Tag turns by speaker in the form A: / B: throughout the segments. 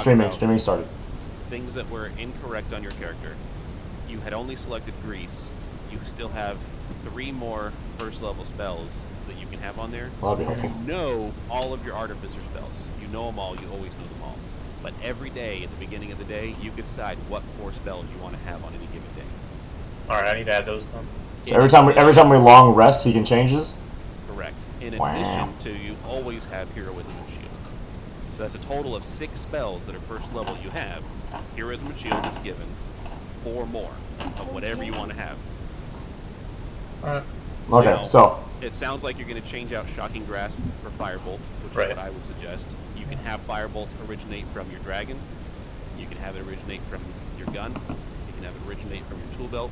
A: streaming.
B: about
A: Streaming started.
B: things that were incorrect on your character. You had only selected Grease. You still have 3 more first level spells that you can have on there.
A: Well, that'd be helpful.
B: You know all of your Artificer spells. You know them all. You always know them all. But every day, at the beginning of the day, you can decide what 4 spells you want to have on any given day.
C: All right, I need to add those then.
A: So every time we long rest, he can change his.
B: Correct. In
A: Wow.
B: addition to, you always have Heroism and Shield. So that's a total of 6 spells that are first level you have. Heroism and Shield is given 4 more of whatever you want to have.
C: All right.
A: Okay,
B: Now,
A: so
B: it sounds like you're going to change out Shocking Grasp for Firebolt, which
C: Right.
B: is what I would suggest. You can have Firebolt originate from your dragon. You can have it originate from your gun. You can have it originate from your tool belt.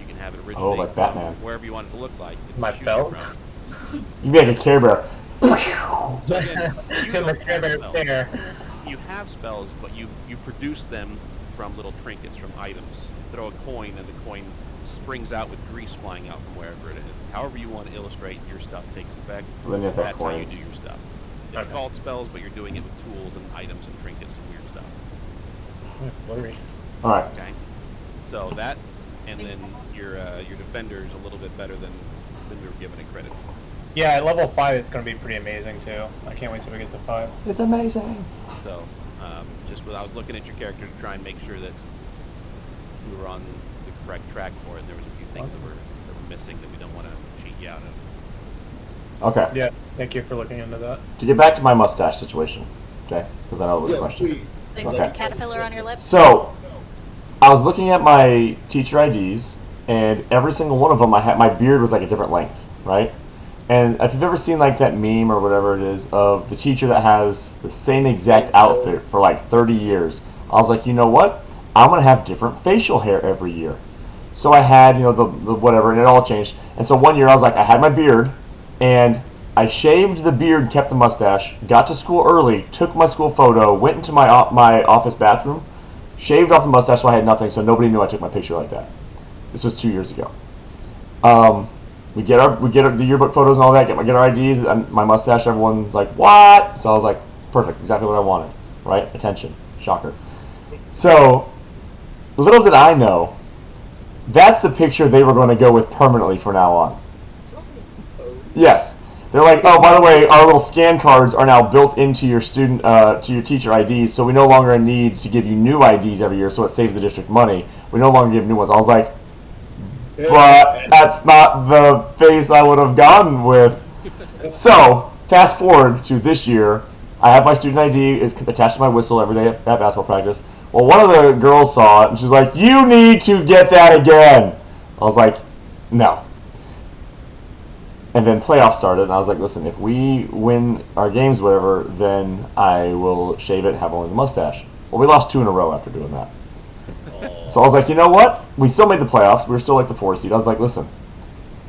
B: You can have it originate
A: like
B: from
A: Batman.
B: wherever you want it to look like. It's
C: My
B: to shoot you
C: belt?
B: from.
A: you can be like a Care Bear.
B: So again, you
C: Because
B: don't
C: the
B: have
C: camera's
B: spells.
C: there.
B: You have spells, but you produce them from little trinkets, from items. Throw a coin, and the coin springs out with grease flying out from wherever it is. However you want to illustrate your stuff takes effect,
A: Then you have to have
B: that's how you
A: coins.
B: do your stuff. It's
C: Okay.
B: called spells, but you're doing it with tools and items and trinkets and weird stuff.
C: Blurry.
A: All right.
B: Okay? So that, and then your defender is a little bit better than we were giving it credit for.
C: Yeah, at level 5, it's going to be pretty amazing too. I can't wait till we get to 5.
A: It's amazing.
B: So, I was looking at your character to try and make sure that we were on the correct track for it. There was a few things that were missing that we don't want to cheat you out of.
A: Okay.
C: Yeah, thank you for looking into that.
A: To get back to my mustache situation, okay? Because I know it was a
D: Yes,
A: question.
D: please.
E: Like
A: Okay.
E: the caterpillar on your lip.
A: So, I was looking at my teacher IDs, and every single one of them, my beard was like a different length, right? And if you've ever seen like that meme or whatever it is of the teacher that has the same exact outfit for like 30 years, I was like, you know what? I'm gonna have different facial hair every year. So I had, the whatever, and it all changed. And so one year I was like, I had my beard, and I shaved the beard, kept the mustache, got to school early, took my school photo, went into my office bathroom, shaved off the mustache so I had nothing, so nobody knew I took my picture like that. This was 2 years ago. We get the yearbook photos and all that, get our IDs, and my mustache, everyone's like, what? So I was like, perfect, exactly what I wanted, right? Attention, shocker. So, little did I know, that's the picture they were going to go with permanently from now on. Yes. They're like, oh, by the way, our little scan cards are now built into your to your teacher IDs, so we no longer need to give you new IDs every year, so it saves the district money. We no longer give new ones. I was like, but that's not the face I would have gone with. So, fast forward to this year, I have my student ID is attached to my whistle every day at basketball practice. Well, one of the girls saw it, and she's like, you need to get that again. I was like, no. And then playoffs started, and I was like, listen, if we win our games, whatever, then I will shave it and have only the mustache. Well, we lost 2 in a row after doing that. So I was like, you know what? We still made the playoffs. We were still like the 4 seed. I was like, listen,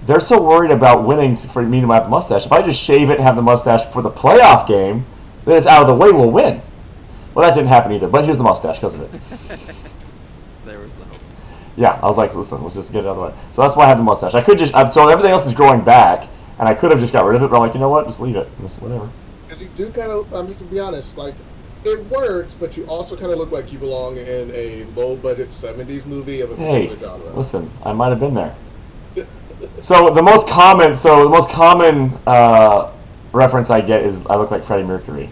A: they're so worried about winning for me to have the mustache. If I just shave it and have the mustache for the playoff game, then it's out of the way, we'll win. Well, that didn't happen either, but here's the mustache because of it.
B: There was the hope.
A: Yeah, I was like, listen, let's just get it out of the way. So that's why I had the mustache. I could just, so everything else is growing back, and I could have just got rid of it, but I'm like, you know what? Just leave it. Just whatever.
D: Because you do kind of, just to be honest, like, it works, but you also kind of look like you belong in a low-budget 70s movie of a
A: Hey,
D: particular genre.
A: listen, I might have been there. So the most common reference I get is I look like Freddie Mercury.
D: You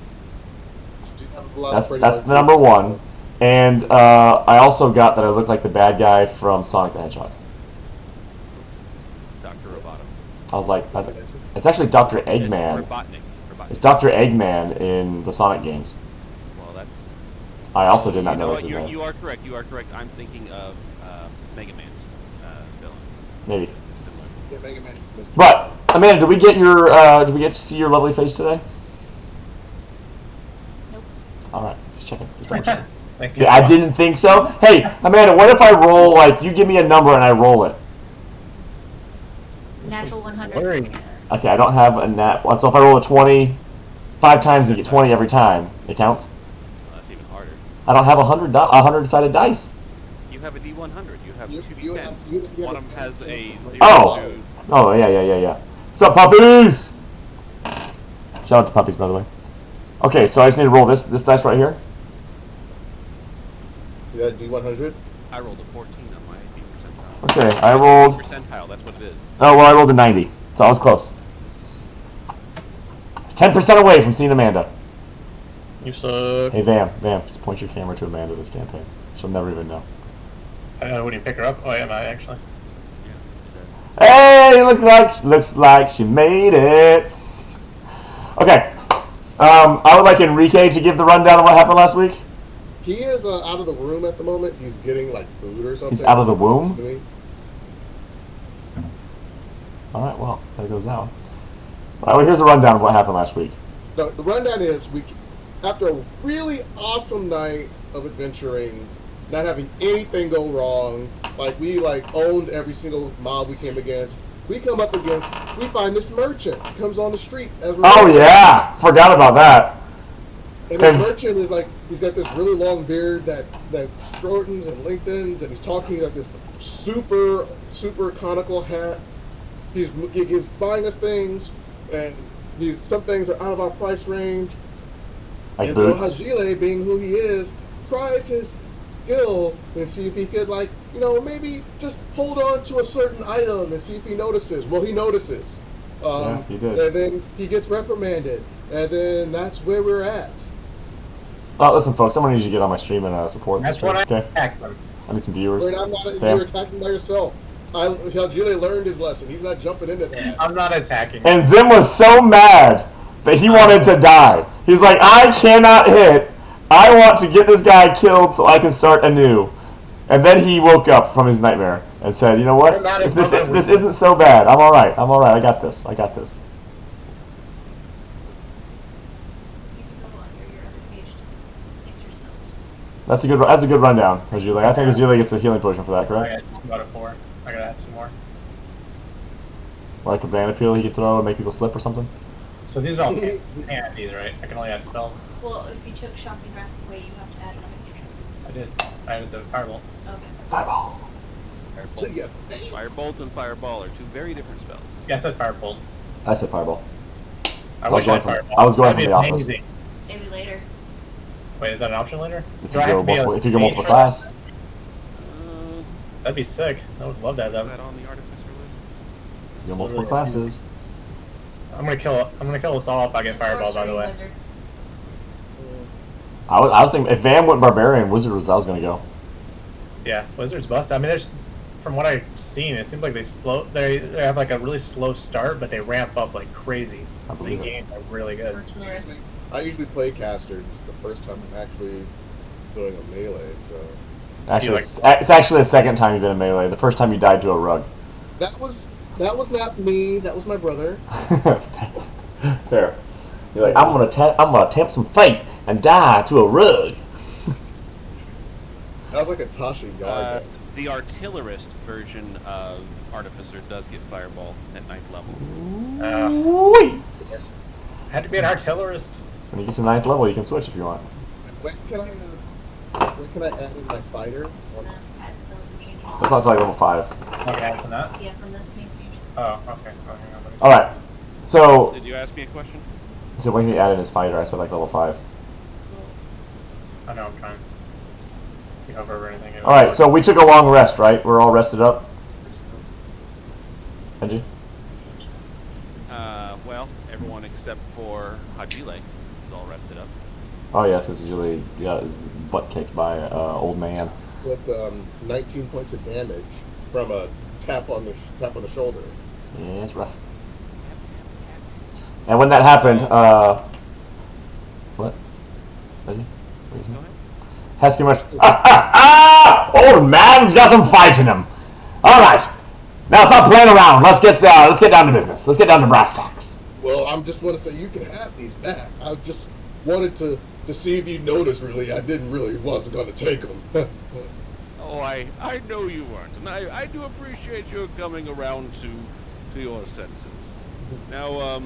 D: do have a lot of
A: That's
D: Freddie
A: the
D: Mercury.
A: number one. And I also got that I look like the bad guy from Sonic the Hedgehog.
B: Dr. Roboto.
A: I was like, it's actually Dr. Eggman.
B: It's Robotnik.
A: It's Dr. Eggman in the Sonic games.
B: Well, that's...
A: I also did not
B: You
A: know
B: know
A: it was
B: what?
A: in there.
B: You are correct. You are correct. I'm thinking of Mega Man's villain.
A: Maybe.
B: Similar.
D: Yeah, Mega Man is Mr.
A: But Amanda, did we get to see your lovely face today?
E: Nope.
A: All right, just checking. Just checking.
C: Thank you.
A: Yeah, I didn't think so. Hey, Amanda, what if I roll, like, you give me a number and I roll it?
E: Natural 100.
C: Blurry.
A: Okay, I don't have a nat. So if I roll a 20, 5 times and get 20 every time, it counts?
B: Well, that's even harder.
A: I don't have a 100-sided dice.
B: You have a D100. You have
D: You-
B: 2
D: you have-
B: D10s.
D: you have
B: One
D: a
B: of them has a 0
A: Oh.
B: to...
A: Oh, yeah. What's up, puppies? Shout out to puppies, by the way. Okay, so I just need to roll this dice right here.
D: You got D100?
B: I rolled a 14 on my AP percentile.
A: Okay, I
B: It's
A: rolled.
B: percentile. That's what it is.
A: Oh, well, I rolled a 90. So I was close. 10% away from seeing Amanda.
C: You suck.
A: Hey, Vam, just point your camera to Amanda this campaign. She'll never even know.
C: I don't know when you pick her up. Oh, yeah, no, actually.
B: Yeah, it does.
A: Hey, looks like she made it. Okay. I would like Enrique to give the rundown of what happened last week.
D: He is out of the room at the moment. He's getting like food or something.
A: He's out of the
D: He wants
A: womb?
D: to me.
A: All right, well, there goes that one. All right, well, here's a rundown of what happened last week.
D: The rundown is after a really awesome night of adventuring, not having anything go wrong, like we owned every single mob we came against. We find this merchant comes on the street as we're
A: Oh
D: going.
A: yeah, forgot about that.
D: And this merchant is he's got this really long beard that shortens and lengthens, and he's talking like this super conical hat. He's buying us things, and some things are out of our price range.
A: Like
D: And
A: boots.
D: so Hajile, being who he is, tries his skill and see if he could maybe just hold on to a certain item and see if he notices. Well, he notices.
A: Yeah, he did.
D: And then he gets reprimanded, and then that's where we're at.
A: Oh, listen, folks, I'm gonna need you to get on my stream and support this
C: That's when
A: stream.
C: I
A: Okay,
C: attacked them.
A: I need some viewers.
D: Wait, I'm not.
A: Yeah.
D: You're attacking by yourself. Hajile learned his lesson. He's not jumping into that.
C: I'm not attacking.
A: And Zim was so mad that he wanted to die. He's like, I cannot hit. I want to get this guy killed so I can start anew. And then he woke up from his nightmare and said, you know what?
C: I'm not in
A: This
C: front of
A: isn't so bad. I'm all right. I got this.
E: You can go under your other page to fix your spells.
A: That's a good rundown, Azule. I think Azule gets a healing potion for that,
C: I
A: correct?
C: got about a 4. I gotta add some more.
A: Like a banana peel he could throw and make people slip or something.
C: So these are all can't add these, right? I can only add spells.
E: Well, if you took Shocking Grasp away, you have to add another cantrip.
C: I did. I added the firebolt.
E: Okay.
A: Fireball.
D: So,
B: Firebolt.
D: yeah.
B: Firebolt and Fireball are two very different spells.
C: Yeah, I said firebolt.
A: I said fireball.
C: I
A: was
C: wish I had
A: going for-
C: firebolt.
A: I was going
C: That'd
A: for
C: be
A: the opposite.
C: amazing.
E: Maybe later.
C: Wait, is that an option later?
A: If
C: Do
A: you
C: I have
A: go
C: to be a
A: multiple,
C: mage for
A: class,
C: that? That'd be sick. I would love that.
B: Is that on the Artificer list?
A: you go multiple classes.
C: I'm gonna kill us all if I get fireball. By the way.
E: Wizard.
A: I was thinking if Van went barbarian, wizard was I was gonna go.
C: Yeah, wizards bust. I mean, there's from what I've seen, it seems like they have like a really slow start, but they ramp up like crazy.
A: I
C: The
A: believe it.
C: game are really good.
E: Artillery.
D: I usually play casters. It's the first time I'm actually doing a melee, so
A: Actually, it's actually the second time you've been in melee. The first time you died to a rug.
D: that was not me. That was my brother.
A: Fair. You're like, I'm gonna tempt some fate and die to a rug.
D: That was like a Tasha Yard.
B: The artillerist version of Artificer does get Fireball at 9th level.
A: Wait.
C: Had to be an artillerist.
A: When you get to 9th level, you can switch if you want.
D: When can I add in my fighter?
E: And then add spells and change
A: That's not till like level 5.
C: Okay, from that.
E: Yeah, from this main page.
C: Oh, okay. Oh, hang on, let me see.
A: All right. So,
B: Did you ask me a question?
A: so when he added his fighter, I said like level 5.
E: Cool.
C: I know I'm trying. You hover over anything.
A: All right. So we took a long rest, right? We're all rested up.
E: For spells.
A: Benji.
B: Well, everyone except for Hajile is all rested up.
A: Oh yes, because usually got his butt kicked by an old man.
D: With 19 points of damage from a tap on the shoulder.
A: Yeah, it's rough. And when that happened, what? Benji? What are you
B: Go
A: saying?
B: ahead.
A: Hesky went, old man, he's got some fight in him. All right, now stop playing around. Let's get down to business. Let's get down to brass tacks.
D: Well, I just want to say you can have these back. I just wanted to see if you noticed. Really, I wasn't going to take them.
B: Oh, I know you weren't, and I do appreciate your coming around to your senses. Now,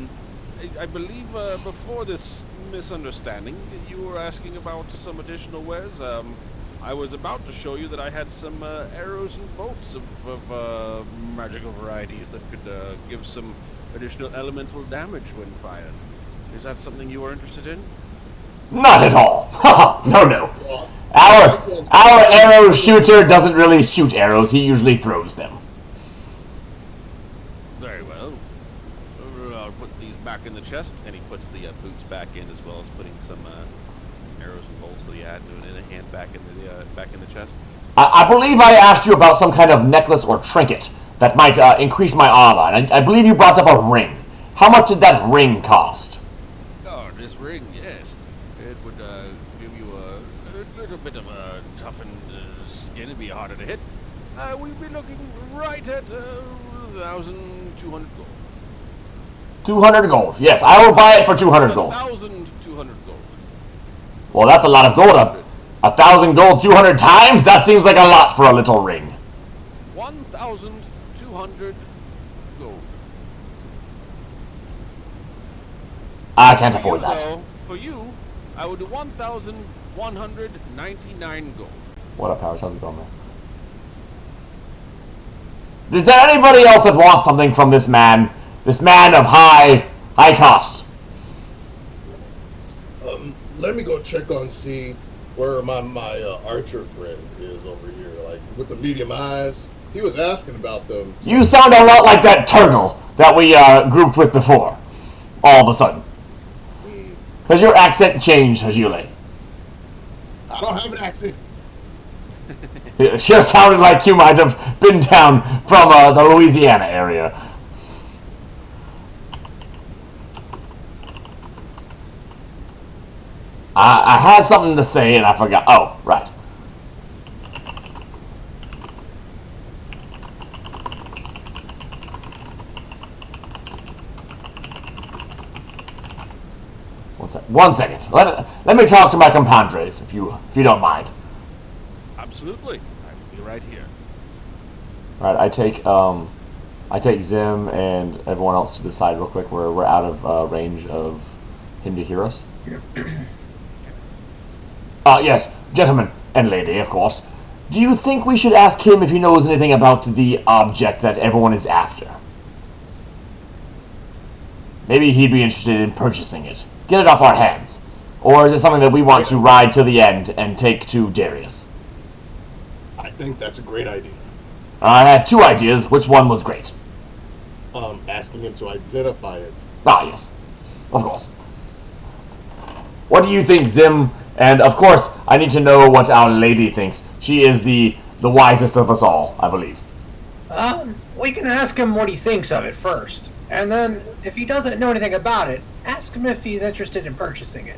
B: I believe before this misunderstanding, you were asking about some additional wares. I was about to show you that I had some arrows and bolts of magical varieties that could give some additional elemental damage when fired. Is that something you are interested in?
A: Not at all. No. Our arrow shooter doesn't really shoot arrows, he usually throws them.
B: Very well. I'll put these back in the chest, and he puts the boots back in, as well as putting some arrows and bolts that he had in a hand back in the chest.
A: I believe I asked you about some kind of necklace or trinket that might increase my armor, and I believe you brought up a ring. How much did that ring cost?
B: Oh, this ring, yes. It would give you a little bit of a toughened skin. It'd be harder to hit. We'd be looking right at 1,200 gold.
A: 200 gold. Yes, I will buy it for 200 gold.
B: 1,200 gold.
A: Well, that's a lot of gold. 1,000 gold 200 times? That seems like a lot for a little ring.
B: 1,200 gold.
A: I can't afford that.
B: Though, for you, I would do 1,199 gold.
A: What up, Powers? How's it going, man? Is there anybody else that wants something from this man? This man of high cost?
D: Let me go check on see where my archer friend is over here, like with the medium eyes. He was asking about them.
A: You sound a lot like that turtle that we grouped with before. All of a sudden. Has your accent changed, Hajule?
D: I don't have an accent.
A: It sure sounded like you might have been down from the Louisiana area. I had something to say and I forgot. Oh, right. One second. Let me talk to my compadres, if you don't mind.
B: Absolutely. I will be right here.
A: All right, I take Zim and everyone else to the side real quick. We're out of range of him to hear us. Yes, gentlemen and lady, of course. Do you think we should ask him if he knows anything about the object that everyone is after? Maybe he'd be interested in purchasing it. Get it off our hands. Or is it something that we want to ride to the end and take to Darius?
D: I think that's a great idea.
A: I had two ideas. Which one was great?
D: Asking him to identify it.
A: Ah, yes. Of course. What do you think, Zim? And, of course, I need to know what our lady thinks. She is the wisest of us all, I believe.
F: We can ask him what he thinks of it first. And then, if he doesn't know anything about it, ask him if he's interested in purchasing it.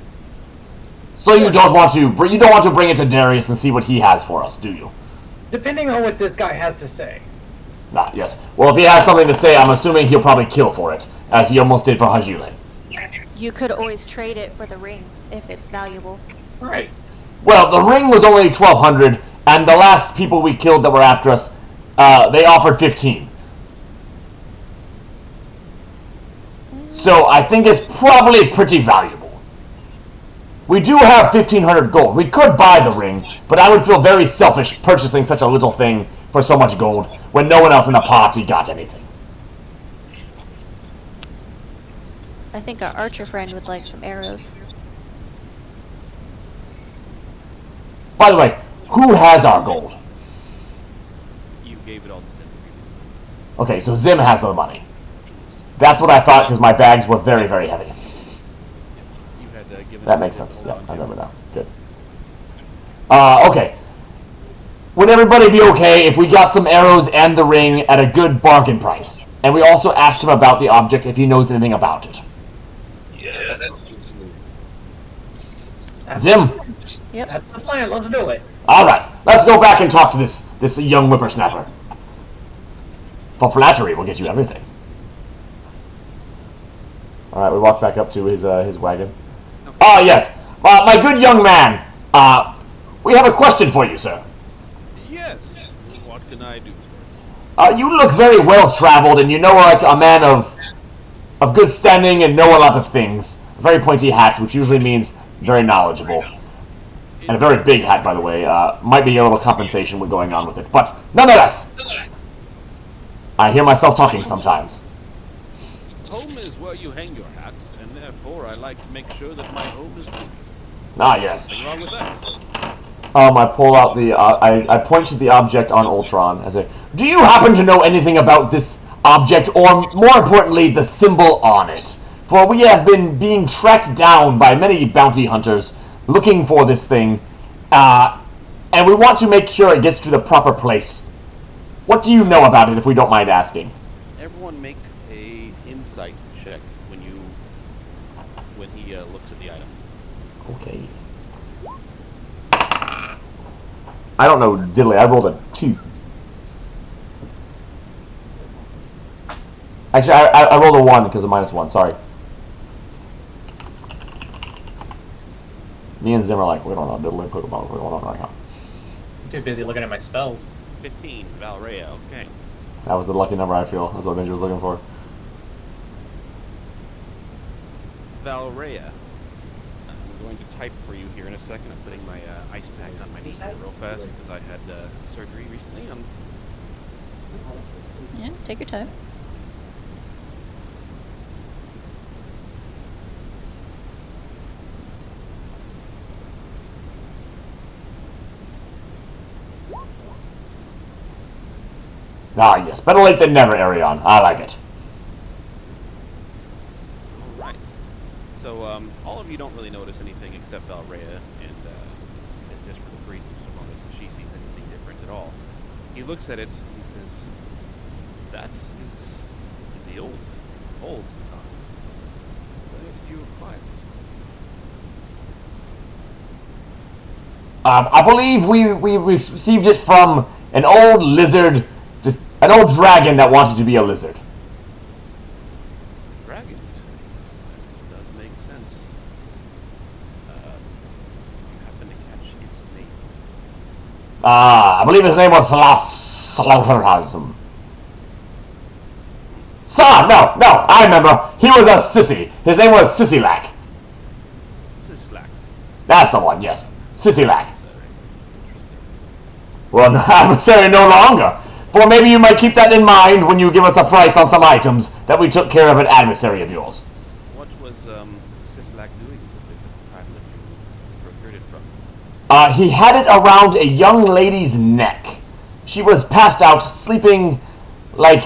A: So you don't want to bring it to Darius and see what he has for us, do you?
F: Depending on what this guy has to say.
A: Ah, yes. Well, if he has something to say, I'm assuming he'll probably kill for it, as he almost did for Hajule.
E: You could always trade it for the ring if it's valuable.
F: Right.
A: Well, the ring was only 1,200, and the last people we killed that were after us, they offered 15. So I think it's probably pretty valuable. We do have 1,500 gold. We could buy the ring, but I would feel very selfish purchasing such a little thing for so much gold when no one else in the party got anything.
E: I think our archer friend would like some arrows.
A: By the way, who has our gold?
B: You gave it all to Zim previously.
A: Okay, so Zim has the money. That's what I thought, because my bags were very, very heavy.
B: You had given
A: That
B: it
A: makes
B: to Zim
A: sense.
B: to
A: Yeah,
B: hold
A: I
B: on to.
A: remember now. Good. Okay. Would everybody be okay if we got some arrows and the ring at a good bargain price? And we also asked him about the object if he knows anything about it.
D: Yeah, that sounds good to me.
A: Zim.
E: Yep.
F: That's the plan. Let's do it.
A: Alright, let's go back and talk to this young whippersnapper. For flattery, we'll get you everything. Alright, we walk back up to his wagon. Ah, yes. My good young man, we have a question for you, sir.
B: Yes. What can I do for you?
A: You look very well traveled, and you know like a man of good standing and know a lot of things. A very pointy hat, which usually means very knowledgeable. And a very big hat, by the way. Might be a little compensation with going on with it, but nonetheless, I hear myself talking sometimes.
B: Home is where you hang your hat, and therefore I like to make sure that my home is real.
A: Ah, yes.
B: Nothing wrong with that.
A: I pull out the. I point to the object on Ultron. I say, "Do you happen to know anything about this object, or more importantly, the symbol on it? For we have been being tracked down by many bounty hunters looking for this thing, and we want to make sure it gets to the proper place. What do you know about it, if we don't mind asking?"
B: Everyone make a insight check when he looks at the item.
A: Okay. I don't know diddly. I rolled a 2. Actually, I rolled a 1 because of -1. Sorry. Me and Zim are like, we don't know diddly Pokemon. What's going on right now?
C: I'm too busy looking at my spells.
B: 15, Valrea. Okay.
A: That was the lucky number, I feel. That's what Benji was looking for.
B: Valrea. I'm going to type for you here in a second. I'm putting my ice pack on my knee here real fast because I had surgery recently.
E: Yeah, take your time.
A: Ah, yes. Better late than never, Arion. I like it.
B: Alright. So, all of you don't really notice anything except Valrea, and it's just for the brief moments that she sees anything different at all. He looks at it and he says, "That is in the old time. Where did you acquire it?"
A: I believe we received it from an old lizard, just an old dragon that wanted to be a lizard.
B: Dragon, you say? That does make sense. You happen to catch its name?
A: I believe his name was Slaughterhouse. No, I remember. He was a sissy. His name was Sissylak.
B: Sislak.
A: That's the one, yes. Sissylak.
B: Interesting.
A: Well, adversary no longer. For maybe you might keep that in mind when you give us a price on some items that we took care of an adversary of yours.
B: What was Sislak doing with this at the time that you procured it from?
A: He had it around a young lady's neck. She was passed out, sleeping like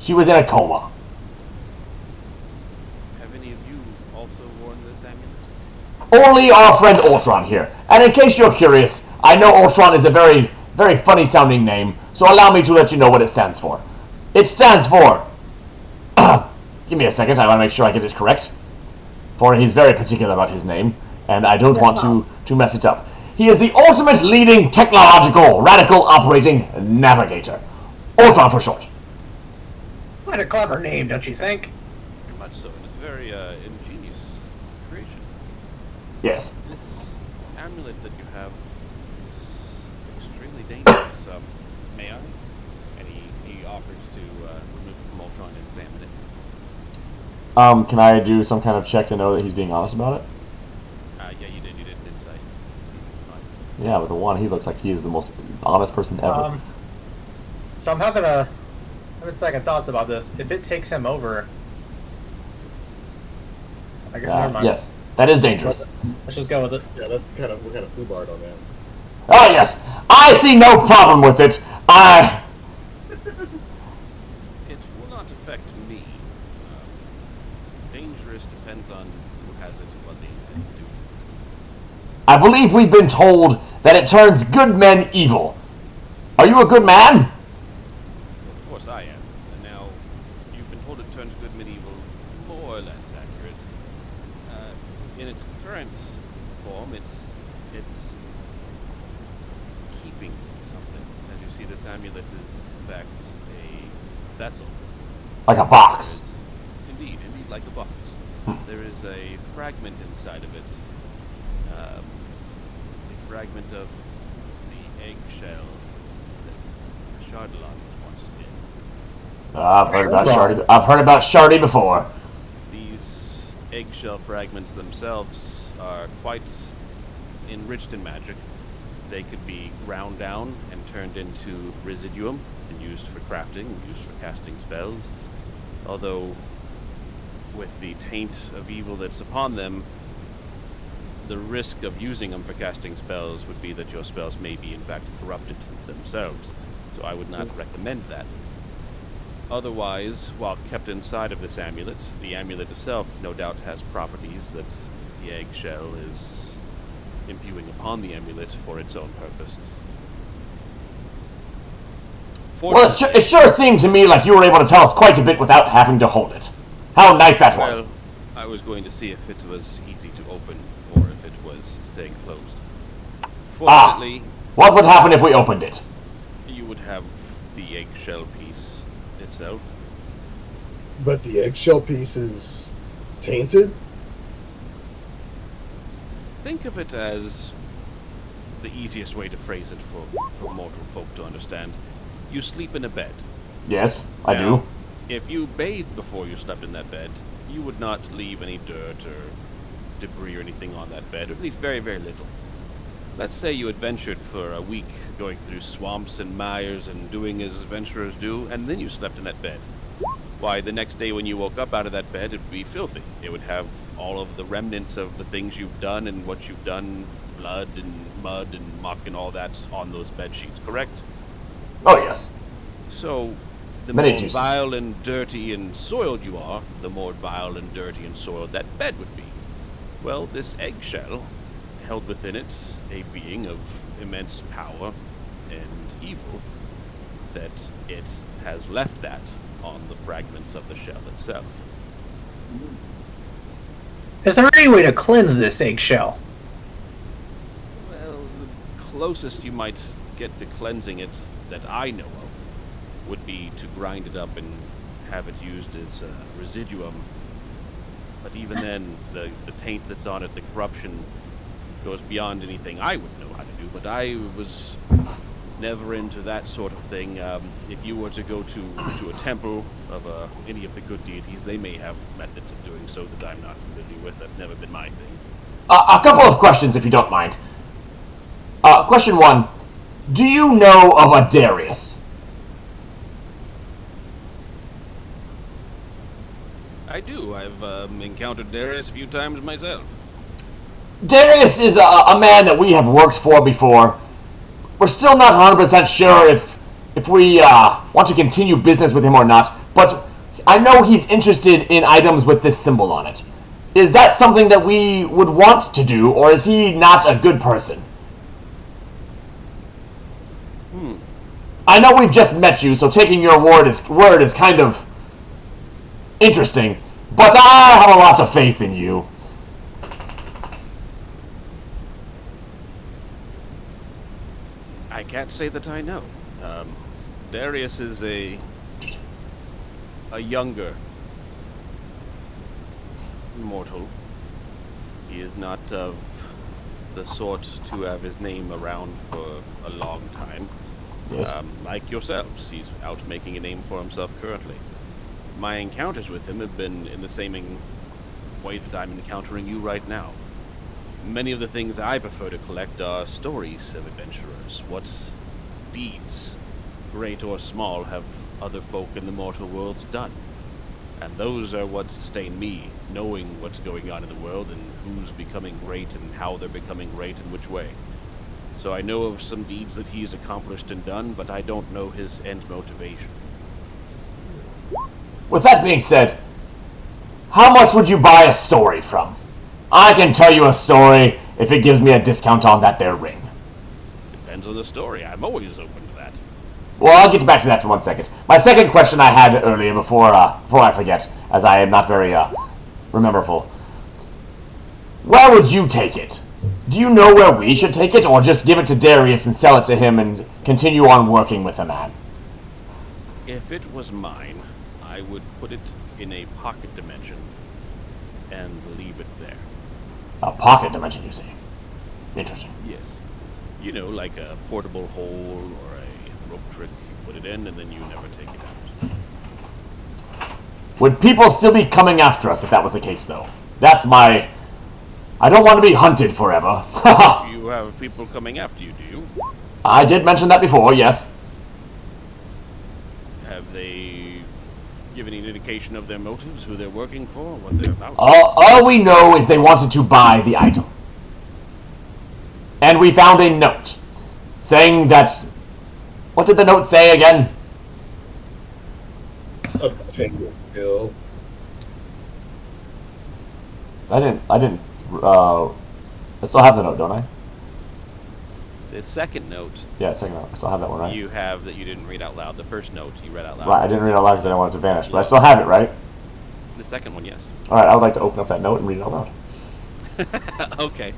A: she was in a coma.
B: Have any of you also worn this amulet?
A: Only our friend Ultron here. And in case you're curious, I know Ultron is a very, very funny sounding name, so allow me to let you know what it stands for. It stands for... Give me a second, I want to make sure I get it correct. For he's very particular about his name, and I don't want to mess it up. He is the ultimate leading technological, radical operating navigator. Ultron for short.
F: Quite a clever name, don't you think?
B: Very much so, and it's a very ingenious creation.
A: Yes.
B: This amulet that you have is extremely dangerous. May I? And he offers to remove it from Ultron and examine it.
A: Can I do some kind of check to know that he's being honest about it?
B: Yeah, you did an insight. Fine.
A: Yeah, with the 1, he looks like he is the most honest person ever.
C: So I'm having second thoughts about this. If it takes him over, I guess never mind.
A: Yes, that is dangerous.
C: Let's just go with it.
D: Yeah, we're kind of foobarred on that.
A: Oh yes, I see no problem with it.
B: It will not affect me. Dangerous depends on who has it and what they intend to do with it.
A: I believe we've been told that it turns good men evil. Are you a good man?
B: Of course I am. And now, you've been told it turns good men evil, more or less accurate. In its current form, it's keeping something. As you see, this amulet is, in fact, a vessel.
A: Like a box.
B: Indeed, like a box. There is a fragment inside of it. A fragment of the eggshell that Chardalon was once in.
A: I've heard about Shardy before.
B: These eggshell fragments themselves are quite enriched in magic. They could be ground down and turned into residuum and used for crafting, used for casting spells. Although, with the taint of evil that's upon them, the risk of using them for casting spells would be that your spells may be in fact corrupted themselves, so I would not recommend that. Otherwise, while kept inside of this amulet, the amulet itself no doubt has properties that the eggshell is imbuing upon the amulet for its own purpose.
A: Well, it sure seemed to me like you were able to tell us quite a bit without having to hold it. How nice that was.
B: Well, I was going to see if it was easy to open or if it was staying closed. Fortunately,
A: what would happen if we opened it?
B: you would have the eggshell piece itself.
D: But the eggshell piece is tainted?
B: Think of it as the easiest way to phrase it for mortal folk to understand. You sleep in a bed.
A: Yes, I
B: Now,
A: do.
B: If you bathed before you slept in that bed, you would not leave any dirt or debris or anything on that bed, or at least very, very little. Let's say you adventured for a week, going through swamps and mires and doing as adventurers do, and then you slept in that bed. Why, the next day when you woke up out of that bed, it would be filthy. It would have all of the remnants of the things you've done and what you've done, blood and mud and muck and all that on those bed sheets, correct?
A: Oh, yes.
B: So, the
A: Many
B: more
A: juices.
B: vile and dirty and soiled you are, the more vile and dirty and soiled that bed would be. Well, this eggshell held within it a being of immense power and evil, that it has left that on the fragments of the shell itself.
F: Is there any way to cleanse this eggshell?
B: Well, the closest you might get to cleansing it that I know of would be to grind it up and have it used as residuum. But even then, the taint that's on it, the corruption, goes beyond anything I would know how to do. But I was never into that sort of thing. If you were to go to a temple of any of the good deities, they may have methods of doing so that I'm not familiar with. That's never been my thing.
A: A couple of questions, if you don't mind. Question one. Do you know of a Darius?
B: I do. I've encountered Darius a few times myself.
A: Darius is a man that we have worked for before. We're still not 100% sure if we want to continue business with him or not, but I know he's interested in items with this symbol on it. Is that something that we would want to do, or is he not a good person? I know we've just met you, so taking your word is kind of interesting, but I have a lot of faith in you.
B: I can't say that I know. Darius is a younger mortal. He is not of the sort to have his name around for a long time.
A: Yes.
B: Like yourselves, he's out making a name for himself currently. My encounters with him have been in the same way that I'm encountering you right now. Many of the things I prefer to collect are stories of adventurers. What deeds, great or small, have other folk in the mortal worlds done? And those are what sustain me, knowing what's going on in the world and who's becoming great and how they're becoming great and which way. So I know of some deeds that he's accomplished and done, but I don't know his end motivation.
A: With that being said, how much would you buy a story from? I can tell you a story if it gives me a discount on that there ring.
B: Depends on the story. I'm always open to that.
A: Well, I'll get back to that for 1 second. My second question I had earlier before I forget, as I am not very rememberful. Where would you take it? Do you know where we should take it, or just give it to Darius and sell it to him and continue on working with the man?
B: If it was mine, I would put it in a pocket dimension and leave it there.
A: A pocket dimension, you say? Interesting.
B: Yes. You know, like a portable hole or a rope trick. You put it in and then you never take it out.
A: Would people still be coming after us if that was the case, though? That's my... I don't want to be hunted forever.
B: You have people coming after you, do you?
A: I did mention that before, yes.
B: Have they given any indication of their motives, who they're working for, what they're about?
A: All we know is they wanted to buy the item. and we found a note saying that. What did the note say again?
D: Obtain your kill.
A: I didn't. I still have the note, don't I?
B: The second note
A: Yeah, second note. I still have that one, right?
B: you have that you didn't read out loud. The first note you read out loud.
A: Right, I didn't read it out loud because I didn't want it to vanish, but I still have it, right?
B: The second one, yes.
A: All right, I would like to open up that note and read it out loud.
B: Okay.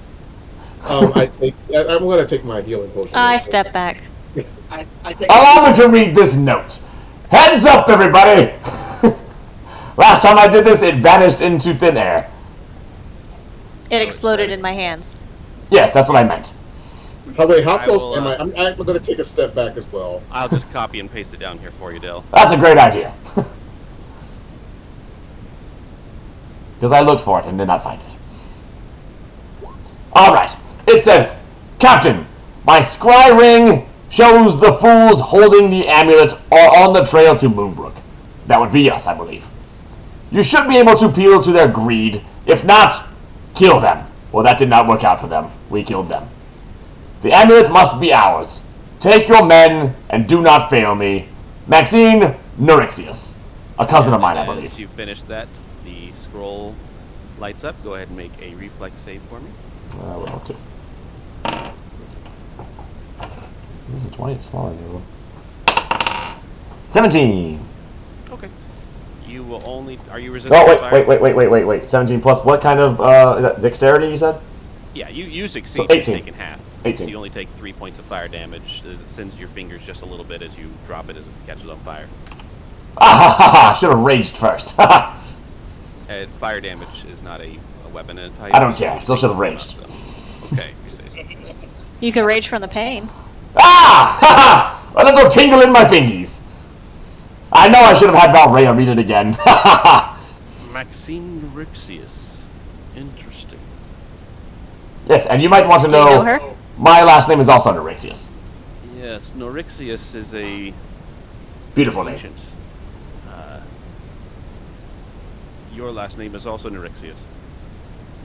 D: I'm gonna take my healing potion.
E: I step back.
G: I think.
A: Allow me to read this note. Heads up, everybody! Last time I did this, it vanished into thin air.
E: It exploded in my hands.
A: Yes, that's what I meant.
D: Wait, how
B: I
D: close
B: will,
D: am I? I'm gonna take a step back as well.
B: I'll just copy and paste it down here for you, Dale.
A: That's a great idea. Because I looked for it and did not find it. Alright, it says, Captain, my scry ring shows the fools holding the amulet are on the trail to Moonbrook. That would be us, I believe. You should be able to appeal to their greed. If not, kill them. Well, that did not work out for them. We killed them. The amulet must be ours. Take your men and do not fail me. Maxine Neurixius. A cousin of mine, I believe.
B: As you finish that, the scroll lights up. Go ahead and make a reflex save for me.
A: I would love to. This is a 20, it's smaller than the other one. 17!
B: Okay. You will only... Are you resistant
A: Oh,
B: to fire?
A: wait. 17 plus what kind of, is that dexterity you said?
B: Yeah, you succeed.
A: So
B: You've
A: 18.
B: taken half.
A: 18.
B: So you only take 3 points of fire damage as it sends your fingers just a little bit as you drop it as it catches on fire.
A: Ah ha ha! Should have raged first.
B: And fire damage is not a weapon and type.
A: I don't care. Still should have raged.
B: So, okay, if you say so.
E: You can rage from the pain.
A: Ah! Ha ha! A little tingle in my fingies. I know I should have had Valrea read it again. Ha ha ha!
B: Maxine Rixius. Interesting.
A: Yes, and you might want to
E: Do you
A: know,
E: know her?
A: my last name is also Neurixius.
B: Yes, Norixius is a
A: Beautiful name.
B: ancient. Your last name is also Norixius.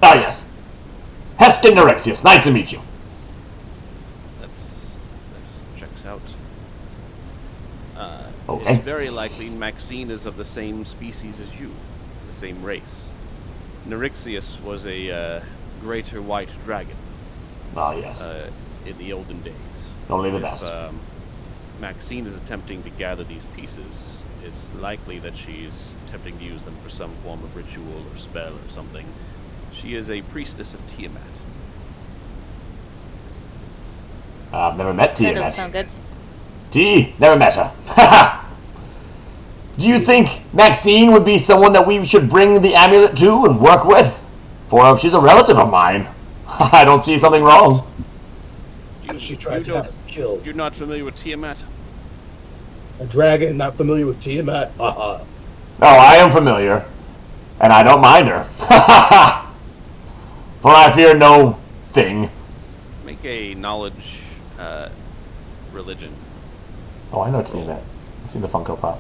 A: Ah, yes. Heskin Neurixius. Nice to meet you.
B: That's checks out.
A: Okay.
B: It's very likely Maxine is of the same species as you, the same race. Norixius was a greater white dragon
A: Ah, yes.
B: in the olden days.
A: Only the
B: If,
A: best.
B: Maxine is attempting to gather these pieces, it's likely that she's attempting to use them for some form of ritual or spell or something. She is a priestess of Tiamat.
A: I've never met
E: That
A: Tiamat.
E: doesn't sound good.
A: Never met her. Haha. Do you think Maxine would be someone that we should bring the amulet to and work with? For she's a relative of mine. I don't see something wrong.
D: She tried to have us killed.
B: You're not familiar with Tiamat?
D: A dragon not familiar with Tiamat?
A: No, I am familiar. And I don't mind her. For I fear no thing.
B: Make a knowledge religion.
A: Oh, I know Tiamat. I've seen the Funko Pop.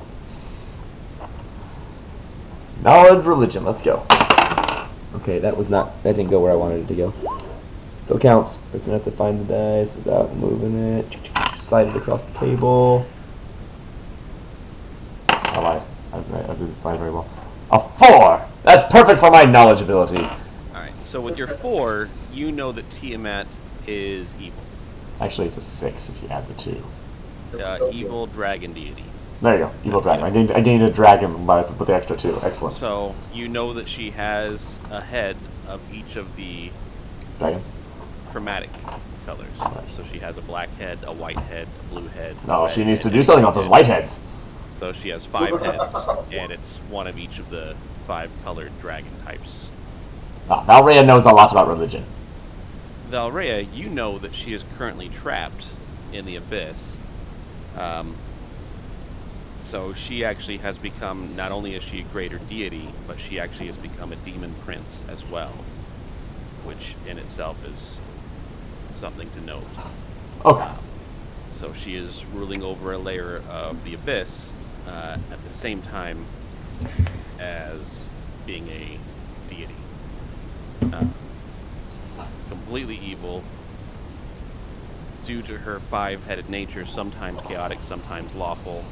A: Knowledge religion, let's go. Okay, that didn't go where I wanted it to go. Still counts. Just gonna have to find the dice without moving it. Slide it across the table. I lied. I didn't slide very well. A 4! That's perfect for my knowledge ability.
B: Alright, so with your 4, you know that Tiamat is evil.
A: Actually, it's a 6 if you add the 2.
B: Evil dragon deity.
A: There you go. Evil dragon. I gained a dragon with the extra 2. Excellent.
B: So you know that she has a head of each of the
A: Dragons?
B: chromatic colors. So she has a black head, a white head, a blue head. a
A: No,
B: red
A: she needs to
B: head,
A: do
B: and a
A: something
B: green
A: with those
B: head.
A: white heads.
B: So she has 5 heads, and it's one of each of the 5 colored dragon types.
A: Valrea knows a lot about religion.
B: Valrea, you know that she is currently trapped in the abyss. So she actually has become, not only is she a greater deity, but she actually has become a demon prince as well, which in itself is something to note.
A: Okay.
B: So she is ruling over a layer of the abyss at the same time as being a deity. Completely evil, due to her five-headed nature, sometimes chaotic, sometimes lawful.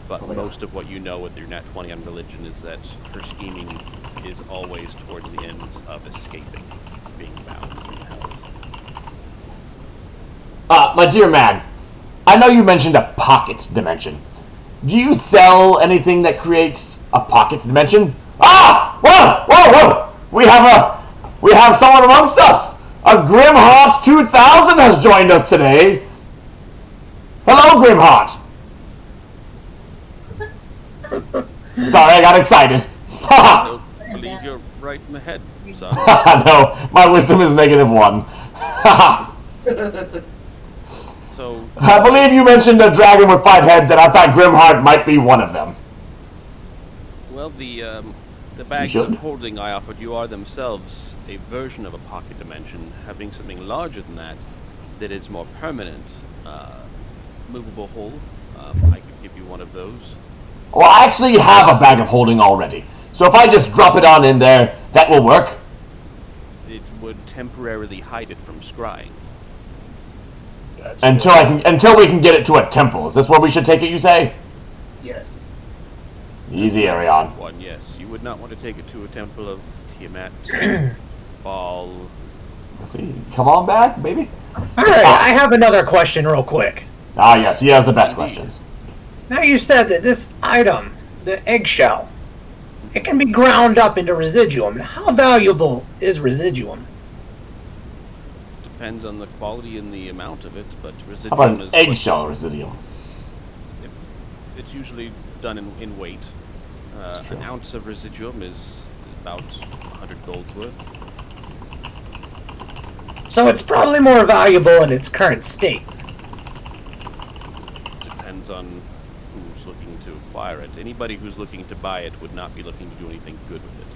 B: But most of what you know with your Nat 20 on religion is that her scheming is always towards the ends of escaping, being bound in the hells.
A: My dear man, I know you mentioned a pocket dimension. Do you sell anything that creates a pocket dimension? Ah! Whoa! Whoa! Whoa! We have someone amongst us! A Grimheart 2000 has joined us today! Hello, Grimheart! Sorry, I got excited.
B: I don't believe you're right in the head, son.
A: No, my wisdom is -1.
B: So,
A: I believe you mentioned a dragon with 5 heads, and I thought Grimheart might be one of them.
B: well, the bags
A: should.
B: of holding I offered you are themselves a version of a pocket dimension, having something larger than that that is more permanent. Movable hull. I could give you one of those.
A: Well, I actually have a bag of holding already, so if I just drop it on in there, that will work.
B: It would temporarily hide it from scrying.
D: That's
A: Until we can get it to a temple. Is this where we should take it, you say?
D: Yes.
A: Easy, Arion.
B: One, yes. You would not want to take it to a temple of Tiamat, Baal.
A: Let's see. Come on back, baby.
F: Alright, I have another question real quick.
A: Ah, yes, he has the best questions.
F: Now you said that this item, the eggshell, it can be ground up into residuum. How valuable is residuum?
B: Depends on the quality and the amount of it, but
A: How
B: residuum
A: about an
B: is
A: eggshell residuum?
B: It's usually done in weight. An ounce of residuum is about 100 gold's worth.
F: So it's probably more valuable in its current state.
B: Depends on who's looking to acquire it. Anybody who's looking to buy it would not be looking to do anything good with it.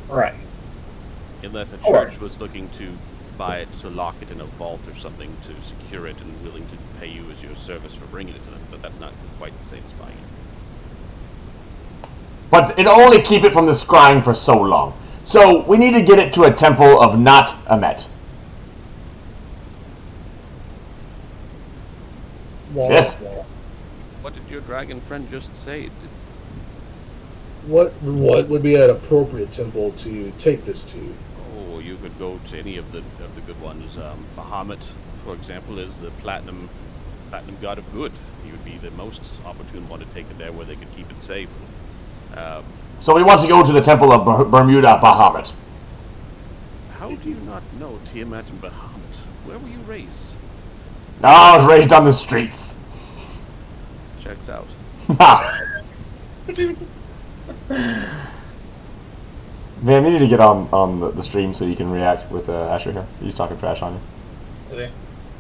F: Right.
B: Unless a
F: Or-
B: church was looking to buy it to lock it in a vault or something to secure it and willing to pay you as your service for bringing it to them, but that's not quite the same as buying it.
A: But it'll only keep it from the scrying for so long. So we need to get it to a temple of Nat Amet. Yes.
B: What did your dragon friend just say?
D: What would be an appropriate temple to take this to?
B: Oh, you could go to any of the good ones. Bahamut, for example, is the platinum god of good. He would be the most opportune one to take it there, where they could keep it safe.
A: So we want to go to the temple of Bermuda Bahamut.
B: How do you not know Tiamat and Bahamut? Where were you raised?
A: No, I was raised on the streets.
B: Checks out.
A: Man, we need to get on the stream so you can react with Asher here. He's talking trash on you.
C: Is he?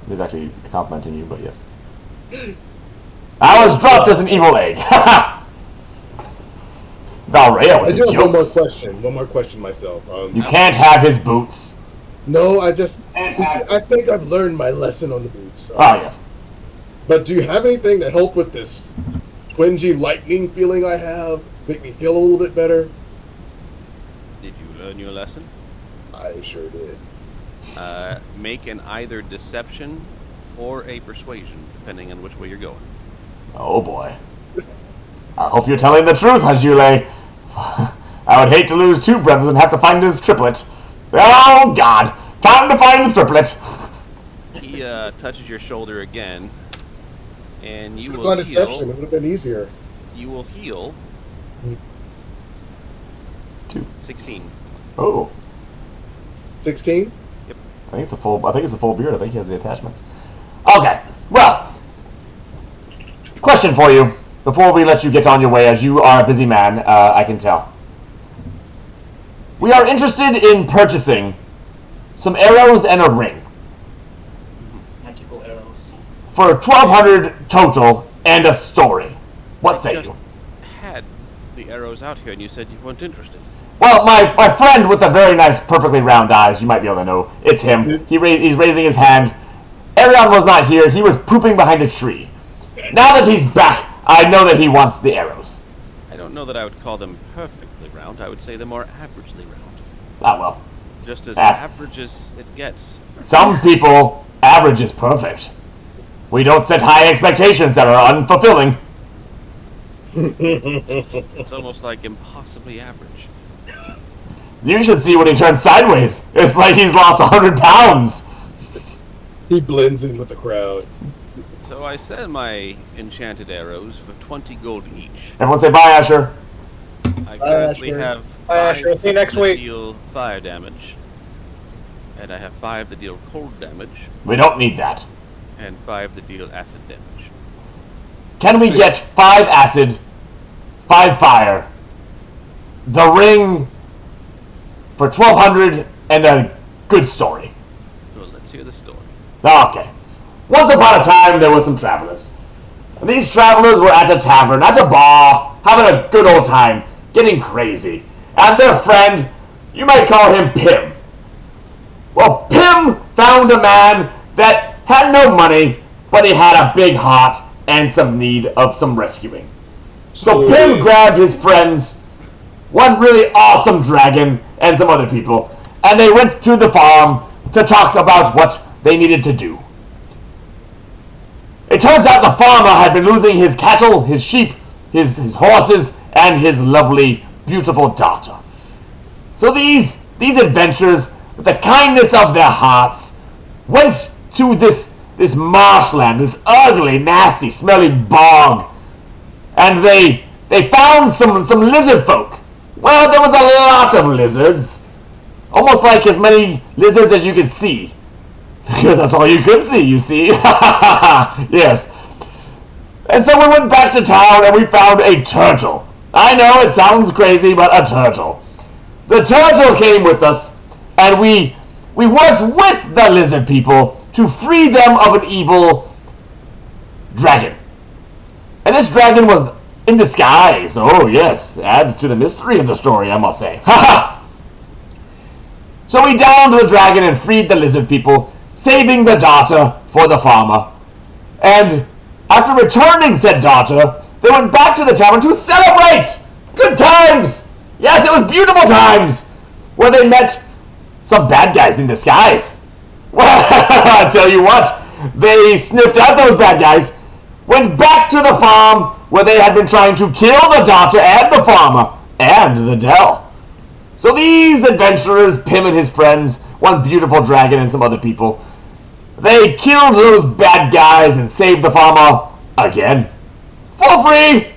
A: He's actually complimenting you, but yes. I was dropped as an evil egg. Valrail
D: I
A: with
D: do
A: the
D: have one more
A: jokes.
D: question. One more question myself.
A: You can't have his boots.
D: No, I think I've learned my lesson on the boots.
A: Ah, yes.
D: But do you have anything to help with this twingy lightning feeling I have? Make me feel a little bit better?
B: Did you learn your lesson?
D: I sure did.
B: Make an either deception or a persuasion, depending on which way you're going.
A: Oh boy. I hope you're telling the truth, Hajule. I would hate to lose 2 brothers and have to find his triplet. Oh God! Time to find the triplet.
B: He touches your shoulder again, and you
D: Should've
B: will
D: gone deception. It
B: heal.
D: would have been easier.
B: You will heal
A: 2.
B: 16.
A: Oh,
D: 16?
A: I think it's a full beard. I think he has the attachments. Okay. Well, question for you before we let you get on your way, as you are a busy man. I can tell. We are interested in purchasing some arrows and a ring
E: Magical arrows.
A: for 1,200 total and a story. What say
B: Just
A: you?
B: had the arrows out here, and you said you weren't interested.
A: Well, my friend with the very nice, perfectly round eyes, you might be able to know, it's him. He's raising his hand. Arion was not here. He was pooping behind a tree. Now that he's back, I know that he wants the arrows.
B: I don't know that I would call them perfectly round. I would say they're more averagely round.
A: Ah, well.
B: Just as
A: Ah.
B: average as it gets.
A: Some people average is perfect. We don't set high expectations that are unfulfilling.
B: It's almost like impossibly average.
A: You should see when he turns sideways. It's like he's lost 100 pounds.
D: He blends in with the crowd.
B: So I sell my enchanted arrows for 20 gold each.
A: Everyone say bye, Asher.
B: I currently
D: Asher.
B: have
F: Bye, Asher.
B: 5
F: See you next
B: that
F: week.
B: deal fire damage, and I have 5 that deal cold damage,
A: We don't need that.
B: and 5 that deal acid damage.
A: Can we get 5 acid, 5 fire, the ring for 1,200, and a good story?
B: Well, let's hear the story.
A: Okay. Once upon a time, there were some travelers. And these travelers were at a tavern, at a bar, having a good old time, getting crazy. And their friend, you might call him Pim. Well, Pim found a man that had no money, but he had a big heart and some need of some rescuing. So Pim grabbed his friends, one really awesome dragon, and some other people, and they went to the farm to talk about what they needed to do. It turns out the farmer had been losing his cattle, his sheep, his horses, and his lovely, beautiful daughter. So these adventurers, with the kindness of their hearts, went to this marshland, this ugly, nasty, smelly bog, and they found some lizard folk. Well, there was a lot of lizards, almost like as many lizards as you could see. Because that's all you could see, you see. Yes. And so we went back to town and we found a turtle. I know it sounds crazy, but a turtle. The turtle came with us, and we worked with the lizard people to free them of an evil dragon. And this dragon was in disguise. Oh yes, adds to the mystery of the story, I must say. So we downed the dragon and freed the lizard people, saving the daughter for the farmer. And after returning said daughter, they went back to the tavern to celebrate! Good times! Yes, it was beautiful times! Where they met some bad guys in disguise. Well, I tell you what, they sniffed out those bad guys, went back to the farm where they had been trying to kill the daughter and the farmer, and the Dell. So these adventurers, Pim and his friends, one beautiful dragon and some other people, they killed those bad guys and saved the farmer again, for free,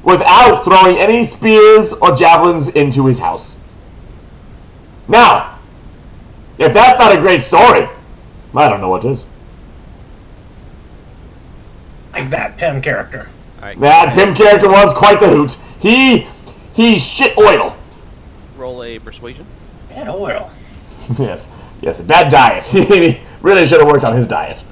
A: without throwing any spears or javelins into his house. Now, if that's not a great story, I don't know what is.
F: Like that Pim character.
B: Alright,
A: That Pim character was quite the hoot. He shit oil.
B: roll a persuasion.
F: And oil.
A: Yes, a bad diet. He really should have worked on his diet.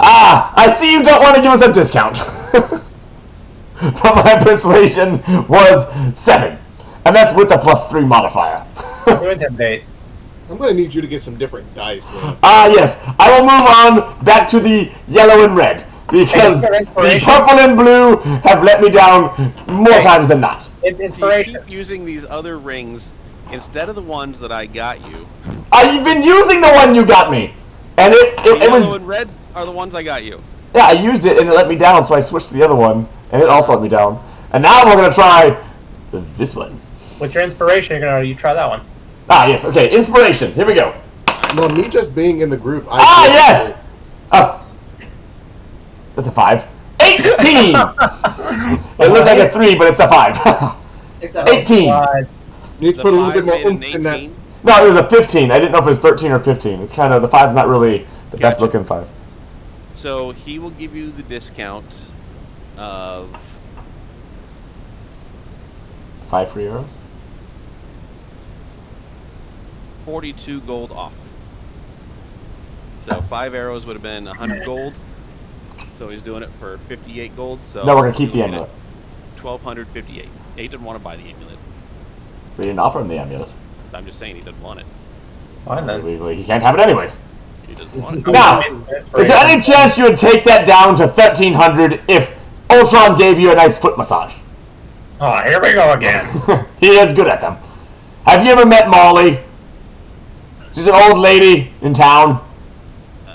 A: I see you don't want to give us a discount. But my persuasion was 7. And that's with the +3 modifier.
F: You intimidate.
D: I'm gonna need you to get some different dice, man.
A: Yes. I will move on back to the yellow and red. Because the purple and blue have let me down more times than not.
B: You
F: Inspiration.
B: keep using these other rings instead of the ones that I got you.
A: I've been using the one you got me. And it
B: Yellow
A: was...
B: and red are the ones I got you.
A: Yeah, I used it and it let me down, so I switched to the other one. And it also let me down. And now we're going to try this one.
F: With your inspiration, you try that one.
A: Yes, okay, inspiration. Here we go.
D: No, me just being in the group.
A: Yes! That's a 5. 18! It looks like a 3, but it's a 5.
E: It's a
A: 18!
D: You need to
B: The
D: put a little
B: 5
D: bit more
B: made an
D: oomph in that.
B: 18.
A: No, it was a 15. I didn't know if it was 13 or 15. It's kind of, the 5's not really the best
B: Gotcha.
A: looking 5.
B: So he will give you the discount of
A: 5 free arrows?
B: 42 gold off. So 5 arrows would have been 100 gold. So he's doing it for 58 gold. So
A: No, we're going to keep the
B: you'll get
A: amulet.
B: it 1258. He didn't want to buy the amulet.
A: We didn't offer him the amulet.
B: I'm just saying he doesn't want it.
F: Fine then.
A: He can't have it anyways.
B: He doesn't want it.
A: Now, is there any chance you would take that down to 1,300 if Ultron gave you a nice foot massage?
F: Oh, here we go again.
A: He is good at them. Have you ever met Molly? She's an old lady in town.
B: I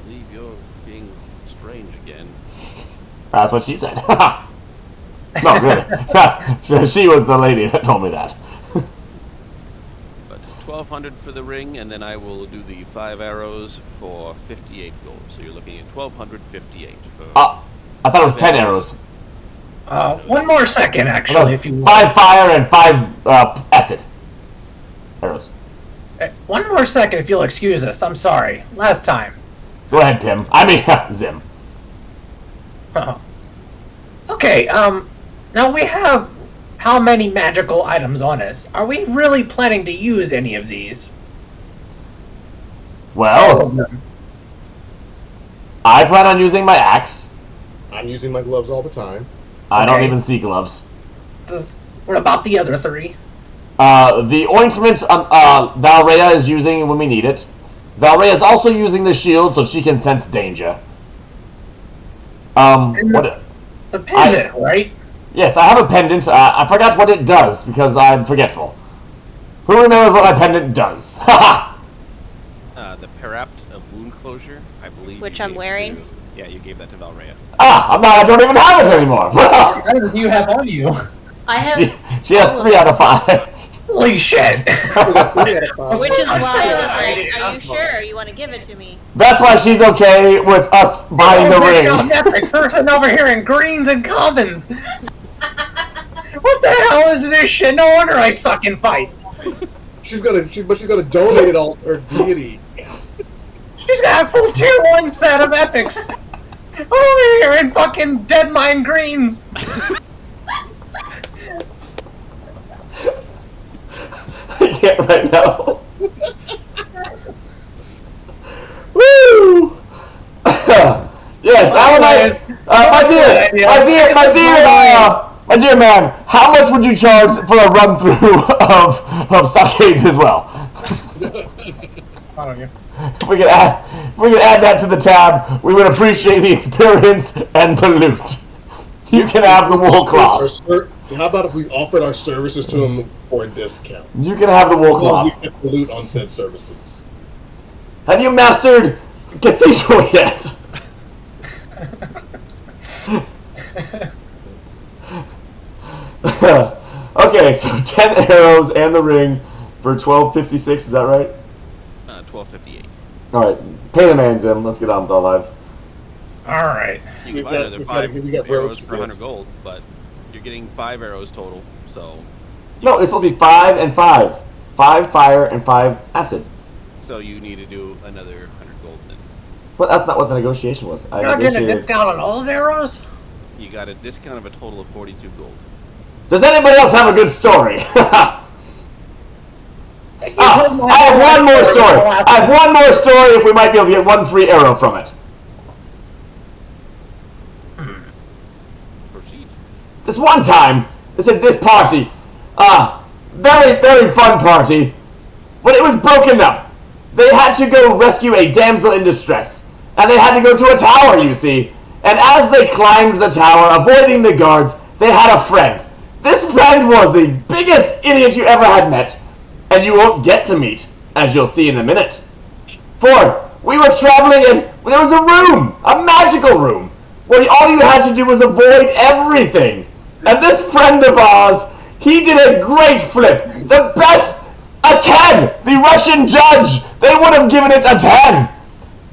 B: believe you're being strange again.
A: That's what she said. No, really. She was the lady that told me that.
B: But 1,200 for the ring, and then I will do the 5 arrows for 58 gold. So you're looking at 1,258 for.
A: I thought it was 10 arrows.
F: One more second, actually, if you want.
A: 5 fire and 5 acid arrows.
F: One more second, if you'll excuse us. I'm sorry. Last time.
A: Go ahead, Pim. I mean, Zim.
F: Okay, now we have how many magical items on us? Are we really planning to use any of these?
A: Well, I plan on using my axe.
D: I'm using my gloves all the time.
A: I don't
F: Okay.
A: even see gloves.
F: What about the other 3?
A: The ointment Valrea is using when we need it. Valrea is also using the shield so she can sense danger.
F: The pendant, right?
A: Yes, I have a pendant. I forgot what it does because I'm forgetful. Who remembers what my pendant does? Haha!
B: The Parapt of Wound Closure, I believe.
E: Which
B: you
E: I'm
B: gave
E: wearing?
B: to- Yeah, you gave that to Valrea.
A: I don't even have it anymore.
F: What items do you have on you?
E: I have,
A: she has 3 out of 5.
F: Holy shit!
D: We got 3 out of 5.
E: which is why I was
F: I
E: like,
F: didn't
E: are you
F: have
E: sure you want to give it to me?
A: That's why she's okay with us buying the ring.
F: Epics are sitting over here in greens and commons. What the hell is this shit? No wonder I suck in fights.
D: She's gonna donate it all her deity.
F: She's got a full tier 1 set of epics. Over here in fucking Dead Mine Greens.
A: I can't right now. Woo! Yes, I would like. My dear man, how much would you charge for a run through of Saccades as well?
F: I don't know.
A: If we could add that to the tab, we would appreciate the experience and the loot. You can have the wool cloth.
D: How about if we offered our services to him for a discount?
A: You can have the wool
D: As long as
A: cloth.
D: we get the loot on said services.
A: Have you mastered Cathedral yet? Okay, so 10 arrows and the ring for 1256, is that right?
B: 1,258.
A: Alright, pay the man, Zim. Let's get on with our lives.
F: Alright.
B: You
D: We've
B: can buy
D: got-
B: another
D: we've got-
B: 5
D: we got
B: arrows
D: roads
B: for
D: to
B: 100
D: build.
B: gold, but you're getting 5 arrows total, so.
A: No, it's supposed to be 5 and 5. 5 fire and 5 acid.
B: So you need to do another 100 gold then.
A: But that's not what the negotiation was. I
F: You're not getting a
A: negotiated.
F: discount on all the arrows?
B: You got a discount of a total of 42 gold.
A: Does anybody else have a good story?
F: You told me
A: I have one more story.
F: last
A: I have
F: time.
A: one more story if we might be able to get 1 free arrow from it.
B: Proceed.
A: This one time, they said this party, very, very fun party, but it was broken up. They had to go rescue a damsel in distress, and they had to go to a tower, you see. And as they climbed the tower, avoiding the guards, they had a friend. This friend was the biggest idiot you ever had met, and you won't get to meet, as you'll see in a minute. For we were traveling and there was a room, a magical room, where all you had to do was avoid everything. And this friend of ours, he did a great flip. The best, a 10. The Russian judge, they would have given it a 10.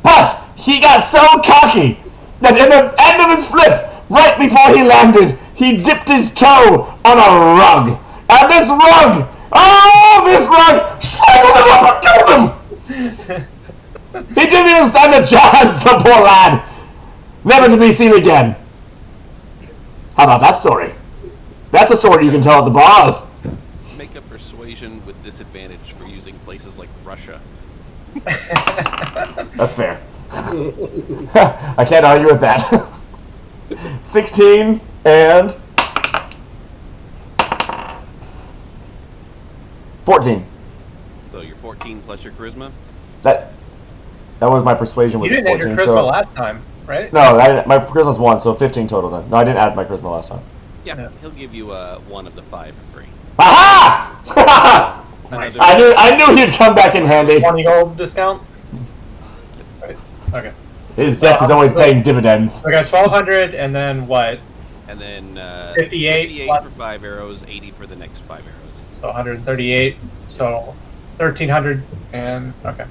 A: But he got so cocky that in the end of his flip, right before he landed, he dipped his toe on a rug. And this rug, strangled him up and killed him. He didn't even stand a chance, the poor lad. Never to be seen again. How about that story? That's a story you can tell at the bars.
B: Make a persuasion with disadvantage for using places like Russia.
A: That's fair. I can't argue with that. 16 and 14.
B: So you're 14 plus your charisma.
A: That was my persuasion was
F: You didn't add
A: 14.
F: your charisma
A: So
F: last time, right?
A: no, my charisma's 1, so 15 total then. No, I didn't add my charisma last time.
B: Yeah,
F: Yeah.
B: he'll give you one of the 5 for free.
A: Aha!
F: Nice.
A: I knew he'd come back in handy.
F: 20 gold discount? Right. Okay.
A: His death is always paying dividends.
C: We got 1,200, and then what?
B: And then
C: 58
B: for 5 arrows, 80 for the next 5 arrows.
C: So 138. So 1,300, and okay.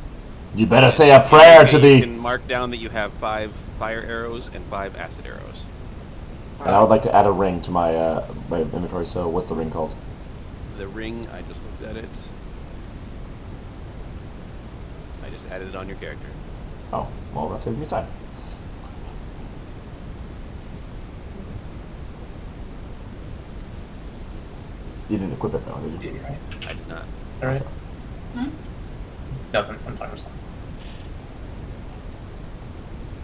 A: You better say a prayer to
B: You
A: the.
B: can mark down that you have 5 fire arrows and 5 acid arrows.
A: And I would like to add a ring to my my inventory. So what's the ring called?
B: The ring, I just looked at it. I just added it on your character.
A: Oh, well, that saves me time. You didn't equip it though, did you?
B: I did not.
C: All right. Nothing. I'm fine.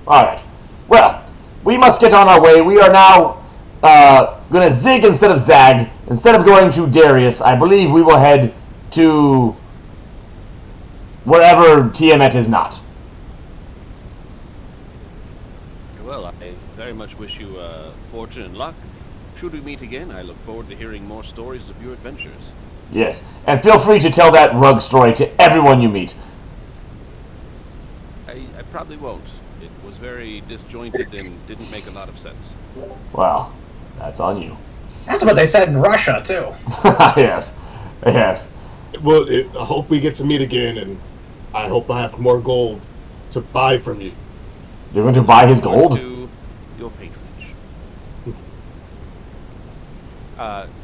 A: Alright. Well, we must get on our way. We are now going to zig instead of zag. Instead of going to Darius, I believe we will head to wherever Tiamat is not.
B: Well, I very much wish you fortune and luck. Should we meet again, I look forward to hearing more stories of your adventures.
A: Yes, and feel free to tell that rug story to everyone you meet.
B: I probably won't. It was very disjointed and didn't make a lot of sense.
A: Well, that's on you.
F: That's what they said in Russia, too.
A: Yes, yes.
D: Well, I hope we get to meet again, and I hope I have more gold to buy from you.
A: You're going to buy his gold?
B: To your patronage.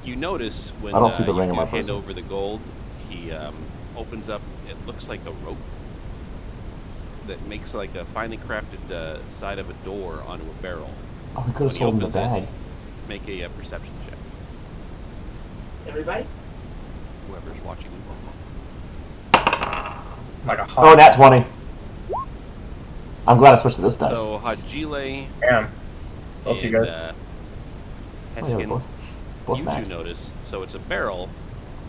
B: You notice when
A: I don't see the ring
B: you
A: in my
B: hand
A: person.
B: over the gold, he opens up, it looks like a rope that makes like a finely crafted side of a door onto a barrel.
A: Oh, we could have
B: When he
A: sold him the
B: opens
A: bag.
B: it, make a perception check.
E: Everybody?
B: Whoever's watching.
C: Like a
A: Oh,
C: hawk.
A: nat 20. I'm glad I switched to this dice.
B: So Hajile
C: Damn. Both you
B: and
C: guys.
A: Oh, yeah,
B: Heskin,
A: both
B: you
A: max.
B: two notice. So it's a barrel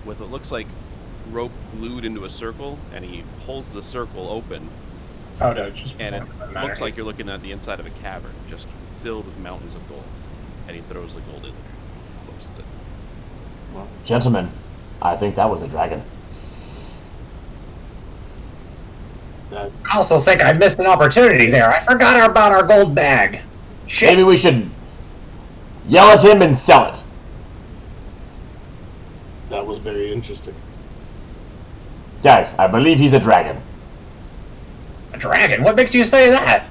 B: with what looks like rope glued into a circle, and he pulls the circle open,
C: Oh, no, just
B: and it
C: doesn't matter.
B: looks like you're looking at the inside of a cavern, just filled with mountains of gold. And he throws the gold in there, posts it.
A: Gentlemen, I think that was a dragon.
D: That
F: I also think I missed an opportunity there. I forgot about our gold bag. Shit.
A: Maybe we should yell at him and sell it.
D: was very interesting.
A: Guys, I believe he's a dragon.
F: A dragon? What makes you say that?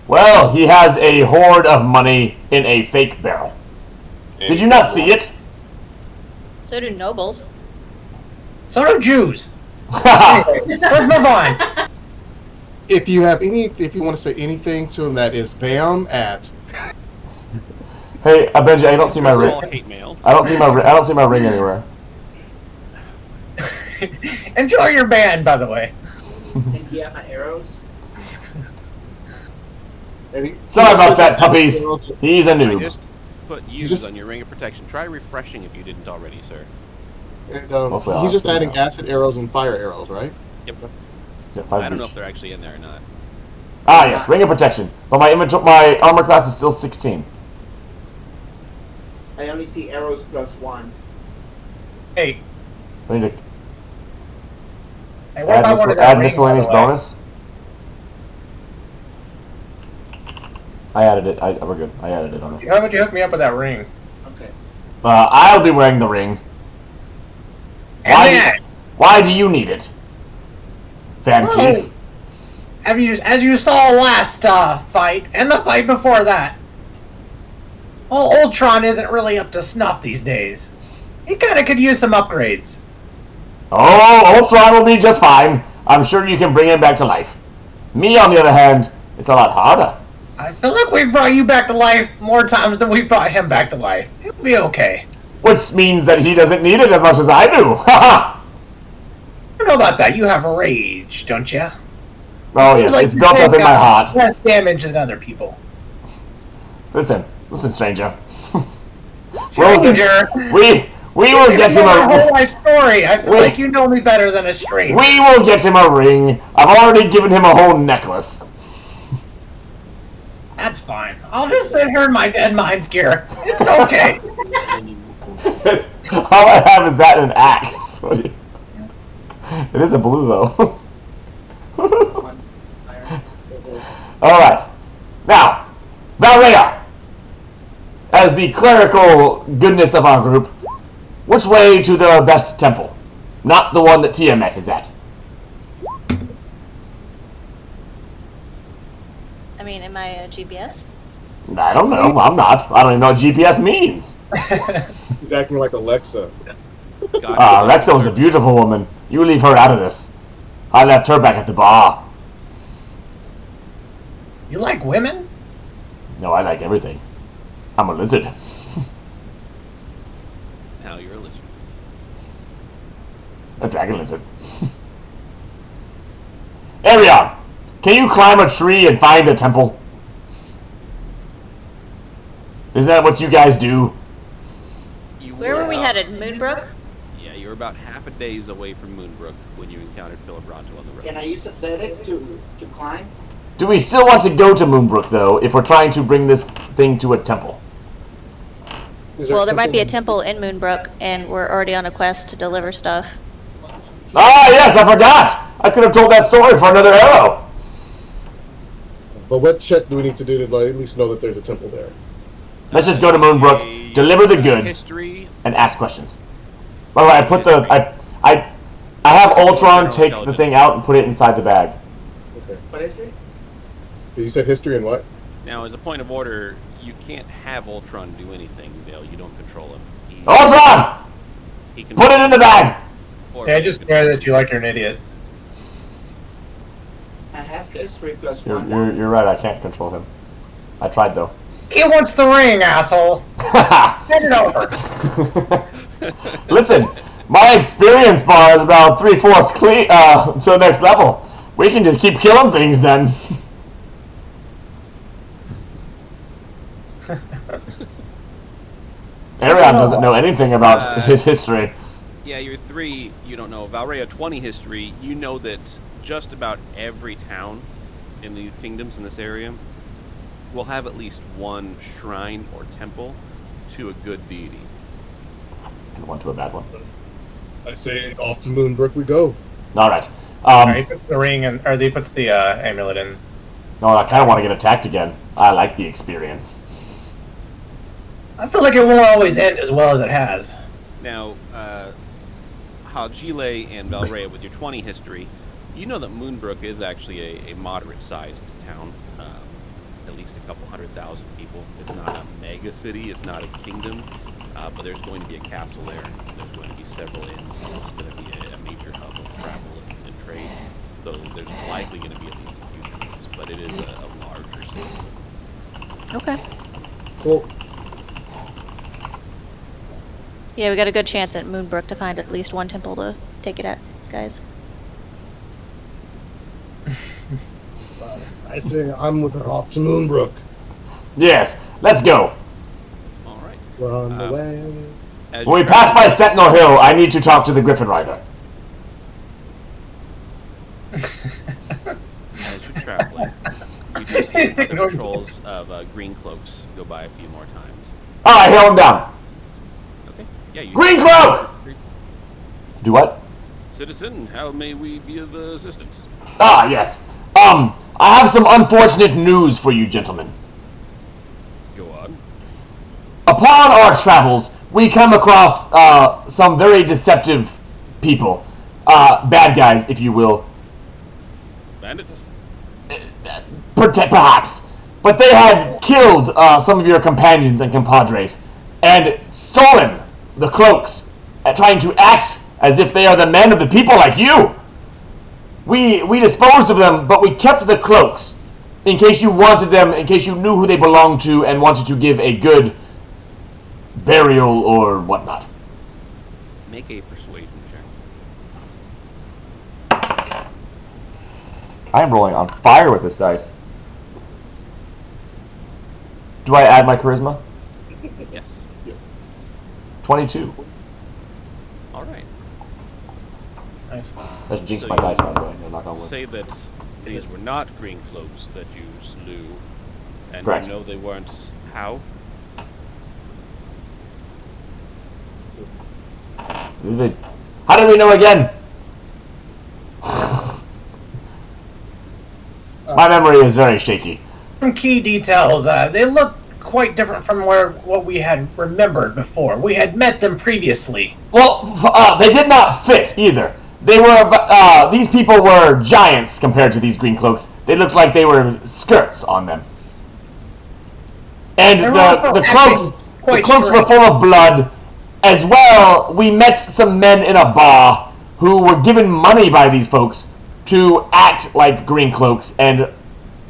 A: Well, he has a hoard of money in a fake barrel. Did you not see it?
E: So do nobles.
F: So do Jews. Anyway, let's move on.
D: If you have if you want to say anything to him that is bam at,
A: Hey, Benji, I don't see my
B: It's
A: ring.
B: all hate mail.
A: I don't see my ring anywhere.
F: Enjoy your band, by the way.
E: And do you have my arrows?
A: Sorry about that, puppies. He's a
B: I
A: noob.
B: just put use
D: Just-
B: on your ring of protection. Try refreshing if you didn't already, sir.
D: And,
A: Hopefully I'll
D: he's just
A: have to
D: adding
A: now.
D: acid arrows and fire arrows, right?
B: Yep.
A: Yeah, 5
B: I don't know
A: each.
B: if they're actually in there or not.
A: Ah, yes, ring of protection. But my armor class is still 16.
G: I only see arrows +1.
C: Hey,
A: I need to
F: Hey, what if I wanted that
A: add
F: ring, by
A: miscellaneous
F: the way?
A: bonus. I added it. We're good. I added it on it.
C: how about you hook me up with that ring?
G: Okay.
A: I'll be wearing the ring.
F: And
A: Why?
F: then,
A: Why do you need it, Van
F: Whoa.
A: Keith?
F: as you saw last fight, and the fight before that, well, Ultron isn't really up to snuff these days. He kinda could use some upgrades.
A: Oh, Ultron will be just fine. I'm sure you can bring him back to life. Me, on the other hand, it's a lot harder.
F: I feel like we've brought you back to life more times than we've brought him back to life. He'll be okay.
A: Which means that he doesn't need it as much as I do. Haha!
F: I don't know about that. You have rage, don't you?
A: Oh,
F: Seems
A: yes,
F: like
A: it's
F: you
A: built up
F: take,
A: in my heart.
F: less damage than other people.
A: Listen, stranger. We'll get-
F: Stranger.
A: we will
F: You
A: get him
F: know my whole
A: a
F: life story. I feel
A: Wait.
F: like you know me better than a stranger.
A: we will get him a ring. I've already given him a whole necklace.
F: That's fine. I'll just sit here in my dead mind's gear. It's okay.
A: All I have is that and an axe. It isn't blue though.
G: One iron.
A: Alright. Now, Valrea, as the clerical goodness of our group, which way to the best temple? Not the one that Tiamat is at.
E: I mean, am I a GPS?
A: I don't know. I'm not. I don't even know what GPS means.
D: He's acting like Alexa.
B: God,
A: Alexa was a beautiful woman. You leave her out of this. I left her back at the bar.
F: You like women?
A: No, I like everything. I'm a lizard.
B: Now you're a lizard.
A: A dragon lizard. Arion, can you climb a tree and find a temple? Isn't that what you guys do?
B: You
E: Where were we
B: about-
E: headed? Moonbrook?
B: Yeah, you were about half a day's away from Moonbrook when you encountered Philibronto on the road.
G: Can I use athletics to climb?
A: Do we still want to go to Moonbrook, though, if we're trying to bring this thing to a temple?
D: Is
E: Well, there
D: a
E: might be a temple in Moonbrook, and we're already on a quest to deliver stuff.
A: Ah, yes, I forgot! I could have told that story for another arrow.
D: But what check do we need to do to like, at least know that there's a temple there?
A: Let's just go to Moonbrook, deliver the goods,
B: History.
A: and ask questions. By the way, I put the I have Ultron take the thing out and put it inside the bag.
D: Okay.
G: What is it?
D: You said history and what?
B: Now, as a point of order, you can't have Ultron do anything, Dale. You don't control him.
A: Ultron!
B: He can
A: Put it in the bag!
B: Or
C: Yeah, I just swear that you like you're an idiot.
G: I have history plus
A: You're,
G: one.
A: you're right, I can't control him. I tried, though.
F: He wants the ring, asshole. Hand it over.
A: Listen, my experience bar is about 3/4 clean to the next level. We can just keep killing things then. Arion doesn't know anything about his history.
B: Yeah, you're 3, you don't know. Valrea 20 history, you know that just about every town in these kingdoms in this area will have at least one shrine or temple to a good deity.
A: And one to a bad one.
D: I say off to Moonbrook we go.
A: Alright.
C: He puts the ring in, or he puts the amulet in.
A: No, I kind of want to get attacked again. I like the experience.
F: I feel like it won't always end as well as it has.
B: Now, Halgile and Valrea, with your 20 history, you know that Moonbrook is actually a moderate-sized town, at least a couple 100,000 people. It's not a mega city, it's not a kingdom, but there's going to be a castle there. There's going to be several inns. There's going to be a major hub of travel and trade. So there's likely going to be at least a few temples, but it is a larger city.
E: Okay.
D: Cool.
E: Yeah, we got a good chance at Moonbrook to find at least one temple to take it at, guys.
D: I say I'm with her off to Moonbrook.
A: Yes, let's go.
B: All right.
D: We're on the
B: Um,
D: way.
B: As
A: When we
B: you
A: pass by
B: travel-
A: Sentinel Hill, I need to talk to the Griffin Rider.
B: As you're traveling, you do see other patrols of green cloaks go by a few more times.
A: Alright, hail him down.
B: Okay. Yeah. You
A: Green cloak! Do what?
B: Citizen, how may we be of assistance?
A: Ah, yes. I have some unfortunate news for you, gentlemen.
B: Go on.
A: Upon our travels, we come across some very deceptive people. Bad guys, if you will.
B: Bandits?
A: Perhaps. But they had killed some of your companions and compadres and stolen the cloaks, trying to act as if they are the men of the people like you. We disposed of them, but we kept the cloaks in case you wanted them, in case you knew who they belonged to and wanted to give a good burial or whatnot.
B: Make a persuasion check.
A: I am rolling on fire with this dice. Do I add my charisma?
B: Yes.
A: 22.
B: All right.
C: Nice.
A: That's jinx
B: So
A: my
B: you
A: dice, by the way. I'm not gonna
B: Say that these were not green cloaks that you slew, and
A: Correct.
B: you know they weren't. How?
A: How did we know again? My memory is very shaky.
F: Some key details. They look quite different from what we had remembered before. We had met them previously.
A: Well, they did not fit either. They were, these people were giants compared to these green cloaks. They looked like they were skirts on them. And the cloaks were full of blood. As well, we met some men in a bar who were given money by these folks to act like green cloaks and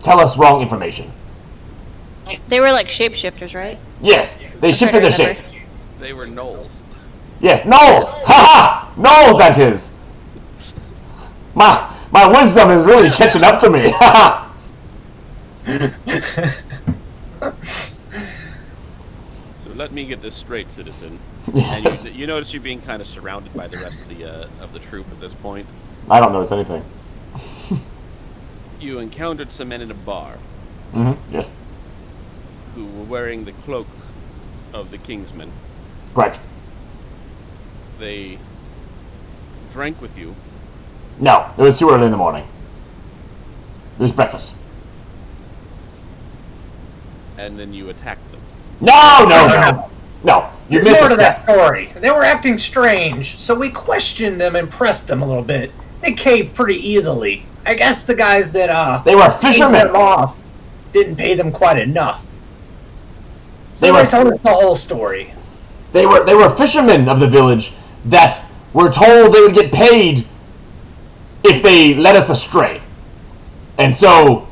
A: tell us wrong information.
E: They were like shapeshifters, right?
A: Yes, they shifted their shape.
B: They were gnolls.
A: Yes, Knowles! Ha ha! Knowles, that is! My wisdom is really catching up to me. Ha ha!
B: So let me get this straight, citizen.
A: Yes.
B: And you notice you're being kind of surrounded by the rest of the troop at this point.
A: I don't notice anything.
B: You encountered some men in a bar
A: Yes.
B: who were wearing the cloak of the Kingsmen.
A: Correct.
B: They drank with you.
A: No, it was too early in the morning. It was breakfast.
B: And then you attacked them.
A: No! You
F: There's
A: missed
F: more
A: a
F: to that
A: step.
F: story. They were acting strange, so we questioned them and pressed them a little bit. They caved pretty easily. I guess the guys that
A: They were
F: paid
A: fishermen.
F: them off didn't pay them quite enough. So
A: They
F: they
A: were-
F: told us the whole story.
A: They were fishermen of the village that were told they would get paid if they led us astray. And so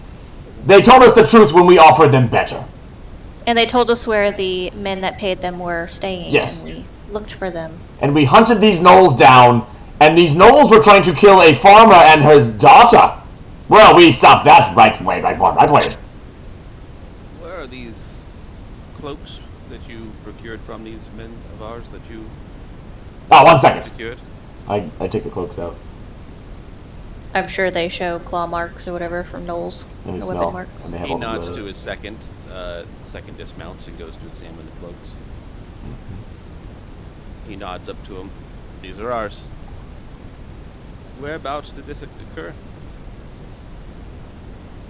A: they told us the truth when we offered them better.
E: And they told us where the men that paid them were staying.
A: Yes.
E: And we looked for them.
A: And we hunted these gnolls down, and these gnolls were trying to kill a farmer and his daughter. Well, we stopped that right away.
B: Where are these cloaks that you procured from these men of ours that you
A: Oh, 1 second.
B: secured?
A: I take the cloaks out.
E: I'm sure they show claw marks or whatever from Knowles.
A: Let me
E: Or
A: smell.
E: weapon marks.
A: And they have
B: He
A: all the
B: nods
A: blood.
B: to his second dismounts and goes to examine the cloaks. He nods up to him. These are ours. Whereabouts did this occur?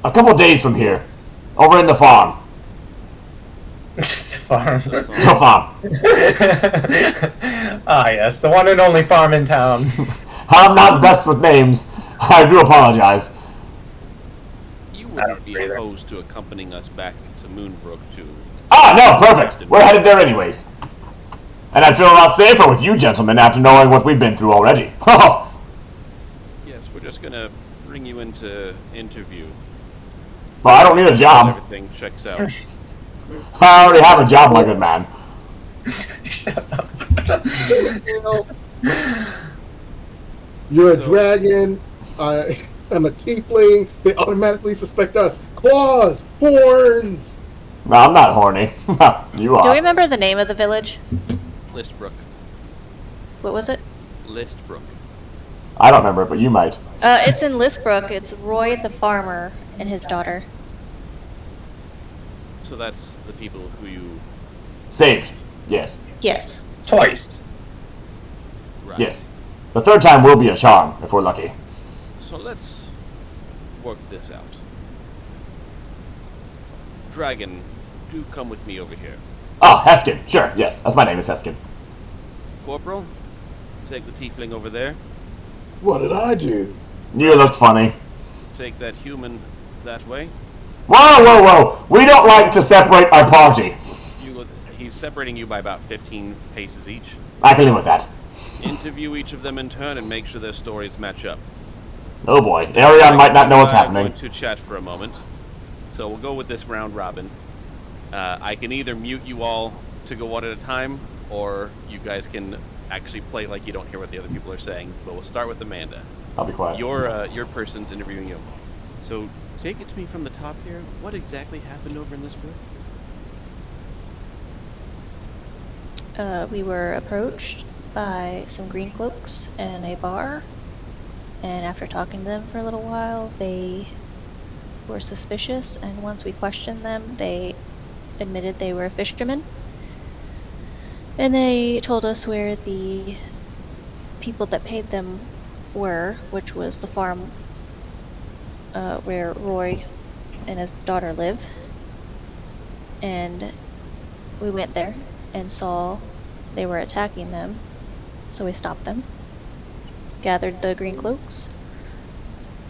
A: A couple days from here. Over in the farm.
F: Farm.
A: The farm.
F: Ah, yes, the one and only farm in town.
A: I'm not best with names. I do apologize.
B: You
F: I
B: wouldn't
F: don't
B: be
F: either.
B: opposed to accompanying us back to Moonbrook to...
A: Ah, no, perfect. We're headed there anyways. And I feel a lot safer with you gentlemen after knowing what we've been through already.
B: Yes, we're just gonna bring you in to interview.
A: Well, I don't need a job.
B: Everything checks out.
A: I already have a job, my good man.
D: You know, you're a
B: So-
D: dragon. I am a tiefling. They automatically suspect us. Claws, horns.
A: No, I'm not horny. You are.
E: Do we remember the name of the village?
B: Listbrook.
E: What was it?
B: Listbrook.
A: I don't remember it, but you might.
E: It's in Listbrook. It's Roy the farmer and his daughter.
B: So that's the people who you...
A: Saved. Yes.
E: Yes.
F: Twice.
B: Right.
A: Yes. The third time will be a charm, if we're lucky.
B: So let's work this out. Dragon, do come with me over here.
A: Oh, Heskin. Sure, yes. That's my name is Heskin.
B: Corporal, take the tiefling over there.
D: What did I do?
A: You look funny.
B: Take that human that way.
A: Whoa! We don't like to separate our party.
B: He's separating you by about 15 paces each.
A: I can live with that.
B: Interview each of them in turn and make sure their stories match up.
A: Oh boy. Arion might not know what's
B: I'm
A: happening.
B: going to chat for a moment. So we'll go with this round robin. I can either mute you all to go one at a time, or you guys can actually play like you don't hear what the other people are saying. But we'll start with Amanda.
A: I'll be quiet.
B: Your person's interviewing you. So take it to me from the top here. What exactly happened over in this book?
E: We were approached by some green cloaks in a bar, and after talking to them for a little while, they were suspicious, and once we questioned them, they admitted they were fishermen. And they told us where the people that paid them were, which was the farm where Roy and his daughter live. And we went there and saw they were attacking them, so we stopped them, gathered the green cloaks,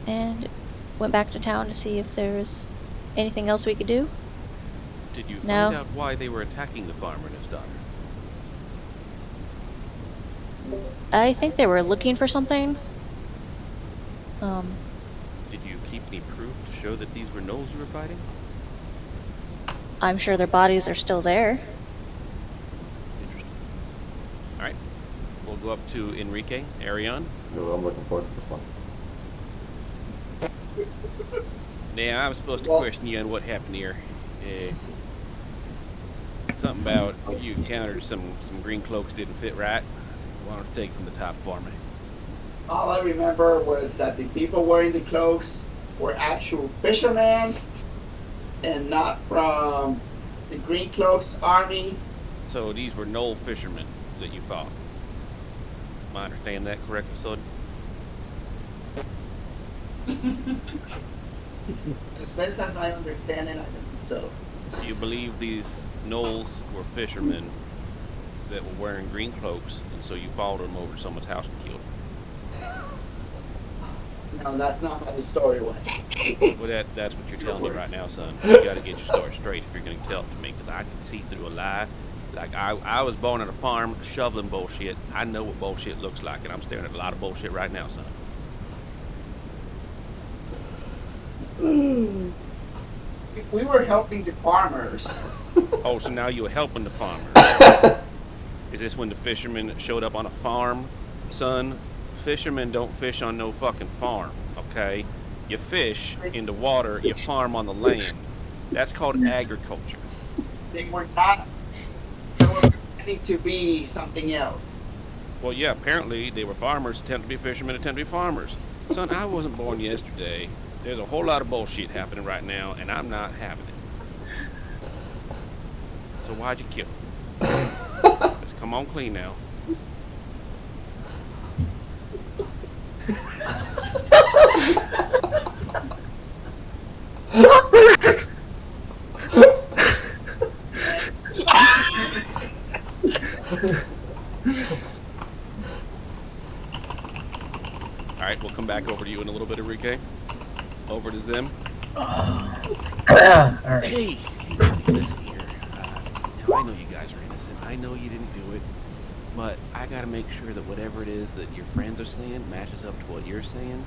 E: and went back to town to see if there was anything else we could do.
B: Did you
E: No.
B: find out why they were attacking the farmer and his daughter?
E: I think they were looking for something.
B: Did you keep any proof to show that these were gnolls you were fighting?
E: I'm sure their bodies are still there.
B: Interesting. Alright. We'll go up to Enrique, Arion.
A: No, I'm looking forward to this one.
B: Now, I'm supposed to
G: Well-
B: question you on what happened here. Something about you encountered some green cloaks didn't fit right. Why don't you take it from the top for me?
G: All I remember was that the people wearing the cloaks were actual fishermen and not from the Green Cloaks army.
B: So these were gnoll fishermen that you fought. Am I understand that correctly, Sodden?
G: As best as I understand it, I think so.
B: You believe these gnolls were fishermen that were wearing green cloaks, and so you followed them over to someone's house and killed them.
G: No, that's not how the story went.
B: Well, that's what you're telling me right now, son. You gotta get your story straight if you're gonna tell it to me, because I can see through a lie. Like, I was born on a farm shoveling bullshit. I know what bullshit looks like, and I'm staring at a lot of bullshit right now, son.
G: We were helping the farmers.
B: Oh, so now you were helping the farmers. Is this when the fishermen showed up on a farm? Son, fishermen don't fish on no fucking farm, okay? You fish in the water, you farm on the land. That's called agriculture.
G: They were not. They were pretending to be something else.
B: Well, yeah, apparently they were farmers, attempt to be fishermen, attempt to be farmers. Son, I wasn't born yesterday. There's a whole lot of bullshit happening right now, and I'm not having it. So why'd you kill him? Let's come on clean now. Alright, we'll come back over to you in a little bit, Enrique. Over to Zim.
F: Alright.
B: Hey, buddy, listen here. Now, I know you guys are innocent. I know you didn't do it. But I gotta make sure that whatever it is that your friends are saying matches up to what you're saying.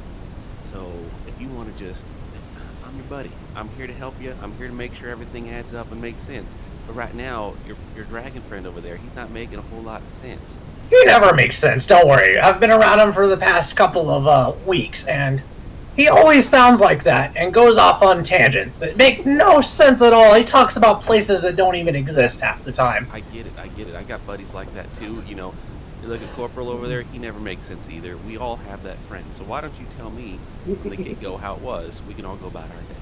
B: So, if you want to just... I'm your buddy. I'm here to help you. I'm here to make sure everything adds up and makes sense. But right now, your dragon friend over there, he's not making a whole lot of sense.
F: He never makes sense, don't worry. I've been around him for the past couple of weeks, and he always sounds like that and goes off on tangents that make no sense at all. He talks about places that don't even exist half the time.
B: I get it. I got buddies like that too. You know, you look at Corporal over there, he never makes sense either. We all have that friend. So why don't you tell me from the get-go how it was? We can all go about our day.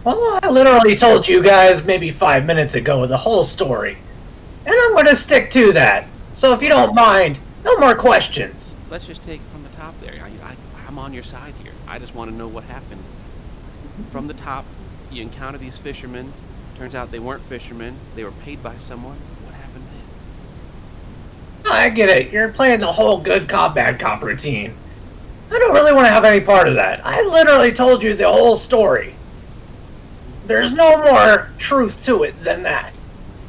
F: Well, I literally told you guys maybe 5 minutes ago the whole story. And I'm going to stick to that. So if you don't mind, no more questions.
B: Let's just take it from the top there. I'm on your side here. I just want to know what happened. From the top, you encounter these fishermen. Turns out they weren't fishermen. They were paid by someone. What happened then?
F: I get it. You're playing the whole good cop, bad cop routine. I don't really want to have any part of that. I literally told you the whole story. There's no more truth to it than that.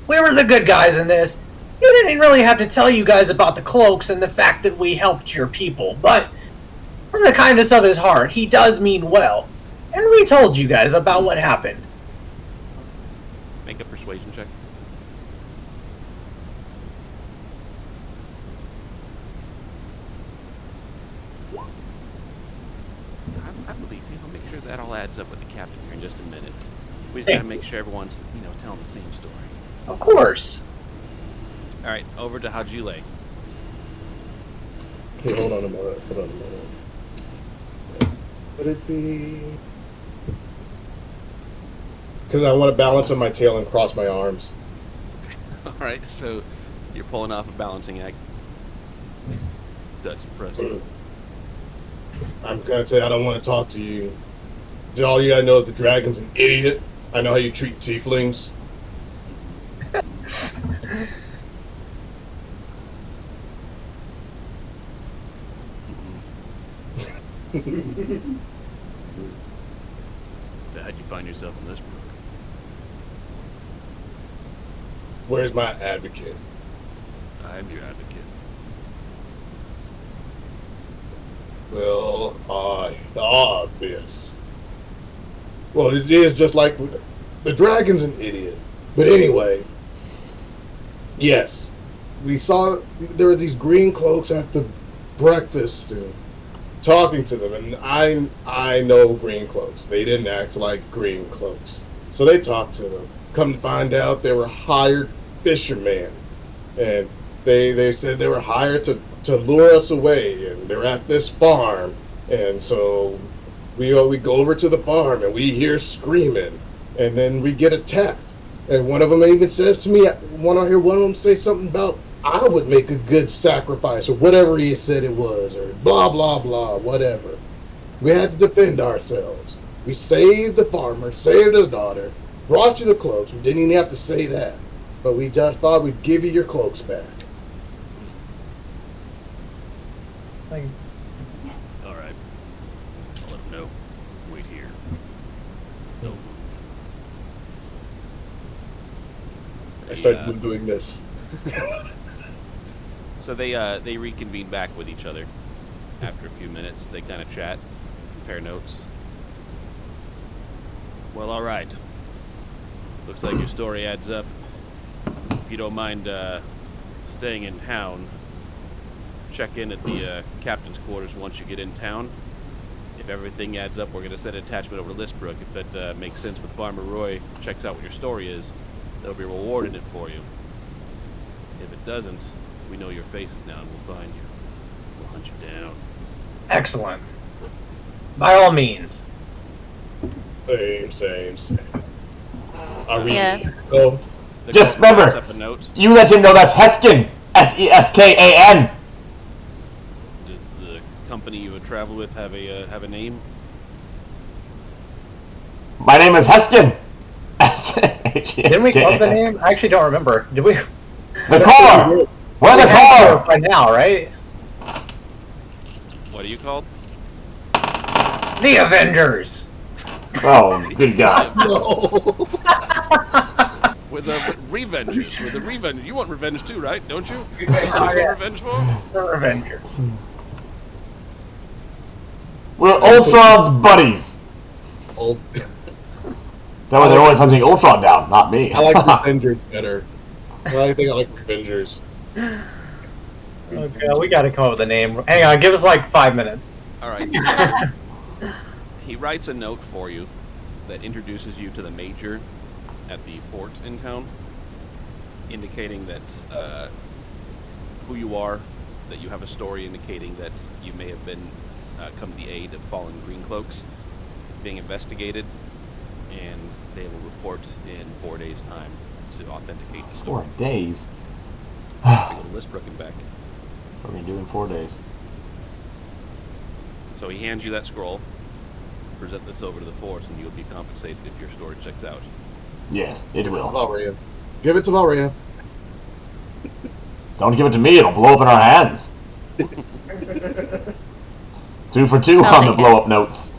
F: We were the good guys in this. You didn't really have to tell you guys about the cloaks and the fact that we helped your people, but from the kindness of his heart, he does mean well. And we told you guys about what happened.
B: Make a persuasion check. I believe you. I'll make sure that all adds up with the captain here in just a minute. We just gotta make sure everyone's, telling the same story.
F: Of course.
B: All right, over to Hajile.
D: Okay, hold on a minute. Would it be? Because I want to balance on my tail and cross my arms.
B: All right, so you're pulling off a balancing act. That's impressive.
D: I'm gonna tell you, I don't want to talk to you. All you gotta know is the dragon's an idiot. I know how you treat tieflings.
B: So how'd you find yourself in this brook?
D: Where's my advocate?
B: I'm your advocate.
D: Well, obvious. Well, it is just like the dragon's an idiot. But anyway, yes, we saw there were these green cloaks at the breakfast and talking to them, and I know green cloaks. They didn't act like green cloaks, so they talked to them. Come to find out, they were hired fishermen, and they said they were hired to lure us away, and they're at this farm, and so we go over to the farm and we hear screaming, and then we get attacked, and one of them even says to me, I hear one of them say something about I would make a good sacrifice, or whatever he said it was, or blah blah blah, whatever. We had to defend ourselves. We saved the farmer, saved his daughter, brought you the cloaks. We didn't even have to say that, but we just thought we'd give you your cloaks back.
C: Like,
B: All right. I'll let him know. Wait here. Don't move.
D: I started doing this.
B: So they reconvene back with each other after a few minutes. They kind of chat, compare notes. Well, all right. Looks like your story adds up. If you don't mind staying in town, check in at the captain's quarters once you get in town. If everything adds up, we're going to send an attachment over to Listbrook. If it makes sense with Farmer Roy, checks out what your story is, they'll be rewarding it for you. If it doesn't, we know your faces now and we'll find you. We'll hunt you down.
F: Excellent. By all means.
D: Same. Are we?
E: Yeah.
D: Oh,
B: The
A: Just
B: captain
A: remember-
B: writes up a note.
A: You let him know that's Heskin. Seskan.
B: Does the company you would travel with have a name?
A: My name is Heskin.
F: Didn't we come up with the name? I actually don't remember. Did we?
A: The car. Where the
F: We have to
A: car?
F: by now, right?
B: What are you called?
F: The Avengers.
A: Oh, good God.
D: no.
B: With the Revengers. With the Revengers. You want revenge too, right? Don't you? You
F: Yeah,
B: something you
F: yeah.
B: want revenge for?
F: The Avengers.
A: We're Ultron's buddies.
D: Oh,
A: That way they're always hunting Ultron down, not me.
D: I like Revengers better. I think I like Revengers.
C: okay, we got to come up with a name. Hang on, give us like 5 minutes.
B: All right. He writes a note for you that introduces you to the major at the fort in town, indicating that who you are, that you have a story indicating that you may have been come to the aid of fallen Greencloaks. It's being investigated, and they will report in 4 days' time to authenticate the
A: 4
B: story.
A: days.
B: We go to Listbrook and back.
A: What are we doing in 4 days?
B: So he hands you that scroll. Present this over to the force, and you'll be compensated if your story checks out.
A: Yes, it
D: Give it to
A: will.
D: Valria. Give it to Valria.
A: Don't give it to me, it'll blow up in our hands. 2 for 2
E: I'll
A: on the
E: take it.
A: blow up notes.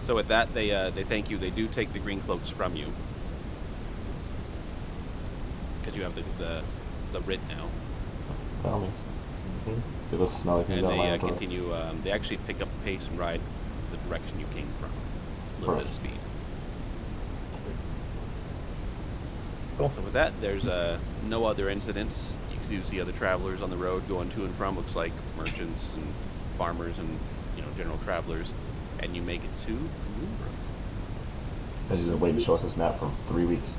B: So with that, they thank you. They do take the green cloaks from you because you have the writ now,
A: By all means. Give us smelly things
B: and
A: out of my
B: they
A: own throat.
B: continue. They actually pick up the pace and ride the direction you came from. A little bit of speed.
C: Cool.
B: So with that, there's no other incidents. You do see other travelers on the road going to and from. Looks like merchants and farmers and general travelers, and you make it to Moonbrook.
A: He's just waiting to show us this map for 3 weeks.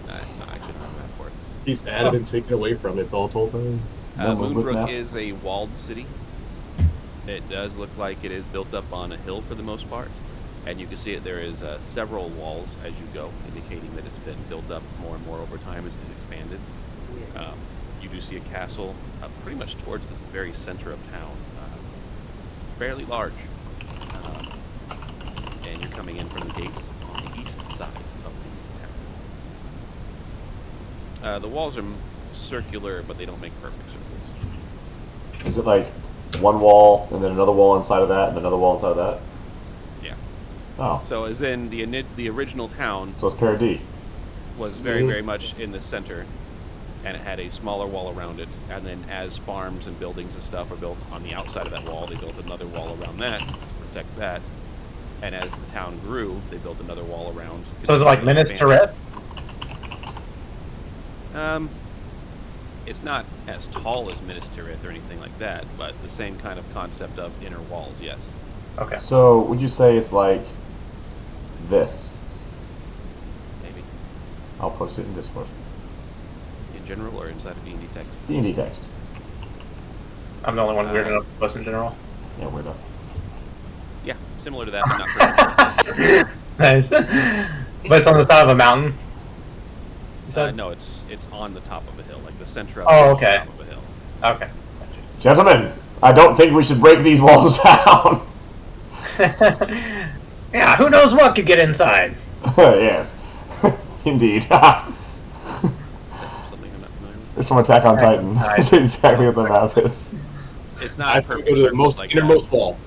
B: No, I should have a map for it.
D: He's added and taken away from it the whole time.
A: No Moonbrook
B: Moonbrook
A: map?
B: is a walled city. It does look like it is built up on a hill for the most part, and you can see it. There is several walls as you go, indicating that it's been built up more and more over time as it's expanded. You do see a castle pretty much towards the very center of town, fairly large. and you're coming in from the gates on the east side of the town. The walls are circular, but they don't make perfect circles.
A: Is it like one wall and then another wall inside of that and another wall inside of that?
B: Yeah.
A: Oh,
B: So as in the original town
A: so it's Paradis.
B: was very much in the center, and it had a smaller wall around it. And then as farms and buildings and stuff are built on the outside of that wall, they built another wall around that to protect that. And as the town grew, they built another wall around.
F: So is it like Minas Tirith?
B: It's not as tall as Minas Tirith or anything like that, but the same kind of concept of inner walls, yes.
F: Okay.
A: So would you say it's like this?
B: Maybe.
A: I'll post it in Discord.
B: In general or inside of D&D text?
A: D&D text.
F: I'm the only one weird enough to post in general.
A: Yeah, weird enough.
B: Yeah, similar to that, but not very
F: Nice. But it's on the side of a mountain? You said?
B: No, it's on the top of a hill, like the center of
F: Oh,
B: the
F: okay.
B: top of a hill.
F: Okay.
A: Gentlemen, I don't think we should break these walls down.
F: Yeah, who knows what could get inside?
A: Yes, indeed.
B: Except for something I'm not familiar with.
A: It's from Attack on Titan.
F: Nice.
A: That's exactly what the map is.
B: It's not
D: I
B: a
D: still
B: perfect
D: go to the
B: circle
D: most
B: like
D: innermost
B: that.
D: wall.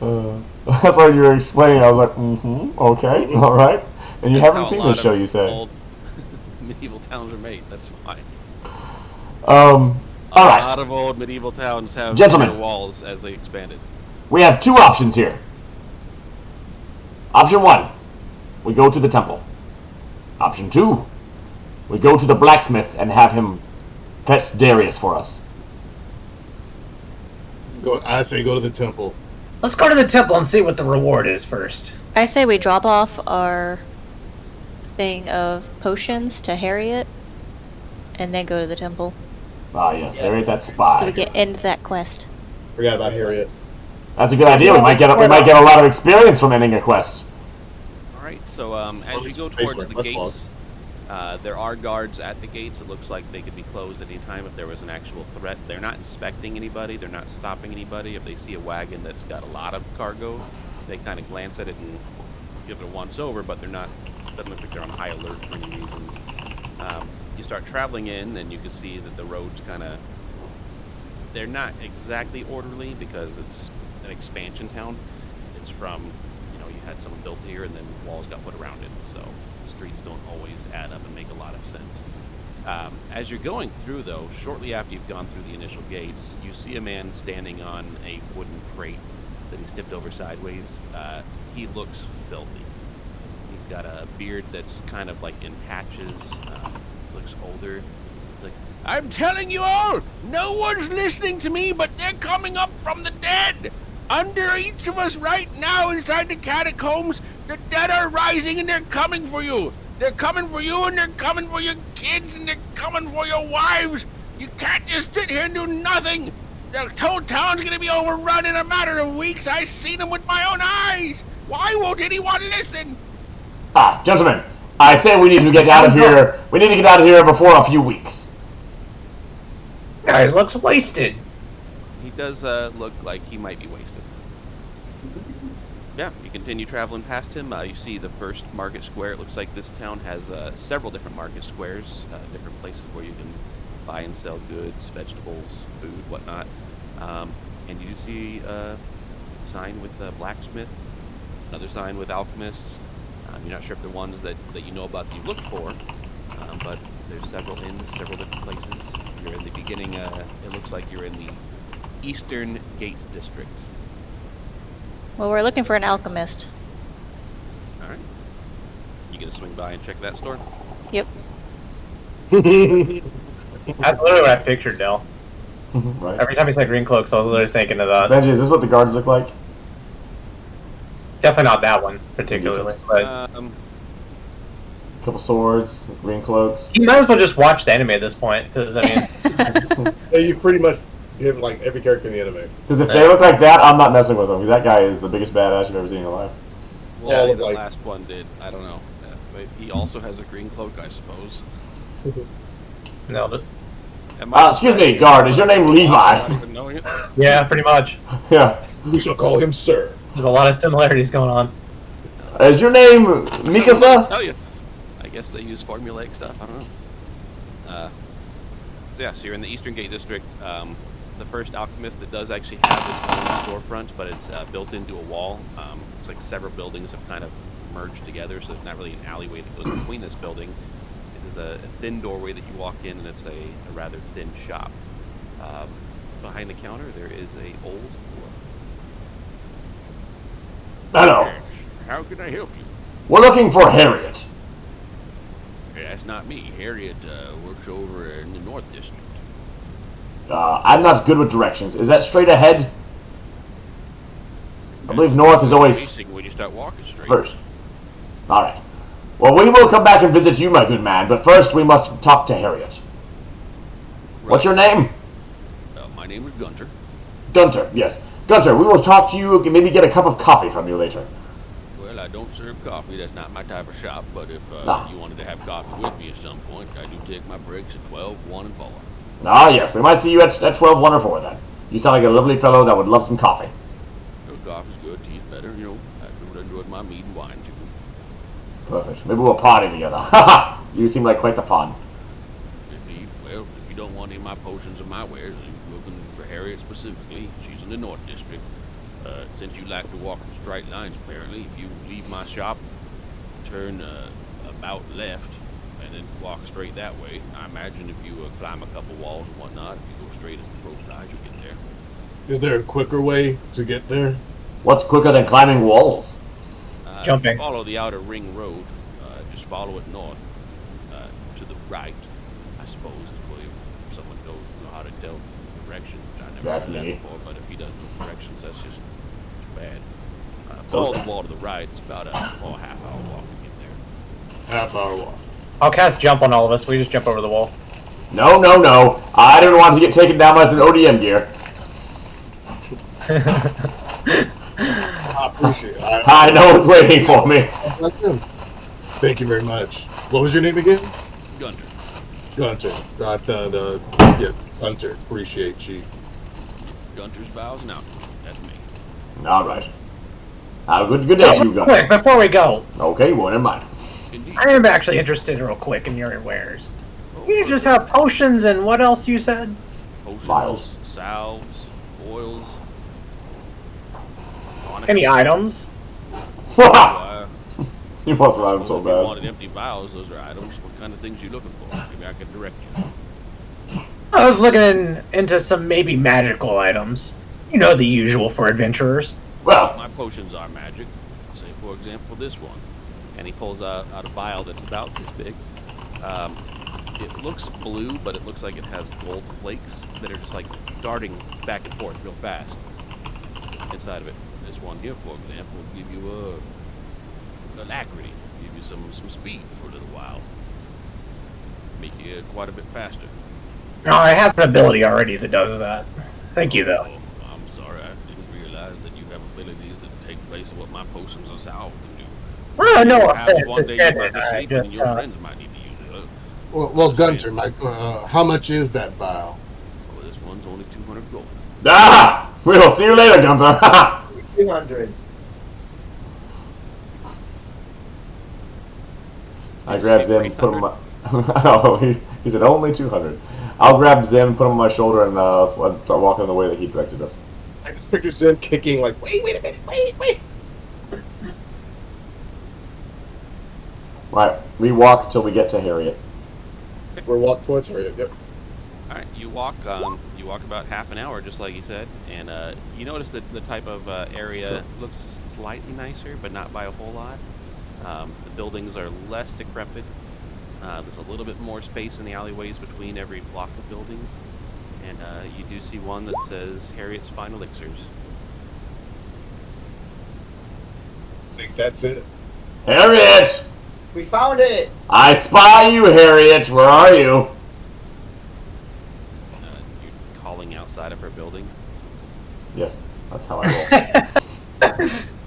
A: That's why you were explaining. I was like, okay, all right. And you
B: That's
A: haven't
B: how a
A: seen
B: lot
A: this show,
B: of
A: you say?
B: Old medieval towns are made. That's why.
A: All
B: A
A: right.
B: lot of old medieval towns have
A: Gentlemen.
B: their walls as they expanded.
A: We have two options here. Option 1, we go to the temple. Option 2, we go to the blacksmith and have him fetch Darius for us.
D: I say go to the temple.
F: Let's go to the temple and see what the reward is first.
E: I say we drop off our thing of potions to Harriet, and then go to the temple,
A: Ah, yes, Harriet, that spy.
E: so we can end that quest.
D: Forgot about Harriet.
A: That's a good idea. We might get a lot of experience from ending a quest.
B: All right. So as you go
D: Space
B: towards the
D: West
B: gates, there are guards at the gates. It looks like they could be closed at any time if there was an actual threat. They're not inspecting anybody. They're not stopping anybody. If they see a wagon that's got a lot of cargo, they kind of glance at it and give it a once over. But they're not. Doesn't look like they're on high alert for any reasons. You start traveling in, and you can see that the roads kind of. They're not exactly orderly because it's an expansion town. It's from, you had someone built here and then walls got put around it. So the streets don't always add up and make a lot of sense. As you're going through, though, shortly after you've gone through the initial gates, you see a man standing on a wooden crate that he's tipped over sideways. He looks filthy. He's got a beard that's kind of like in patches, looks older. He's like, I'm telling you all, no one's listening to me, but they're coming up from the dead. Under each of us right now inside the catacombs, the dead are rising and they're coming for you. They're coming for you and they're coming for your kids and they're coming for your wives. You can't just sit here and do nothing. The whole town's gonna be overrun in a matter of weeks. I've seen them with my own eyes. Why won't anyone listen?
A: Ah, gentlemen, I say we need to get out of here. We need to get out of here before a few weeks.
F: Guy looks wasted.
B: He does look like he might be wasted. Yeah, you continue traveling past him. You see the first market square. It looks like this town has several different market squares, different places where you can buy and sell goods, vegetables, food, whatnot. And you do see a sign with blacksmith, another sign with alchemists. You're not sure if they're ones that you know about that you looked for, but there's several inns, several different places. You're in the beginning, it looks like you're in the Eastern Gate District.
E: Well, we're looking for an alchemist.
B: Alright. You gonna swing by and check that store?
E: Yep.
F: That's literally what I pictured, Dell.
A: Right.
F: Every time he said green cloaks, I was literally thinking of that.
A: Benji, is this what the guards look like?
F: Definitely not that one, particularly. But
A: A couple swords, green cloaks.
F: you might as well just watch the anime at this point, because, I mean...
D: Yeah, you pretty much give like every character in the anime.
A: Because if they look like that, I'm not messing with them. Because that guy is the biggest badass you've ever seen in your life.
B: Well,
D: Yeah,
B: see, the
D: like-
B: last one did. I don't know. But he also has a green cloak, I suppose.
F: Nailed it.
A: Excuse me, guard. Is your name Levi?
B: Not even knowing it.
C: Yeah, pretty much.
A: Yeah.
D: We shall call him Sir.
C: There's a lot of similarities going on.
A: Is your name
B: I'll
A: Mikasa?
B: tell you. I guess they use formulaic stuff. I don't know. So you're in the Eastern Gate District. The first alchemist that does actually have its own storefront, but it's built into a wall. It's like several buildings have kind of merged together, so there's not really an alleyway that goes between this building. It is a thin doorway that you walk in, and it's a rather thin shop. Behind the counter, there is a old dwarf.
A: Hello.
B: Yes. How can I help you?
A: We're looking for Harriet.
B: That's not me. Harriet works over in the North District.
A: I'm not good with directions. Is that straight ahead? I believe north is always
B: Facing when you start walking straight.
A: first. Alright. Well, we will come back and visit you, my good man, but first we must talk to Harriet. What's your name?
B: My name is Gunter.
A: Gunter, yes. Gunter, we will talk to you, maybe get a cup of coffee from you later.
B: Well, I don't serve coffee. That's not my type of shop. But if you wanted to have coffee with me at some point, I do take my breaks at 12, 1, and 4.
A: Ah, yes, we might see you at 12, 1, or 4 then. You sound like a lovely fellow that would love some coffee.
B: Coffee's good, tea's better. I do enjoy my meat and wine too.
A: Perfect. Maybe we'll party together. Haha! You seem like quite the fun.
B: Indeed. Well, if you don't want any of my potions or my wares, you're looking for Harriet specifically. She's in the North District. Since you like to walk in straight lines, apparently, if you leave my shop, turn about left, and then walk straight that way. I imagine if you climb a couple walls and whatnot, if you go straight as the crow flies, you'll get there.
D: Is there a quicker way to get there?
A: What's quicker than climbing walls?
C: Jumping.
B: Follow the outer ring road. Just follow it north to the right, I suppose, is where someone don't know how to tell directions. I never
A: That's
B: heard that
A: me.
B: before, but if he doesn't know directions, that's just too bad.
A: So
B: Follow
A: sad.
B: the wall to the right. It's about a half-hour walk to get there.
D: Half-hour walk.
C: I'll cast jump on all of us. We just jump over the wall.
A: No, no, no. I didn't want to get taken down by some ODM gear.
D: I appreciate it.
A: I know it's waiting for me.
D: Thank you very much. What was your name again?
B: Gunter.
D: Gunter. Gunter. Appreciate you.
B: Gunter's Vows and Alchemy. That's me.
A: All right. Have a good day to you,
F: Quick,
A: Gunter.
F: before we go,
A: Okay, well, never mind.
B: Indeed.
F: I am actually interested real quick in your wares.
B: Oh,
F: You just have potions and what else you said?
B: potions,
A: Vials.
B: salves, oils.
F: Any items?
A: You must rhyme so
B: If you wanted
A: bad.
B: empty vials, those are items. What kind of things are you looking for? Maybe I could direct you.
F: I was looking into some maybe magical items. You know, the usual for adventurers.
A: Well,
B: My potions are magic. Say, for example, this one. And he pulls out a vial that's about this big. It looks blue, but it looks like it has gold flakes that are just like darting back and forth real fast inside of it. This one here, for example, will give you alacrity, give you some speed for a little while, make you quite a bit faster.
F: Oh, I have an ability already that does that. Thank you, though.
B: Oh, I'm sorry, I didn't realize that you have abilities that take place of what my potions and salve can do.
F: Well, no
B: Perhaps
F: offense
B: one day you might
F: intended.
B: be
F: I
B: sleeping and
F: just,
B: your friends might need to use it.
D: Well, Gunter, how much is that vial?
B: Well, this one's only 200 gold.
A: ah! We'll see you later, Gunther.
G: 200.
A: I grabbed Zim, put him on my... Oh, he said only 200. I'll grab Zim, put him on my shoulder, and start walking the way that he directed us.
D: I just picture Zim kicking like, wait a minute, wait.
A: Right, we walk till we get to Harriet.
D: We're walking towards her. Yep.
B: All right, you walk about half an hour, just like he said, and you notice that the type of area looks slightly nicer, but not by a whole lot. The buildings are less decrepit. There's a little bit more space in the alleyways between every block of buildings, and you do see one that says Harriet's Fine Elixirs.
D: I think that's it.
A: Harriet!
G: We found it!
A: I spy you, Harriet. Where are you?
B: You're calling outside of her building.
A: Yes, that's how I roll.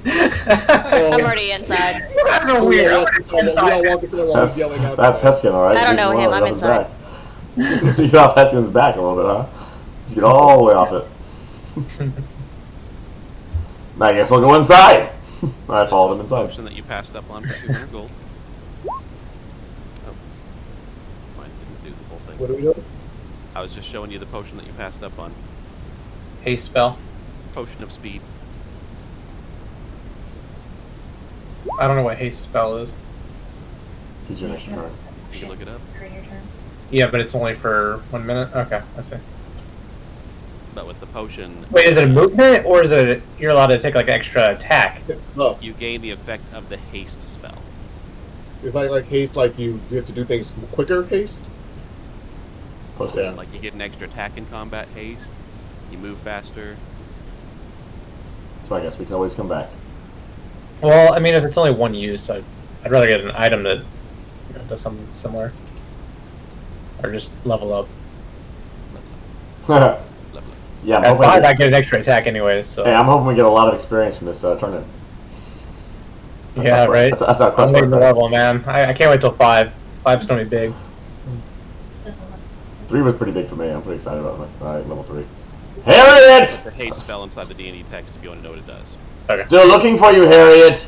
E: I'm already inside.
F: That's a
D: We
F: weird.
D: all walk inside while he's yelling outside.
A: That's Heskin, alright?
E: I don't know him, I'm inside.
A: So you get off Heskin's back a little bit, huh? Just get all the way off it. I guess we'll go inside. I followed him
B: This was the
A: inside.
B: potion that you passed up on for 200 gold. Oh. Mine didn't do the whole thing.
D: What are we doing?
B: I was just showing you the potion that you passed up on.
C: Haste spell.
B: Potion of speed.
C: I don't know what haste spell is.
A: He's your next turn.
B: You can look it up.
H: During your turn.
C: Yeah, but it's only for 1 minute. Okay, I see.
B: But with the potion,
C: Wait, is it a movement or is it you're allowed to take like extra attack?
D: No,
B: you gain the effect of the haste spell.
D: it's like haste, like you have to do things quicker. Haste.
A: Post
D: Yeah.
A: it.
B: Like you get an extra attack in combat haste, you move faster.
A: So I guess we can always come back.
C: Well, I mean, if it's only one use, I'd rather get an item that does something similar, or just level up.
B: Level up.
A: Yeah, I'm
C: At
A: hoping,
C: 5, I get an extra attack anyway. So
A: hey, I'm hoping we get a lot of experience from this tournament.
C: yeah, right.
A: That's how
C: I'm
A: quest
C: making the
A: works.
C: level, man. I can't wait till 5. 5's gonna be big.
H: Doesn't look.
A: 3 was pretty big for me. I'm pretty excited about it. Alright, level 3. Harriet!
B: The haste spell inside the D&D text if you want to know what it does.
C: Okay.
A: Still looking for you, Harriet.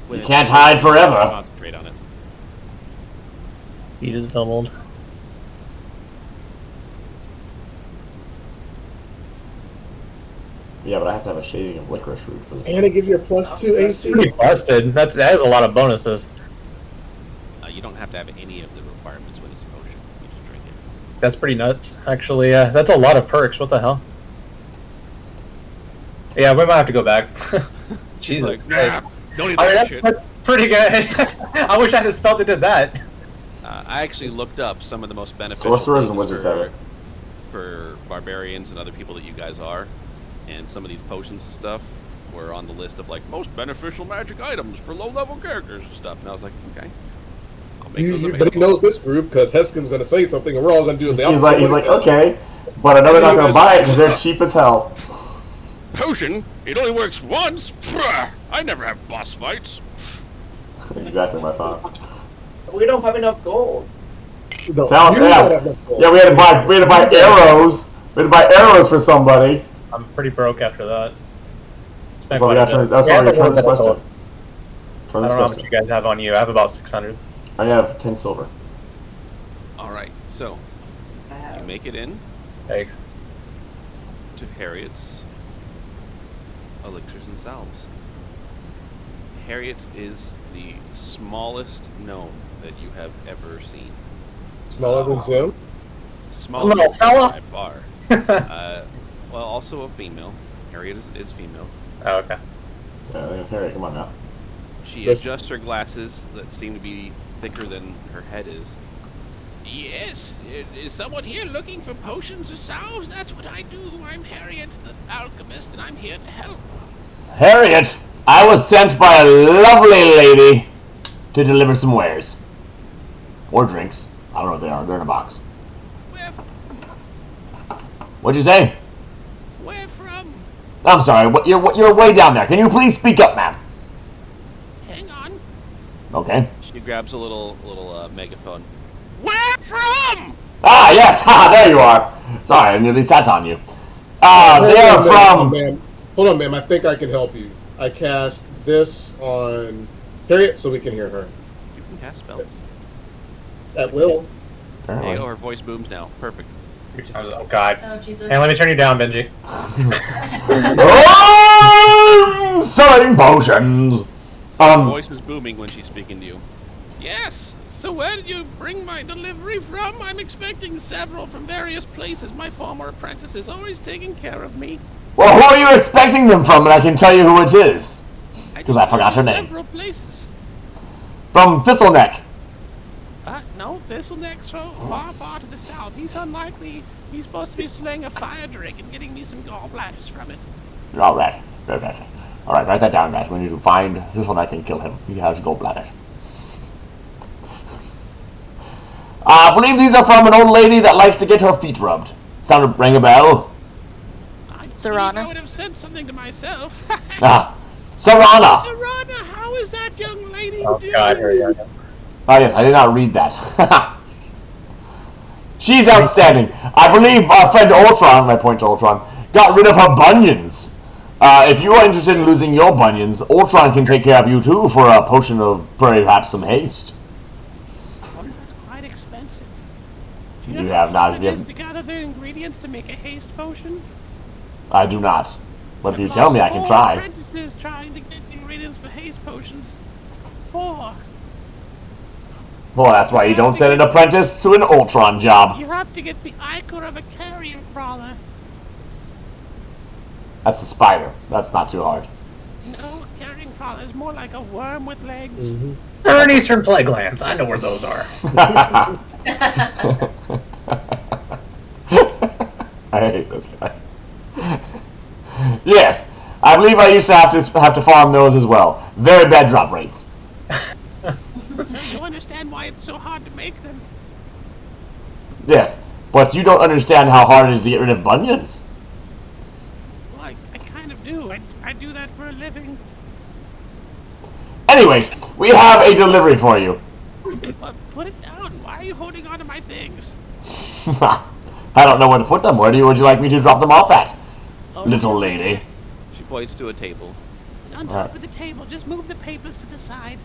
B: When
A: You
B: it's
A: can't
B: full,
A: hide forever.
B: Concentrate on it.
C: Speed is doubled.
A: Yeah, but I have to have a shading of licorice root for this.
D: And it gives you a +2 AC.
C: Pretty busted. That is a lot of bonuses.
B: You don't have to have any of the requirements when it's a potion. You just drink it.
C: That's pretty nuts, actually. Yeah, that's a lot of perks. What the hell? Yeah, we might have to go back. Jesus.
B: Like, nah, don't need
C: I mean,
B: that shit.
C: that's pretty good. I wish I had a spell that did that.
B: I actually looked up some of the most beneficial
A: Sorcerers and
B: things
A: wizards have it.
B: for barbarians and other people that you guys are, and some of these potions and stuff were on the list of like most beneficial magic items for low-level characters and stuff. And I was like, okay, I'll make those
D: But
B: available.
D: he knows this group because Heskin's going to say something, and we're all going to do the
A: He's
D: opposite.
A: like, okay, but I know they're not going to buy it because they're cheap as hell.
B: Potion? It only works once. Pfft, I never have boss fights.
A: Exactly my thought.
G: We don't have enough gold.
D: No,
A: Now,
D: you
A: yeah.
D: don't have enough gold.
A: Yeah, we had to buy arrows. We had to buy arrows for somebody.
C: I'm pretty broke after that.
A: That's why we gotta turn. That's why we gotta turn this quest in.
C: I
A: Turn
C: don't
A: this
C: know how
A: quest
C: much
A: in.
C: you guys have on you. I have about 600.
A: I have 10 silver.
B: All right, so you make it in
C: Thanks.
B: to Harriet's elixirs and salves. Harriet is the smallest gnome that you have ever seen.
D: Smaller than Zim?
B: Smaller
C: Little fella.
B: by far. Well, also a female. Harriet is female.
C: Oh, okay.
A: Yeah, Harry, come on now.
B: She
D: Yes.
B: adjusts her glasses that seem to be thicker than her head is. Yes, is someone here looking for potions or salves? That's what I do. I'm Harriet, the alchemist, and I'm here to help.
A: Harriet, I was sent by a lovely lady to deliver some wares. Or drinks. I don't know what they are. They're in a box.
B: Where,
A: What'd you say?
B: where from?
A: I'm sorry. You're way down there. Can you please speak up, ma'am?
B: Hang on.
A: Okay.
B: She grabs a little megaphone. Where from?
A: Ah, yes. Ha, there you are. Sorry, I nearly sat on you. They are from...
D: Hold on, ma'am. I think I can help you. I cast this on Harriet so we can hear her.
B: You can cast spells.
D: At will.
B: There you go,
A: Apparently.
B: her voice booms now. Perfect.
C: Oh, God.
H: Oh, Jesus.
C: Hey, let me turn you down, Benji.
A: I'm selling potions.
B: So her voice is booming when she's speaking to you. Yes. So where did you bring my delivery from? I'm expecting several from various places. My former apprentice is always taking care of me.
A: Well, who are you expecting them from? And I can tell you who it is. Because I forgot her name.
B: Several places.
A: From Thistleneck.
B: No, Thistleneck's far to the south. He's unlikely. He's supposed to be slaying a fire drake and getting me some gallbladders from it.
A: All right. Very good. All right, write that down, guys. We need to find Thistleneck and kill him. He has gallbladder. I believe these are from an old lady that likes to get her feet rubbed. Sound ring a bell?
B: I
E: Serana.
B: would have sent something to myself.
A: Ah, Serana.
B: Serana, how is that young lady
C: Oh,
B: doing?
C: God. Here we go.
A: Oh yes, I did not read that. She's outstanding. I believe our friend Ultron, I point to Ultron, got rid of her bunions. If you are interested in losing your bunions, Ultron can take care of you too for a potion of perhaps some haste.
B: Oh, that's quite expensive. Do
A: You
B: know
A: have
B: how
A: not
B: hard it is
A: given-
B: to gather the ingredients to make a haste potion?
A: I do not. But if you
B: I've
A: tell
B: lost
A: me, I can
B: 4
A: try.
B: apprentices trying to get ingredients for haste potions. 4.
A: Well, that's why you don't send an apprentice to an Ultron job.
B: You have to get the ichor of a carrion crawler.
A: That's a spider. That's not too hard.
B: No, carrion crawler is more like a worm with legs.
F: They're in Eastern Plague Lands. I know where those are.
A: I hate this guy. Yes, I believe I used to have to farm those as well. Very bad drop rates.
B: So you understand why it's so hard to make them?
A: Yes, but you don't understand how hard it is to get rid of bunions.
B: Well, I kind of do. I do that for a living.
A: Anyways, we have a delivery for you.
B: But put it down. Why are you holding on to my things?
A: I don't know where to put them. Where would you like me to drop them off at,
B: Oh,
A: little lady?
B: She points to a table. On top of the table, just move the papers to the side.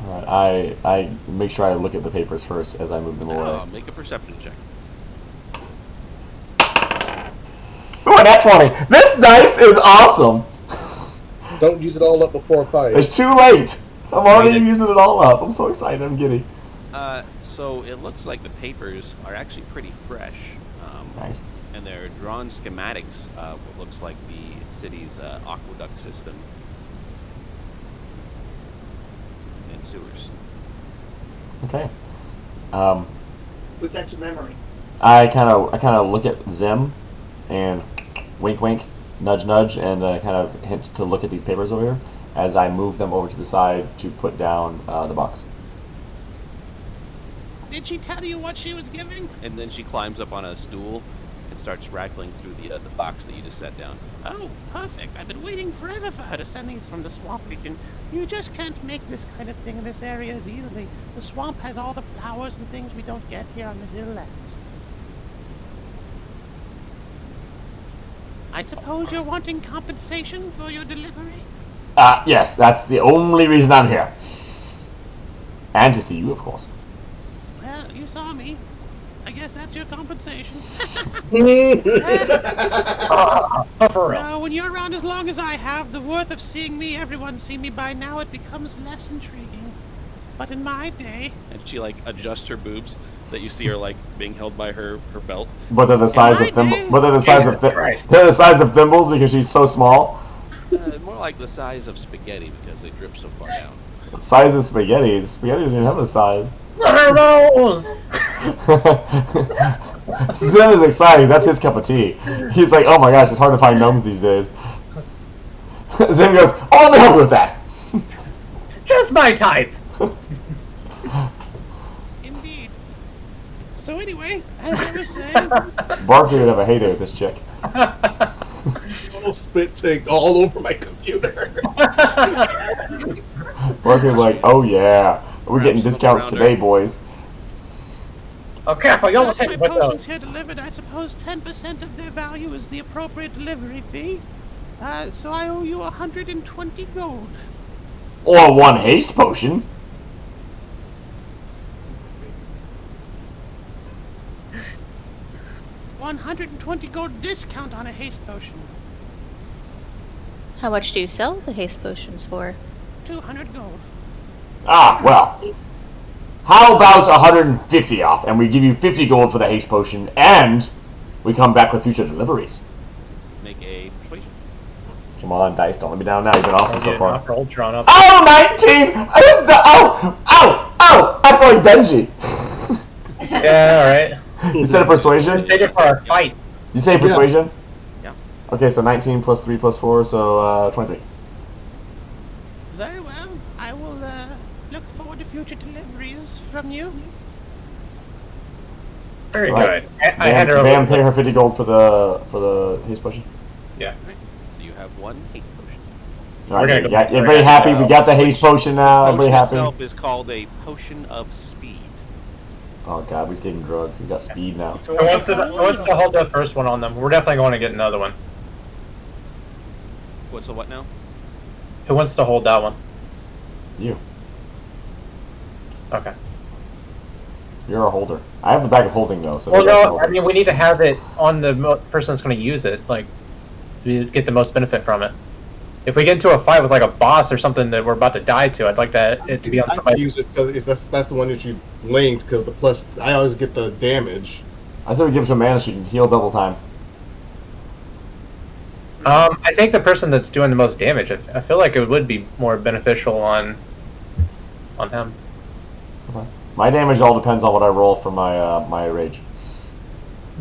A: Alright, I make sure I look at the papers first as I move them away.
B: Make a perception check.
A: Ooh, an X20! This dice is awesome!
D: Don't use it all up before a fight.
A: It's too late! I'm already using it all up. I'm so excited, I'm giddy.
B: So it looks like the papers are actually pretty fresh.
A: Nice.
B: And they're drawn schematics of what looks like the city's aqueduct system and sewers.
A: Okay.
G: Put that to memory.
A: I kind of look at Zim and wink wink, nudge nudge, and kind of hint to look at these papers over here as I move them over to the side to put down the box.
B: Did she tell you what she was giving? And then she climbs up on a stool and starts rifling through the box that you just set down. Oh, perfect. I've been waiting forever for her to send these from the swamp region. You just can't make this kind of thing in this area as easily. The swamp has all the flowers and things we don't get here on the hilllands. I suppose you're wanting compensation for your delivery?
A: Yes, that's the only reason I'm here. And to see you, of course.
B: Well, you saw me. I guess that's your compensation.
F: For real.
B: Now, when you're around as long as I have, the worth of seeing me, everyone's seen me by now, it becomes less intriguing. But in my day... And she, adjusts her boobs that you see her, being held by her belt.
A: But they're the size of thimbles. But they're the size of they're the size of thimbles because she's so small.
B: More like the size of spaghetti because they drip so far down.
A: The size of spaghetti. The spaghetti doesn't even have a size.
F: What are those?
A: Zim is excited. That's his cup of tea. He's like, oh my gosh, it's hard to find gnomes these days. Zim goes, oh, let me help you with that.
F: Just my type.
B: Indeed. So anyway, as I was saying...
A: Barkley would have a heyday with this chick.
D: Little spit taked all over my computer.
A: Barkley's like, oh yeah, we're getting discounts today, boys.
F: Oh, careful, you almost
B: As
F: hit
B: my
F: me with
B: potions
F: those.
B: here delivered, I suppose 10% of their value is the appropriate delivery fee. So I owe you 120 gold.
A: Or one haste potion.
B: $120 gold discount on a haste potion.
E: How much do you sell the haste potions for?
B: 200 gold.
A: Ah, well. How about 150 off, and we give you 50 gold for the haste potion, and we come back with future deliveries.
B: Make a persuasion.
A: Come on, Dice, don't let me down now. You've been awesome so far.
C: Offer Ultron up.
A: Oh, 19! Ow! I feel like Benji.
C: Yeah, alright.
A: You said a persuasion?
C: Just take it for our fight.
A: You say persuasion?
B: Yeah.
A: Okay, so 19 plus 3 plus 4, so 23.
B: Very well. I will look forward to future deliveries from you.
F: Very
A: Right.
F: good. I had her
A: Bam, pay her 50 gold for the haste potion.
C: Yeah.
B: Right. So you have one haste potion.
A: Alright,
C: gonna go
A: yeah,
C: back
A: everybody
C: there.
A: happy? We got the haste potion now.
B: The
A: Everybody
B: potion
A: happy?
B: itself is called a potion of speed.
A: Oh god, he's getting drugs. He's got speed now.
C: Who wants to hold the first one on them? We're definitely going to get another one.
B: What's the what now?
C: Who wants to hold that one?
A: You.
C: Okay.
A: You're a holder. I have the bag of holding though. So
C: Well,
A: you guys
C: no,
A: hold
C: I
A: it.
C: mean, we need to have it on the person that's going to use it, like, to get the most benefit from it. If we get into a fight with, like, a boss or something that we're about to die to, I'd like it to be on
D: I
C: somebody.
D: can use it because that's the one that you linked. Because the plus, I always get the damage.
A: I said we give it to a mana sheet and heal double time.
C: I think the person that's doing the most damage, I feel like it would be more beneficial on him.
A: My damage all depends on what I roll for my my rage.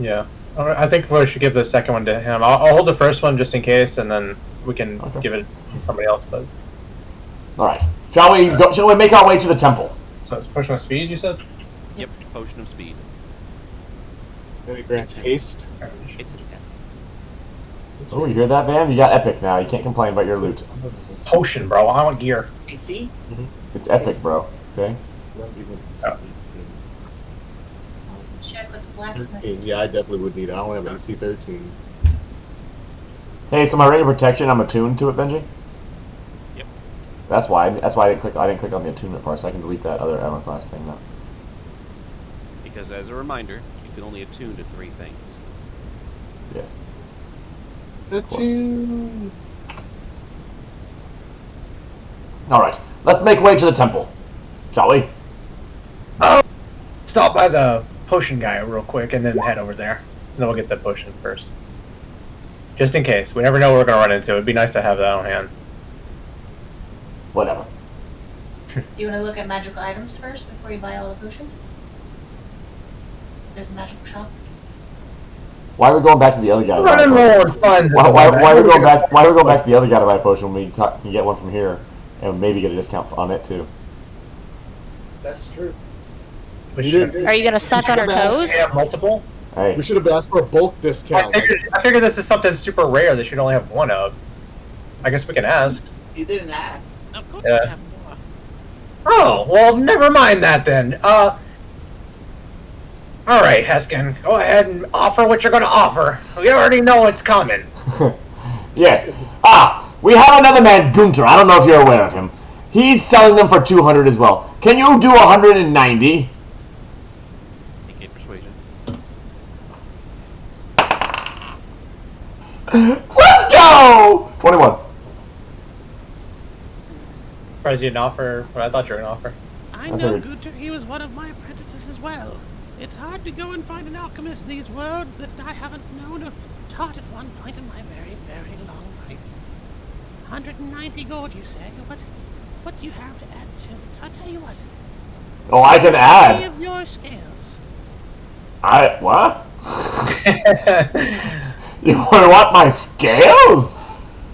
C: Yeah. I think we should give the second one to him. I'll hold the first one just in case, and then we can give it to somebody else. But
A: All right. Shall we go? Shall we make our way to the temple?
C: so it's pushing with speed, you said?
B: Yep, potion of speed.
D: And it grants haste.
B: It's an epic.
A: Oh, you hear that, Van? You got epic now. You can't complain about your loot.
C: Potion, bro. I want gear.
G: AC?
A: It's epic, bro. Okay.
D: Not even
C: Oh.
H: Check with the blacksmith.
D: 13. Yeah, I definitely would need it. I only have AC 13.
A: Hey, so my ring of protection, I'm attuned to it, Benji.
B: Yep.
A: That's why. That's why I didn't click. I didn't click on the attunement part, so I can delete that other armor class thing now.
B: Because as a reminder, you can only attune to 3 things.
A: Yes.
D: Attune.
A: All right. Let's make way to the temple, shall we?
C: Stop by the potion guy real quick, and then head over there. And then we'll get the potion first. Just in case. We never know what we're going to run into. It'd be nice to have that on hand.
A: Whatever.
H: You want to look at magical items first before you buy all the potions? There's a magical shop.
A: Why are we going back to the other guy? to buy a
C: Running
A: potion?
C: low on funds.
A: Why are we going back? Why are we going back to the other guy to buy a potion when we can get one from here and maybe get a discount on it too?
G: That's true.
C: We should
E: Are you gonna suck on her toes?
C: have multiple.
A: Hey,
D: We should have asked for a bulk
C: I
D: discount.
C: figured this is something super rare that should only have one of. I guess we can ask.
G: You didn't ask.
B: Of course
C: Yeah.
B: you have more.
C: Oh, well, never mind that then. Alright, Heskin, go ahead and offer what you're gonna offer. We already know it's coming.
A: yes. We have another man, Gunter. I don't know if you're aware of him. He's selling them for 200 as well. Can you do 190?
B: AK persuasion.
A: Let's go! 21.
C: Surprised you didn't offer what I thought you were gonna offer.
B: I
A: That's
B: know
A: very-
B: Gunter. He was one of my apprentices as well. It's hard to go and find an alchemist in these worlds that I haven't known or taught at one point in my very, very long life. 190 gold, you say? What do you have to add to it? I'll tell you what.
A: Oh, I can
B: Three
A: add.
B: of your scales.
A: What? You want my scales?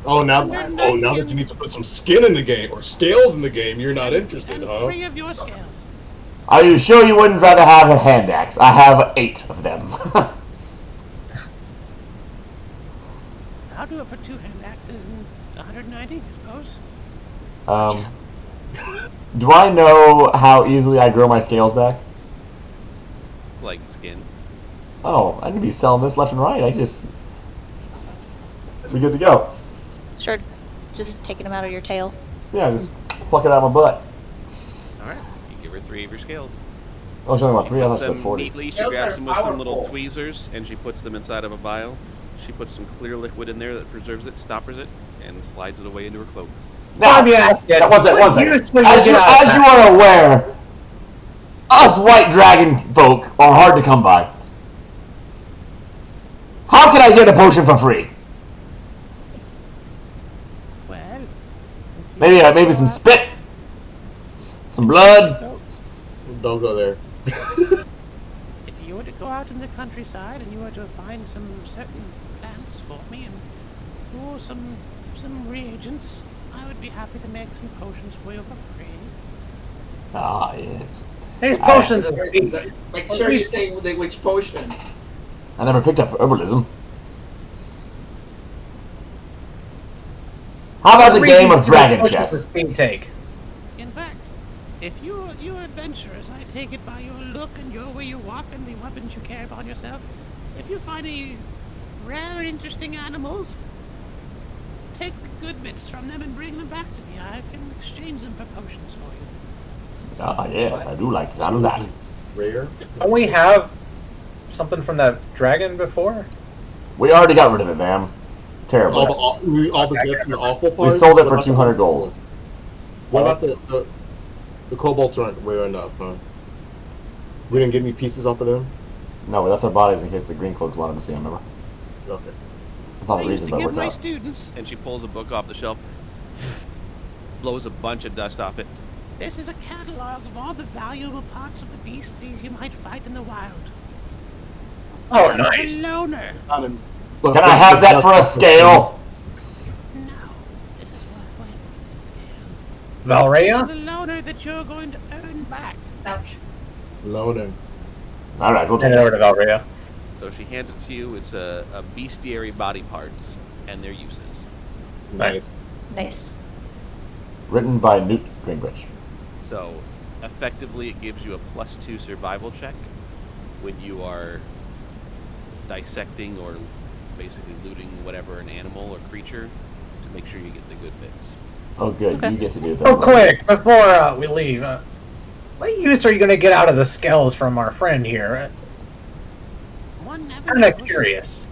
D: Oh, now that you need to put some skin in the game or scales in the game, you're not interested,
B: And
D: huh?
B: 3 of your scales.
A: Are you sure you wouldn't rather have a hand axe? I have 8 of them.
B: I'll do it for 2 hand axes and 190, I suppose.
A: Do I know how easily I grow my scales back?
B: It's like skin.
A: Oh, I need to be selling this left and right. We're good to go.
E: Start just taking them out of your tail.
A: Yeah, just pluck it out of my butt.
B: Alright, you give her 3 of your scales.
A: Oh, she's only about
B: She
A: 3. I
B: puts
A: thought she said
B: them
A: 40.
B: neatly, she
G: Those
B: grabs
G: are
B: them with some little
G: powerful.
B: tweezers, and she puts them inside of a vial. She puts some clear liquid in there that preserves it, stoppers it, and slides it away into her cloak.
A: Now,
C: Let me ask you,
A: one second.
C: what use will you
A: As
C: get out of
A: you
C: that?
A: are aware, us white dragon folk are hard to come by. How can I get a potion for free?
B: Well,
A: Maybe some spit, some blood.
D: Don't go there.
B: If you were to go out in the countryside and you were to find some certain plants for me and some reagents, I would be happy to make some potions for you for free.
A: Ah, yes.
C: These potions are
G: Make sure you say which potion.
A: I never picked up herbalism. How about a game of Dragon Chess?
C: Take.
B: In fact,
I: If you're adventurers, I take it by your look and your way you walk and the weapons you carry upon yourself. If you find any rare, interesting animals, take the good bits from them and bring them back to me. I can exchange them for potions for you.
A: Ah, yeah, I do like the sound of that.
D: Rare.
C: Don't we have something from that dragon before?
A: We already got rid of it, man. Terrible.
D: All the bits and the awful
A: We
D: parts.
A: sold it
D: What
A: for
D: about the
A: 200
D: rest?
A: gold.
D: What about the kobolds aren't rare enough, huh? We didn't get any pieces off of them.
A: No, we left their bodies in case the green cloaks wanted to see them, remember?
D: Okay.
A: That's not
I: I
A: the
I: used
A: reason,
I: to
A: but it
I: give
A: works
I: my
A: out.
I: students,
B: And she pulls a book off the shelf, blows a bunch of dust off it.
I: this is a catalog of all the valuable parts of the beasties you might fight in the wild.
C: Oh,
I: This
C: nice.
I: is a loner.
A: Can I have that for a scale?
I: No, this is worth waiting for the scale.
C: Valrea?
I: This is a loner that you're going to earn back.
H: Ouch.
D: Loading.
A: Alright, we'll take
C: Hand it over
A: it.
C: to Valrea.
B: So she hands it to you. It's a bestiary body parts and their uses.
D: Nice.
E: Nice.
A: Written by Newt Gingrich.
B: So effectively, it gives you a +2 survival check when you are dissecting or basically looting whatever an animal or creature to make sure you get the good bits.
A: Oh, good.
E: Okay.
A: You get to do that.
F: Oh, quick, before we leave, what use are you going to get out of the scales from our friend here?
I: One never
F: I'm kind of
I: knows.
F: curious.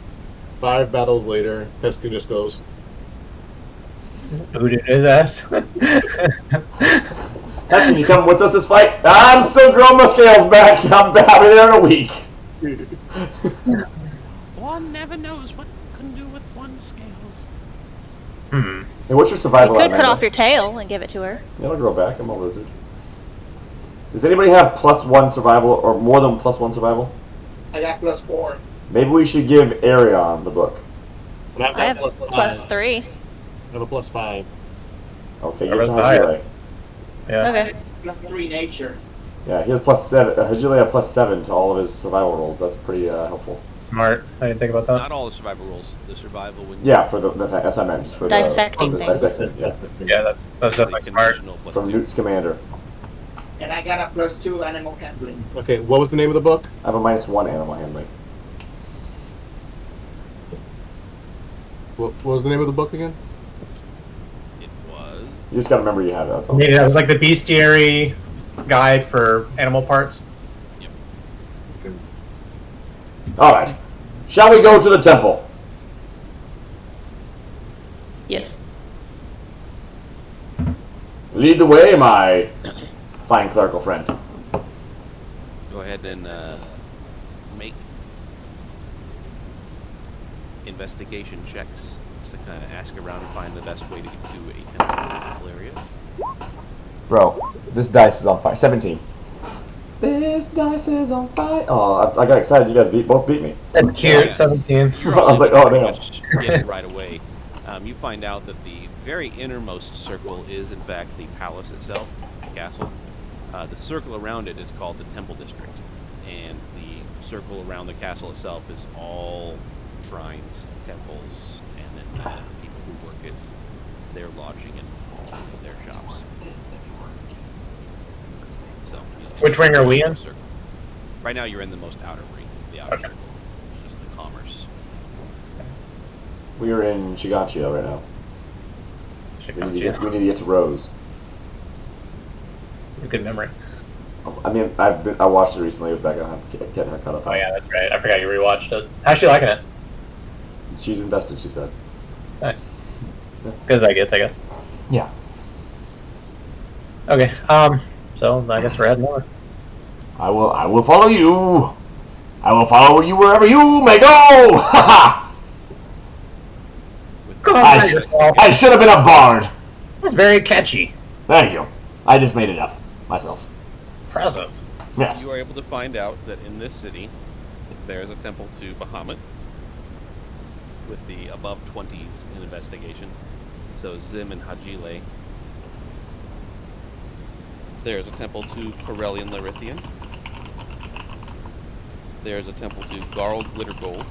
D: 5 battles later, Pesca just goes,
C: Booted his ass.
A: Can you come with us this fight? I'm still growing my scales back. I'll be there in a week.
I: One never knows what can do with one's scales.
C: Hmm.
A: Hey, what's your
E: You
A: survival
E: could
A: at,
E: cut
A: Amanda?
E: off your tail and give it to her.
A: Yeah, I'll grow back. I'm a lizard. Does anybody have +1 survival or more than +1 survival?
G: I got +4.
A: Maybe we should give Arion the book.
D: and I've
E: I have
D: got +5.
E: +3.
D: I have a +5.
A: Okay,
C: Whoever's
A: you're
C: the
A: Hajile.
C: highest. Yeah.
E: Okay.
G: +3 nature.
A: Yeah, he has +7. Hajile had +7 to all of his survival rolls. That's pretty helpful.
C: Smart. I didn't think about that.
B: Not all the survival rules. The survival when
A: Yeah, for that's what I meant. Just for
E: Dissecting
A: the
E: things.
A: dissecting, yeah.
C: Yeah, that's definitely smart.
A: From Newt's commander.
G: And I got a +2 animal handling.
D: Okay, what was the name of the book?
A: I have a -1 animal handling.
D: What was the name of the book again?
B: It was.
A: You just gotta remember you have it. That's all.
C: Yeah, it was like the bestiary guide for animal parts.
A: All right. Shall we go to the temple?
E: Yes.
A: Lead the way, my fine clerical friend.
B: Go ahead and make investigation checks to kind of ask around and find the best way to get to a temple areas.
A: Bro, this dice is on fire. 17. This dice is on fire. Oh, I got excited. You guys both beat me.
C: That's cute.
B: Yeah.
C: 17.
B: You're
A: I was like,
B: able to
A: oh,
B: pretty
A: damn.
B: much get it right away. You find out that the very innermost circle is, in fact, the palace itself, the castle. The circle around it is called the Temple District, and the circle around the castle itself is all shrines, temples, and then the people who work it, their lodging and their shops. So,
C: Which ring are we in?
B: circle. Right now, you're in the most outer ring, the outer
C: Okay.
B: circle, which is the commerce.
A: We are in Shiganshio right now. We need to get to Rose.
C: Good memory.
A: I mean, I watched it recently with Becca. I'm getting her caught up.
C: Oh yeah, that's right. I forgot you rewatched it. How's she liking it?
A: She's invested, she said.
C: Nice. Because I guess.
A: Yeah.
C: Okay. So I guess we're heading over.
A: I will follow you. I will follow you wherever you may go. Ha ha!
B: With
C: Come
B: the-
C: on,
A: I,
C: by yourself.
A: I should have been a bard.
F: That's very catchy.
A: Thank you. I just made it up myself.
F: Impressive.
A: Yeah.
B: You are able to find out that in this city, there is a temple to Bahamut with the above 20s in investigation. So Zim and Hajile. There's a temple to Corellian Larithian. There's a temple to Garl Glittergold.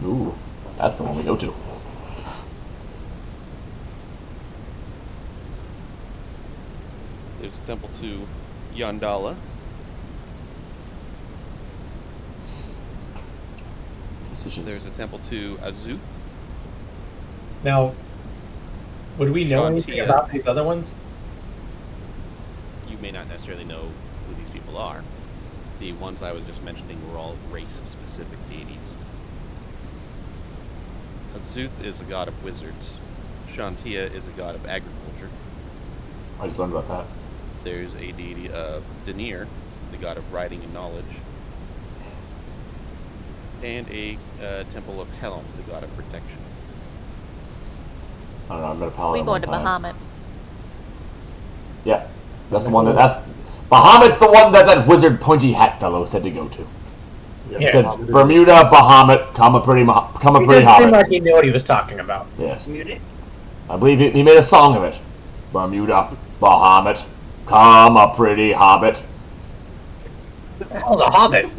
A: Ooh, that's the one we go to.
B: There's a temple to Yandala. There's a temple to Azuth.
C: Now, would we know anything
B: Shantia.
C: about these other ones?
B: You may not necessarily know who these people are. The ones I was just mentioning were all race-specific deities. Azuth is a god of wizards. Shantia is a god of agriculture.
A: I just learned about that.
B: There's a deity of Denir, the god of writing and knowledge. And a temple of Helm, the god of protection.
A: I don't know. I met a
E: We
A: paladin.
E: going
A: one
E: to
A: time.
E: Bahamut.
A: Yeah, that's the one that's Bahamut's the one that wizard pointy hat fellow said to go to.
C: Yeah.
A: Said Bermuda, Bahamut, come a pretty
C: He
A: pretty
C: didn't seem
A: hobbit.
C: like he knew what he was talking about.
A: Yes. I believe he made a song of it. Bermuda, Bahamut, come a pretty hobbit.
F: What the hell's a hobbit?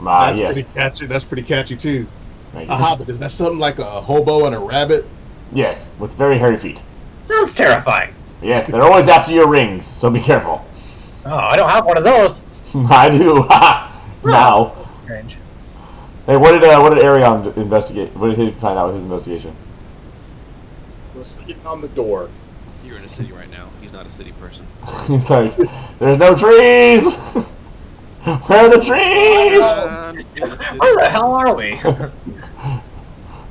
D: That's
A: Yes.
D: pretty catchy. That's pretty catchy too.
A: Thank
D: A
A: you.
D: hobbit. Isn't that something like a hobo and a rabbit?
A: Yes, with very hairy feet.
F: Sounds terrifying.
A: Yes, they're always after your rings, so be careful.
F: Oh, I don't have one of those.
A: I do. Now.
F: Strange.
A: Hey, what did Arion investigate? What did he find out with his investigation?
D: We're sticking on the door.
B: You're in a city right now. He's not a city person.
A: He's like, there's no trees! Where are the trees?
F: Where the hell are we?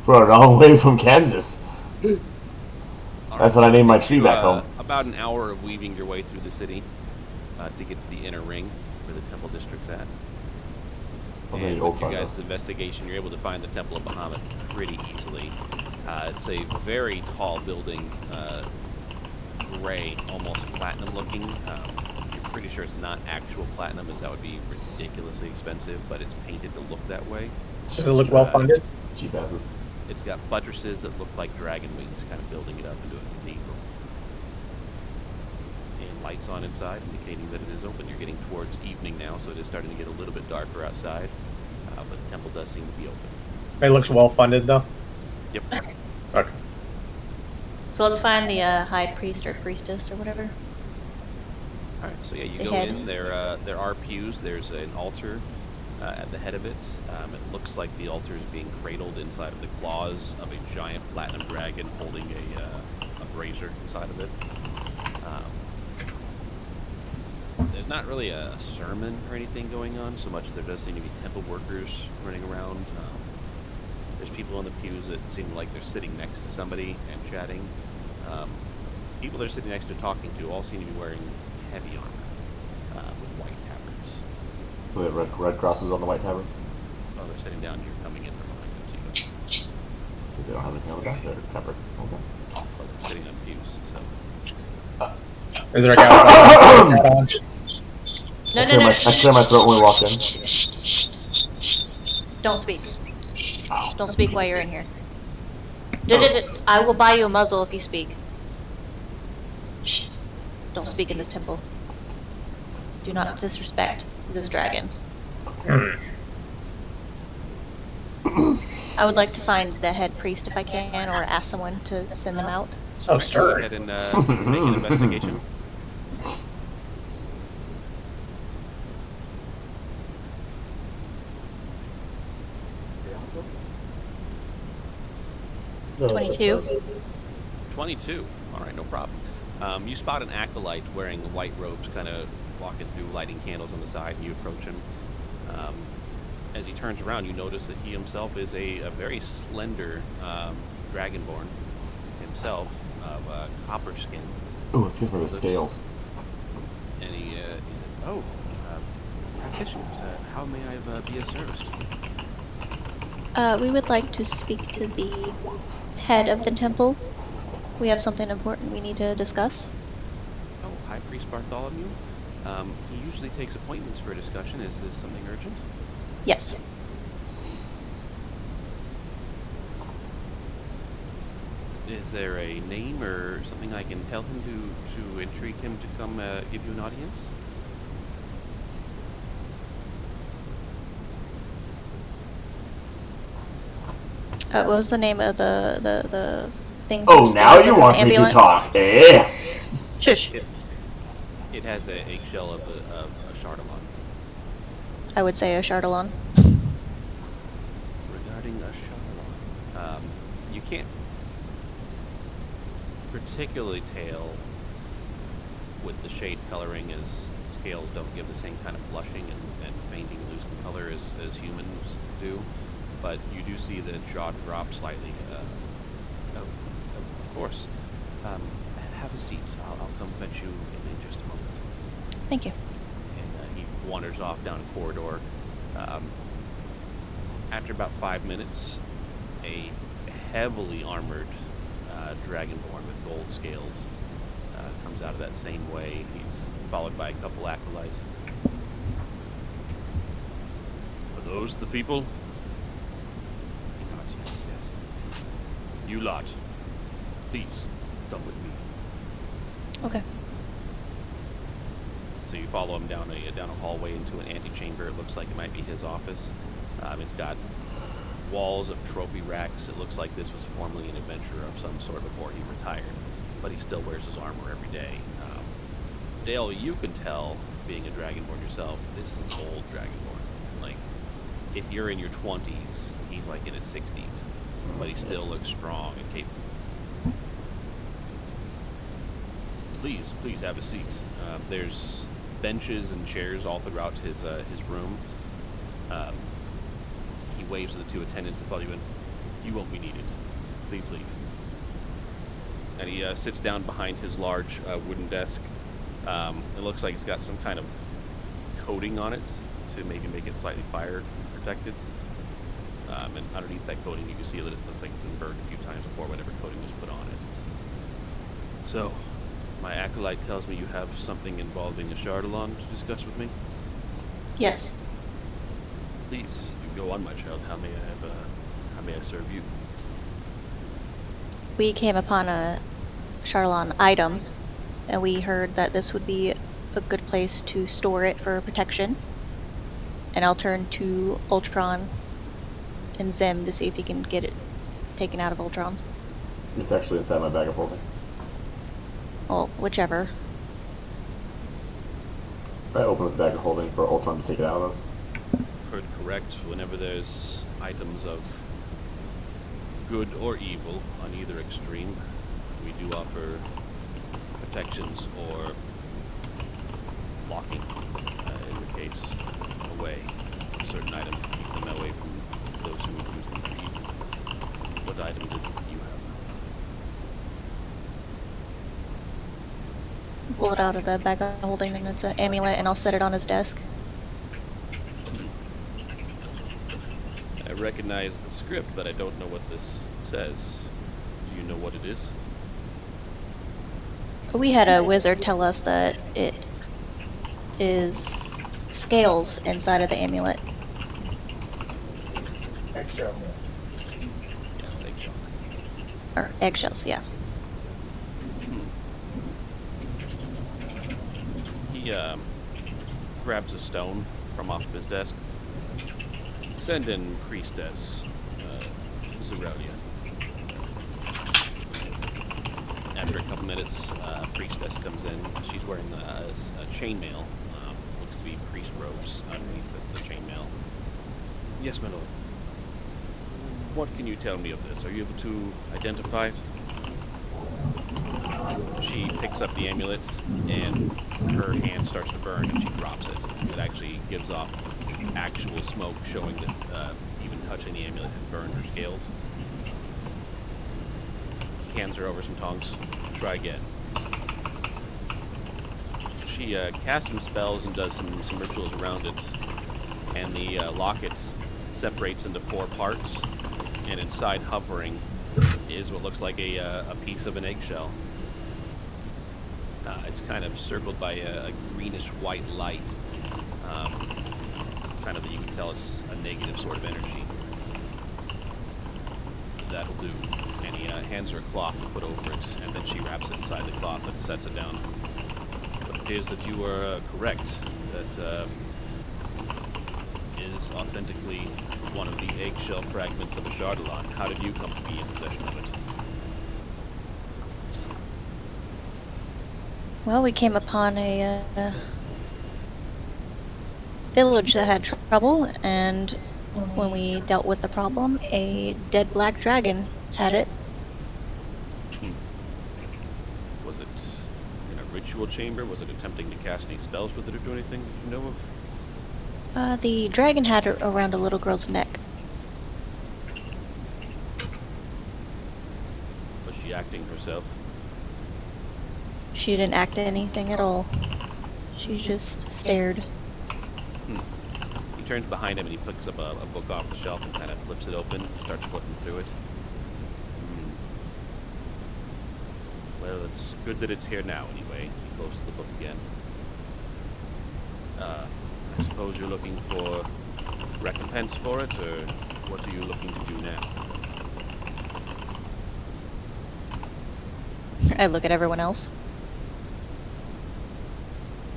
A: We're a long way from Kansas. That's what I named my tree back home.
B: About an hour of weaving your way through the city to get to the inner ring where the temple district's at.
A: Okay,
B: And
A: old
B: with your
A: fire.
B: guys' investigation, you're able to find the Temple of Bahamut pretty easily. It's a very tall building, gray, almost platinum looking. You're pretty sure it's not actual platinum, as that would be ridiculously expensive, but it's painted to look that way.
C: Does it look well funded?
A: Cheap asses.
B: It's got buttresses that look like dragon wings, kind of building it up into a cathedral. And lights on inside, indicating that it is open. You're getting towards evening now, so it is starting to get a little bit darker outside, but the temple does seem to be open.
C: It looks well funded though.
B: Yep.
C: Okay.
E: So let's find the high priest or priestess or whatever.
B: All right, so yeah, you
E: The
B: go
E: head.
B: in. There are pews. There's an altar at the head of it. It looks like the altar is being cradled inside of the claws of a giant platinum dragon holding a brazier inside of it. There's not really a sermon or anything going on, so much as there does seem to be temple workers running around. There's people in the pews that seem like they're sitting next to somebody and chatting. People they're sitting next to talking to all seem to be wearing heavy armor with white tabards.
A: So they have red crosses on the white tabards?
B: Oh, they're sitting down. You're coming in from behind them, so you go.
A: They don't have anything on the back. They're tabard. Okay.
B: Well, they're sitting on pews, so.
C: Is there a guy with a hat on?
E: No,
A: I
E: no, no.
A: clear my throat when we walk in.
E: Don't speak. Don't speak while you're in here. I will buy you a muzzle if you speak. Shh. Don't speak in this temple. Do not disrespect this dragon. I would like to find the head priest if I can, or ask someone to send them out.
C: So
B: Go
C: stern.
B: ahead and make an investigation.
D: No,
E: 22.
B: 22. All right, no problem. You spot an acolyte wearing white robes, kind of walking through, lighting candles on the side, and you approach him. As he turns around, you notice that he himself is a very slender dragonborn himself, of copper skin.
A: Ooh, excuse me, the scales.
B: And he says, "Oh, practitioners, how may I be of service?"
E: We would like to speak to the head of the temple. We have something important we need to discuss.
B: Oh, High Priest Bartholomew? He usually takes appointments for a discussion. Is this something urgent?
E: Yes.
B: Is there a name or something I can tell him to intrigue him to come give you an audience?
E: What was the name of the thing?
A: Oh,
E: that's
A: now you
E: in the
A: want me to
E: ambulance?
A: talk, eh?
E: Shush.
B: It has a eggshell of a Chardalon.
E: I would say a Chardalon.
B: Regarding a Chardalon, you can't particularly tell with the shade coloring, as scales don't give the same kind of blushing and fainting and losing color as humans do, but you do see the jaw drop slightly. Of course. Have a seat. I'll come fetch you in just a moment.
E: Thank you.
B: And he wanders off down a corridor. After about 5 minutes, a heavily armored dragonborn with gold scales comes out of that same way. He's followed by a couple acolytes. Are those the people? He nods, yes. You lot, please come with me.
E: Okay.
B: So you follow him down a hallway into an antechamber. It looks like it might be his office. It's got walls of trophy racks. It looks like this was formerly an adventurer of some sort before he retired, but he still wears his armor every day. Dale, you can tell, being a dragonborn yourself, this is an old dragonborn. Like, if you're in your 20s, he's like in his 60s, but he still looks strong and capable. Please have a seat. There's benches and chairs all throughout his room. He waves to the two attendants that follow you in. You won't be needed. Please leave. And he sits down behind his large wooden desk. It looks like it's got some kind of coating on it to maybe make it slightly fire protected. And underneath that coating, you can see that it looks like it's been burned a few times before whatever coating was put on it. So, my acolyte tells me you have something involving a Chardalon to discuss with me?
E: Yes.
B: Please, you go on, my child. How may I serve you?
E: We came upon a Chardalon item, and we heard that this would be a good place to store it for protection. And I'll turn to Ultron and Zim to see if he can get it taken out of Ultron.
A: It's actually inside my bag of holding.
E: Well, whichever.
A: I open up the bag of holding for Ultron to take it out of.
B: Heard correct. Whenever there's items of good or evil on either extreme, we do offer protections or locking, in your case, away certain items to keep them away from those who would use them for evil. What item does it you have?
E: Pull it out of the bag of holding, and it's an amulet, and I'll set it on his desk.
B: I recognize the script, but I don't know what this says. Do you know what it is?
E: We had a wizard tell us that it is scales inside of the amulet.
G: Eggshell.
B: Yeah, it's eggshells.
E: Or eggshells, yeah.
B: He grabs a stone from off of his desk. Send in Priestess Zerelia. After a couple minutes, Priestess comes in. She's wearing a chainmail. Looks to be priest robes underneath the chainmail. Yes, my lord. What can you tell me of this? Are you able to identify it? She picks up the amulet, and her hand starts to burn, and she drops it. It actually gives off actual smoke, showing that even touching the amulet has burned her scales. He hands her over some tongs. Try again. She casts some spells and does some rituals around it, and the locket separates into 4 parts, and inside, hovering, is what looks like a piece of an eggshell. It's kind of circled by a greenish-white light. Kind of, you can tell it's a negative sort of energy. That'll do. And he hands her a cloth to put over it, and then she wraps it inside the cloth and sets it down. It appears that you are correct. That is authentically one of the eggshell fragments of a Chardalon. How did you come to be in possession of it?
E: Well, we came upon a village that had trouble, and when we dealt with the problem, a dead black dragon had it.
B: Was it in a ritual chamber? Was it attempting to cast any spells with it or do anything that you know of?
E: The dragon had it around a little girl's neck.
B: Was she acting herself?
E: She didn't act anything at all. She just stared.
B: He turns behind him and he picks up a book off the shelf and kind of flips it open, starts flipping through it. Well, it's good that it's here now anyway. He closes the book again. I suppose you're looking for recompense for it, or what are you looking to do now?
E: I look at everyone else.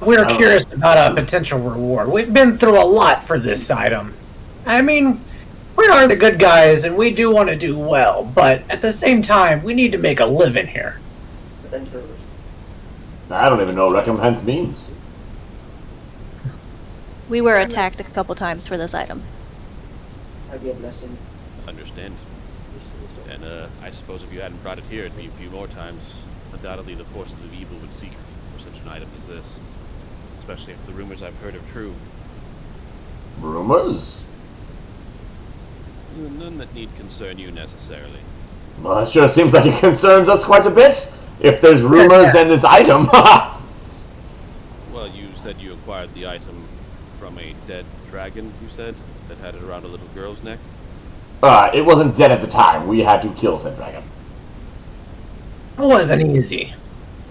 F: We're curious about a potential reward. We've been through a lot for this item. I mean, we are the good guys and we do want to do well, but at the same time, we need to make a living here.
G: Adventurers.
A: I don't even know what recompense means.
E: We were attacked a couple times for this item.
G: That'd be a blessing.
B: Understand. And I suppose if you hadn't brought it here, it'd be a few more times. Undoubtedly, the forces of evil would seek for such an item as this. Especially if the rumors I've heard are true.
A: Rumors?
B: None that need concern you necessarily.
A: Well, it sure seems like it concerns us quite a bit. If there's rumors and this item.
B: Well, you said you acquired the item from a dead dragon, you said? That had it around a little girl's neck?
A: It wasn't dead at the time. We had to kill said dragon.
F: It wasn't easy.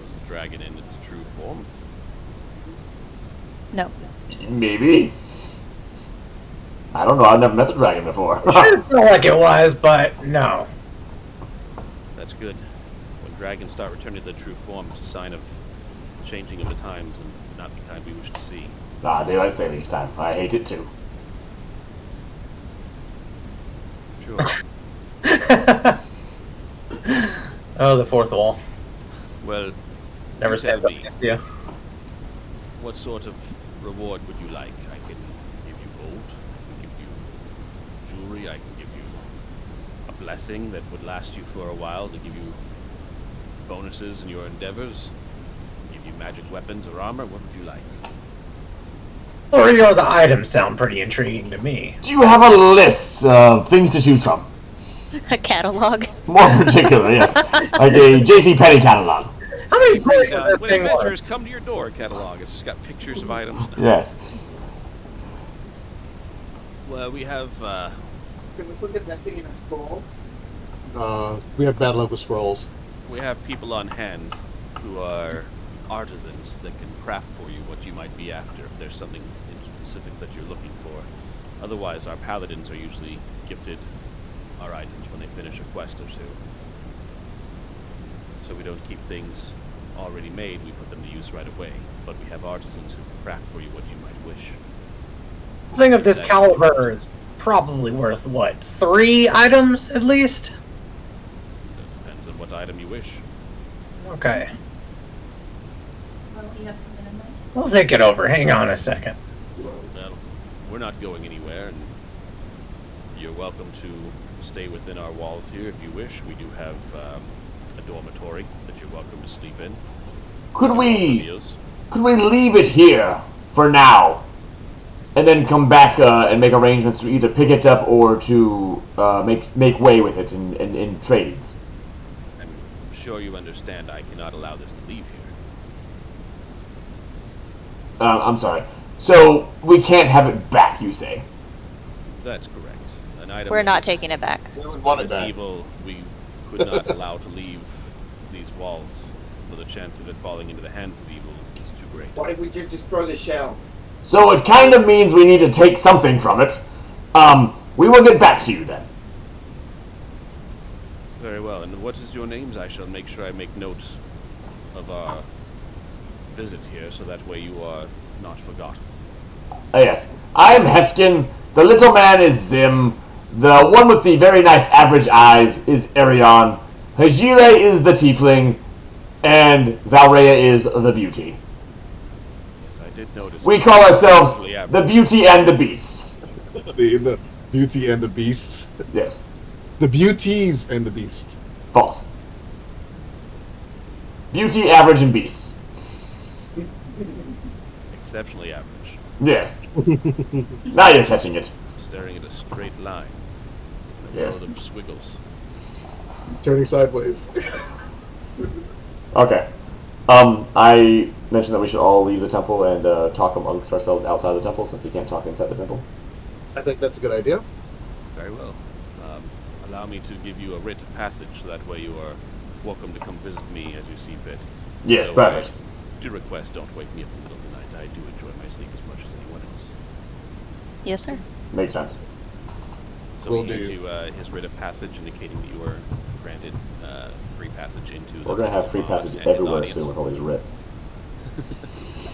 B: Was the dragon in its true form?
E: No.
A: Maybe. I don't know. I've never met the dragon before.
F: It sure felt like it was, but no.
B: That's good. When dragons start returning to their true form, it's a sign of changing of the times and not the kind we wish to see.
A: Daylight savings time. I hate it too.
B: Sure.
C: Oh, the fourth wall.
B: Well,
C: Never
B: you tell
C: stands up
B: me,
C: against you.
B: what sort of reward would you like? I can give you gold, I can give you jewelry, I can give you a blessing that would last you for a while to give you bonuses in your endeavors, give you magic weapons or armor. What would you like?
F: Three of the items sound pretty intriguing to me.
A: Do you have a list of things to choose from?
E: A catalog.
A: More particularly, yes. Like a J.C. Penney catalog.
F: How many points does this
B: When
F: thing worth?
B: adventurers come to your door catalog, it's just got pictures of items.
A: Yes.
B: Well, we have,
G: Can we put the blessing in a scroll?
D: We have bad luck with scrolls.
B: we have people on hand who are artisans that can craft for you what you might be after if there's something in specific that you're looking for. Otherwise, our paladins are usually gifted our items when they finish a quest or two. So we don't keep things already made, we put them to use right away. But we have artisans who can craft for you what you might wish.
F: The thing of this caliber is probably worth, what, 3 items at least?
B: It depends on what item you wish.
F: Okay.
H: Well, do you have something in mind?
F: We'll think it over. Hang on a second.
B: Well, we're not going anywhere, and you're welcome to stay within our walls here if you wish. We do have a dormitory that you're welcome to sleep in.
A: Could we
B: Meals.
A: leave it here for now, and then come back and make arrangements to either pick it up or to make way with it in trades?
B: I'm sure you understand I cannot allow this to leave here.
A: I'm sorry. So we can't have it back, you say?
B: That's correct. An item
E: We're not
B: of
E: taking it back.
D: We would want it
B: this
D: back.
B: evil we could not allow to leave these walls, for the chance of it falling into the hands of evil is too great.
G: What if we just destroy the shell?
A: So it kind of means we need to take something from it. We will get back to you then.
B: Very well. And what is your names? I shall make sure I make notes of our visit here, so that way you are not forgotten.
A: Yes. I am Heskin. The little man is Zim. The one with the very nice average eyes is Arion. Hajile is the tiefling. And Valrea is the beauty.
B: Yes, I did notice.
A: We call ourselves
B: Usually average.
A: the Beauty and the Beasts.
D: The Beauty and the Beast.
A: Yes,
D: The Beauties and the Beast.
A: false. Beauty, average, and beasts.
B: Exceptionally average.
A: Yes. Now you're catching it.
B: Staring at a straight line. In a
A: Yes.
B: world of squiggles.
D: Turning sideways.
A: Okay. I mentioned that we should all leave the temple and talk amongst ourselves outside the temple since we can't talk inside the temple.
D: I think that's a good idea.
B: Very well. Allow me to give you a writ of passage, so that way you are welcome to come visit me as you see fit.
A: Yes,
B: Though
A: perfect.
B: I do request don't wake me up in the middle of the night. I do enjoy my sleep as much as anyone else.
E: Yes, sir.
A: Makes sense.
B: So
D: Will
B: he hands
D: do.
B: you his writ of passage, indicating that you are granted free passage into the
A: We're gonna have free
B: temple
A: passage
B: and his
A: everywhere
B: audience.
A: soon with all these writs.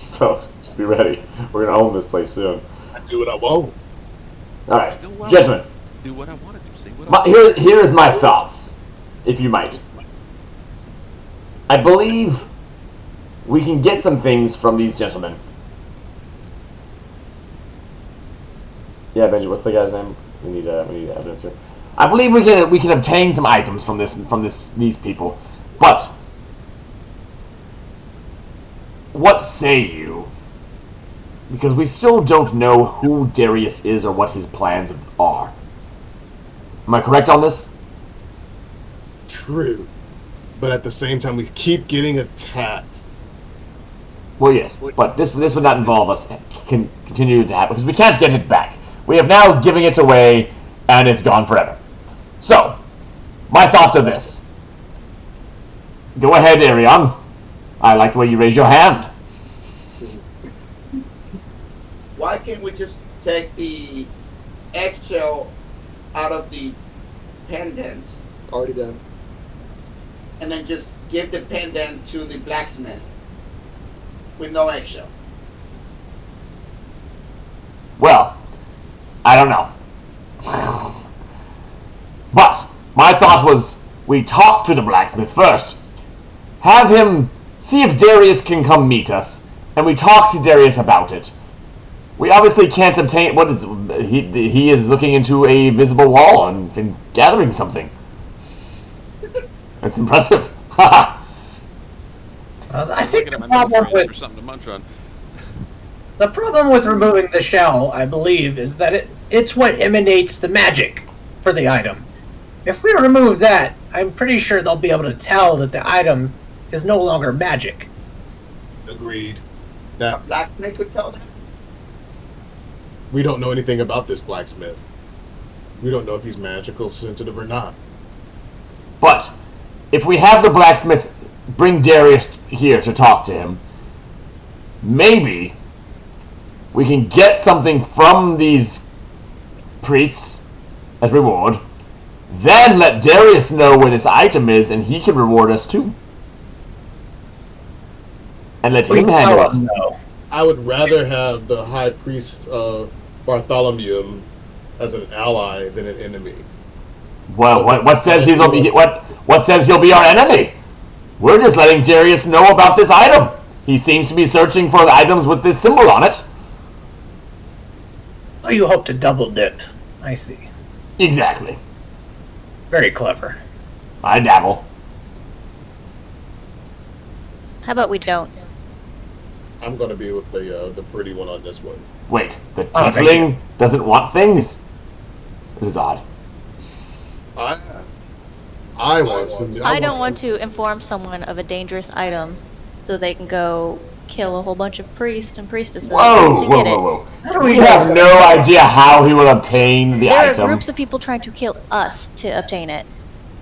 A: So just be ready. We're gonna own this place soon.
D: I do what I want.
A: All right,
B: Go well.
A: gentlemen.
B: Do what I want to do. Say what I want.
A: Here is my thoughts, if you might. I believe we can get some things from these gentlemen. Yeah, Benji, what's the guy's name? We need evidence here. I believe we can obtain some items from these people, but what say you? Because we still don't know who Darius is or what his plans are. Am I correct on this?
D: True. But at the same time, we keep getting attacked.
A: Well, yes, but this would not involve us continue to happen because we can't get it back. We have now given it away, and it's gone forever. So, my thoughts are this. Go ahead, Arion. I like the way you raise your hand.
G: Why can't we just take the eggshell out of the pendant
D: Already done.
G: and then just give the pendant to the blacksmith with no eggshell?
A: Well, I don't know. But my thought was we talk to the blacksmith first. Have him see if Darius can come meet us, and we talk to Darius about it. We obviously can't obtain what is he is looking into a visible wall and gathering something. That's impressive.
F: I
B: I'm
F: think
B: looking
F: the
B: at my middle
F: problem
B: fridge
F: with
B: for something to munch on.
F: the problem with removing the shell, I believe, is that it's what emanates the magic for the item. If we remove that, I'm pretty sure they'll be able to tell that the item is no longer magic.
D: Agreed.
G: A
D: That
G: blacksmith could tell them.
D: we don't know anything about this blacksmith. We don't know if he's magical sensitive or not.
A: But if we have the blacksmith bring Darius here to talk to him, maybe we can get something from these priests as reward, then let Darius know where this item is, and he can reward us too. And let him handle us.
F: No.
D: I would rather have the high priest Bartholomew as an ally than an enemy.
A: Well, what says he'll be what says he'll be our enemy? We're just letting Darius know about this item. He seems to be searching for the items with this symbol on it.
F: Oh, you hope to double dip. I see.
A: Exactly.
F: Very clever.
A: I dabble.
E: How about we don't?
D: I'm gonna be with the pretty one on this one.
A: Wait, the
F: Oh, thank
A: tiefling doesn't want things? This is odd.
D: I want some.
E: I don't want to inform someone of a dangerous item so they can go kill a whole bunch of priests and priestesses
A: Whoa,
E: to
A: whoa,
E: get it.
A: whoa, whoa.
F: How do
A: We
F: know
A: have
F: it's
A: no idea how he will obtain the
E: There are
A: item.
E: groups of people trying to kill us to obtain it.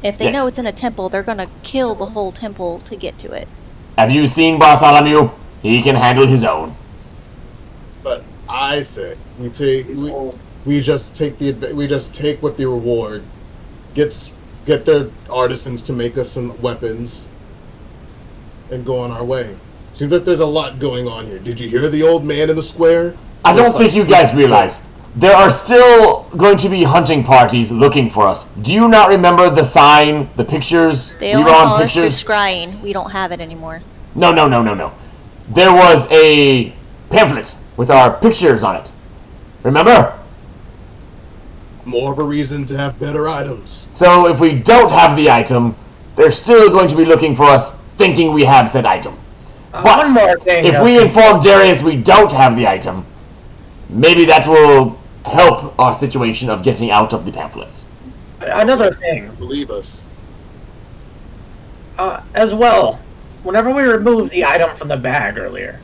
E: If they
A: Yes.
E: know it's in a temple, they're gonna kill the whole temple to get to it.
A: Have you seen Bartholomew? He can handle his own.
D: But I say we just take what the reward get the artisans to make us some weapons and go on our way. Seems like there's a lot going on here. Did you hear the old man in the square?
A: I don't
D: Looks
A: think
D: like
A: you guys
D: he's-
A: realize there are still going to be hunting parties looking for us. Do you not remember the sign, the pictures?
E: They
A: we
E: only
A: were on
E: saw us through
A: pictures.
E: scrying. We don't have it anymore.
A: No. There was a pamphlet with our pictures on it. Remember?
D: More of a reason to have better items.
A: So if we don't have the item, they're still going to be looking for us, thinking we have said item. But
F: one more thing.
A: if we inform Darius we don't have the item, maybe that will help our situation of getting out of the pamphlets.
F: Another thing.
D: Believe us.
F: As well, whenever we removed the item from the bag earlier,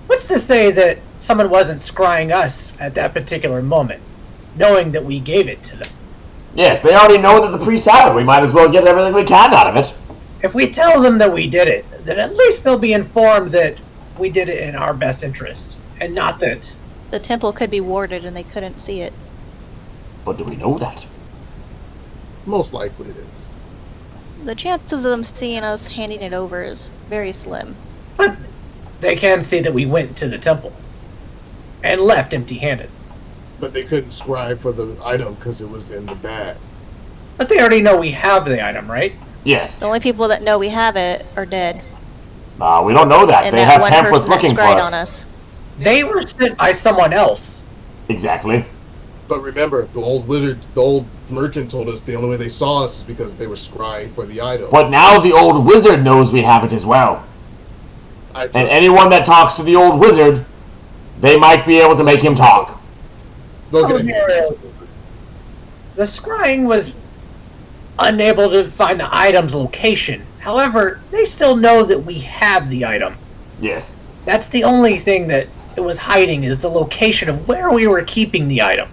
F: what's to say that someone wasn't scrying us at that particular moment, knowing that we gave it to them?
A: Yes, they already know that the priests have it. We might as well get everything we can out of it.
F: If we tell them that we did it, then at least they'll be informed that we did it in our best interest, and not that...
E: The temple could be warded and they couldn't see it.
A: But do we know that?
D: Most likely it is.
E: The chances of them seeing us handing it over is very slim.
F: But they can see that we went to the temple and left empty-handed.
D: But they couldn't scribe for the item because it was in the bag.
F: But they already know we have the item, right?
A: Yes.
E: The only people that know we have it are dead.
A: We don't know that.
E: And
A: They
E: that
A: have
E: one
A: pamphlets
E: person that
A: looking for
E: scried
A: us.
E: on us.
F: They were sent by someone else.
A: Exactly.
D: But remember, the old merchant told us the only way they saw us is because they were scrying for the item.
A: But now the old wizard knows we have it as well. And anyone that talks to the old wizard, they might be able to make him talk.
D: They'll get it.
F: The scrying was unable to find the item's location. However, they still know that we have the item.
A: Yes.
F: That's the only thing that it was hiding, is the location of where we were keeping the item.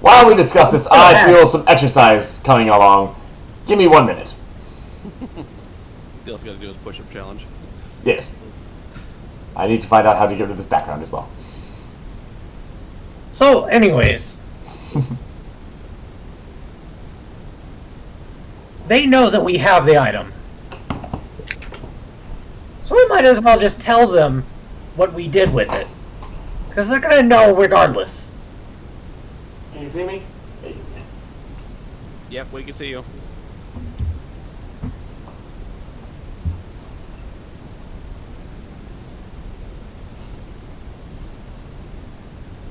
A: While we discuss this, I feel some exercise coming along. Give me 1 minute.
B: Dale's got to do his push-up challenge.
A: Yes. I need to find out how to get rid of this background as well.
F: So, anyways. They know that we have the item. So we might as well just tell them what we did with it. Because they're gonna know regardless.
A: Can you see me? Yeah, you can see me.
B: Yep, we can see you.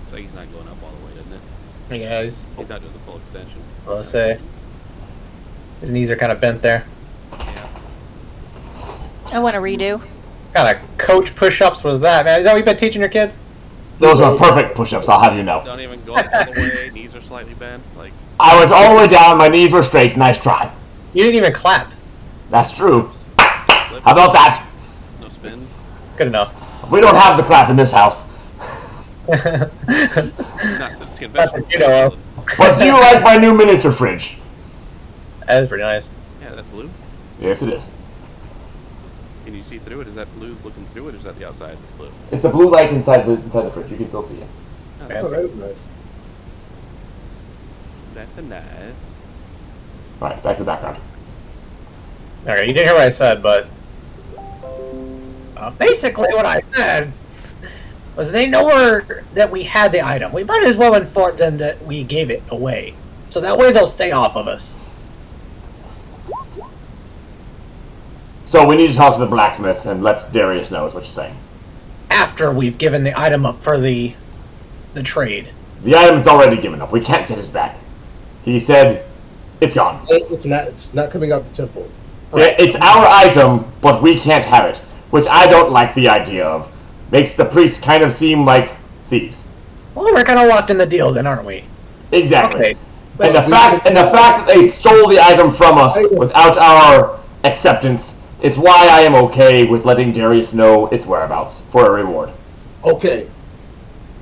B: So he's not going up all the way, doesn't it?
C: Hey guys,
B: He's not doing the full extension.
C: I'll say his knees are kind of bent there.
B: Yeah.
E: I want to redo.
C: What kind of coach push-ups was that, man? Is that what you've been teaching your kids?
A: Those are perfect push-ups, I'll have you know.
B: Don't even go up all the way. Knees are slightly bent. Like,
A: I went all the way down, my knees were straight. Nice try.
C: You didn't even clap.
A: That's true.
B: flips,
A: How about that?
B: no spins.
C: Good enough.
A: We don't have the clap in this house.
B: Not since convention.
C: You know of.
A: But do you like my new miniature fridge?
C: That is pretty nice.
B: Yeah, that blue.
A: Yes, it is.
B: Can you see through it? Is that blue looking through it, or is that the outside that's blue?
A: It's a blue light inside the fridge. You can still see it.
D: Oh, that is nice.
B: That's a nice.
A: Alright, back to the background.
C: Okay, you didn't hear what I said, but
F: Basically what I said was they know that we had the item. We might as well inform them that we gave it away. So that way they'll stay off of us.
A: So we need to talk to the blacksmith and let Darius know is what you're saying.
F: After we've given the item up for the trade.
A: The item is already given up. We can't get it back. He said it's gone.
D: It's not coming out the temple.
A: Yeah, it's our item, but we can't have it, which I don't like the idea of. Makes the priests kind of seem like thieves.
F: Well, we're kind of locked in the deal then, aren't we?
A: Exactly.
F: Okay.
A: And the fact that they stole the item from us without our acceptance is why I am okay with letting Darius know its whereabouts for a reward.
D: Okay.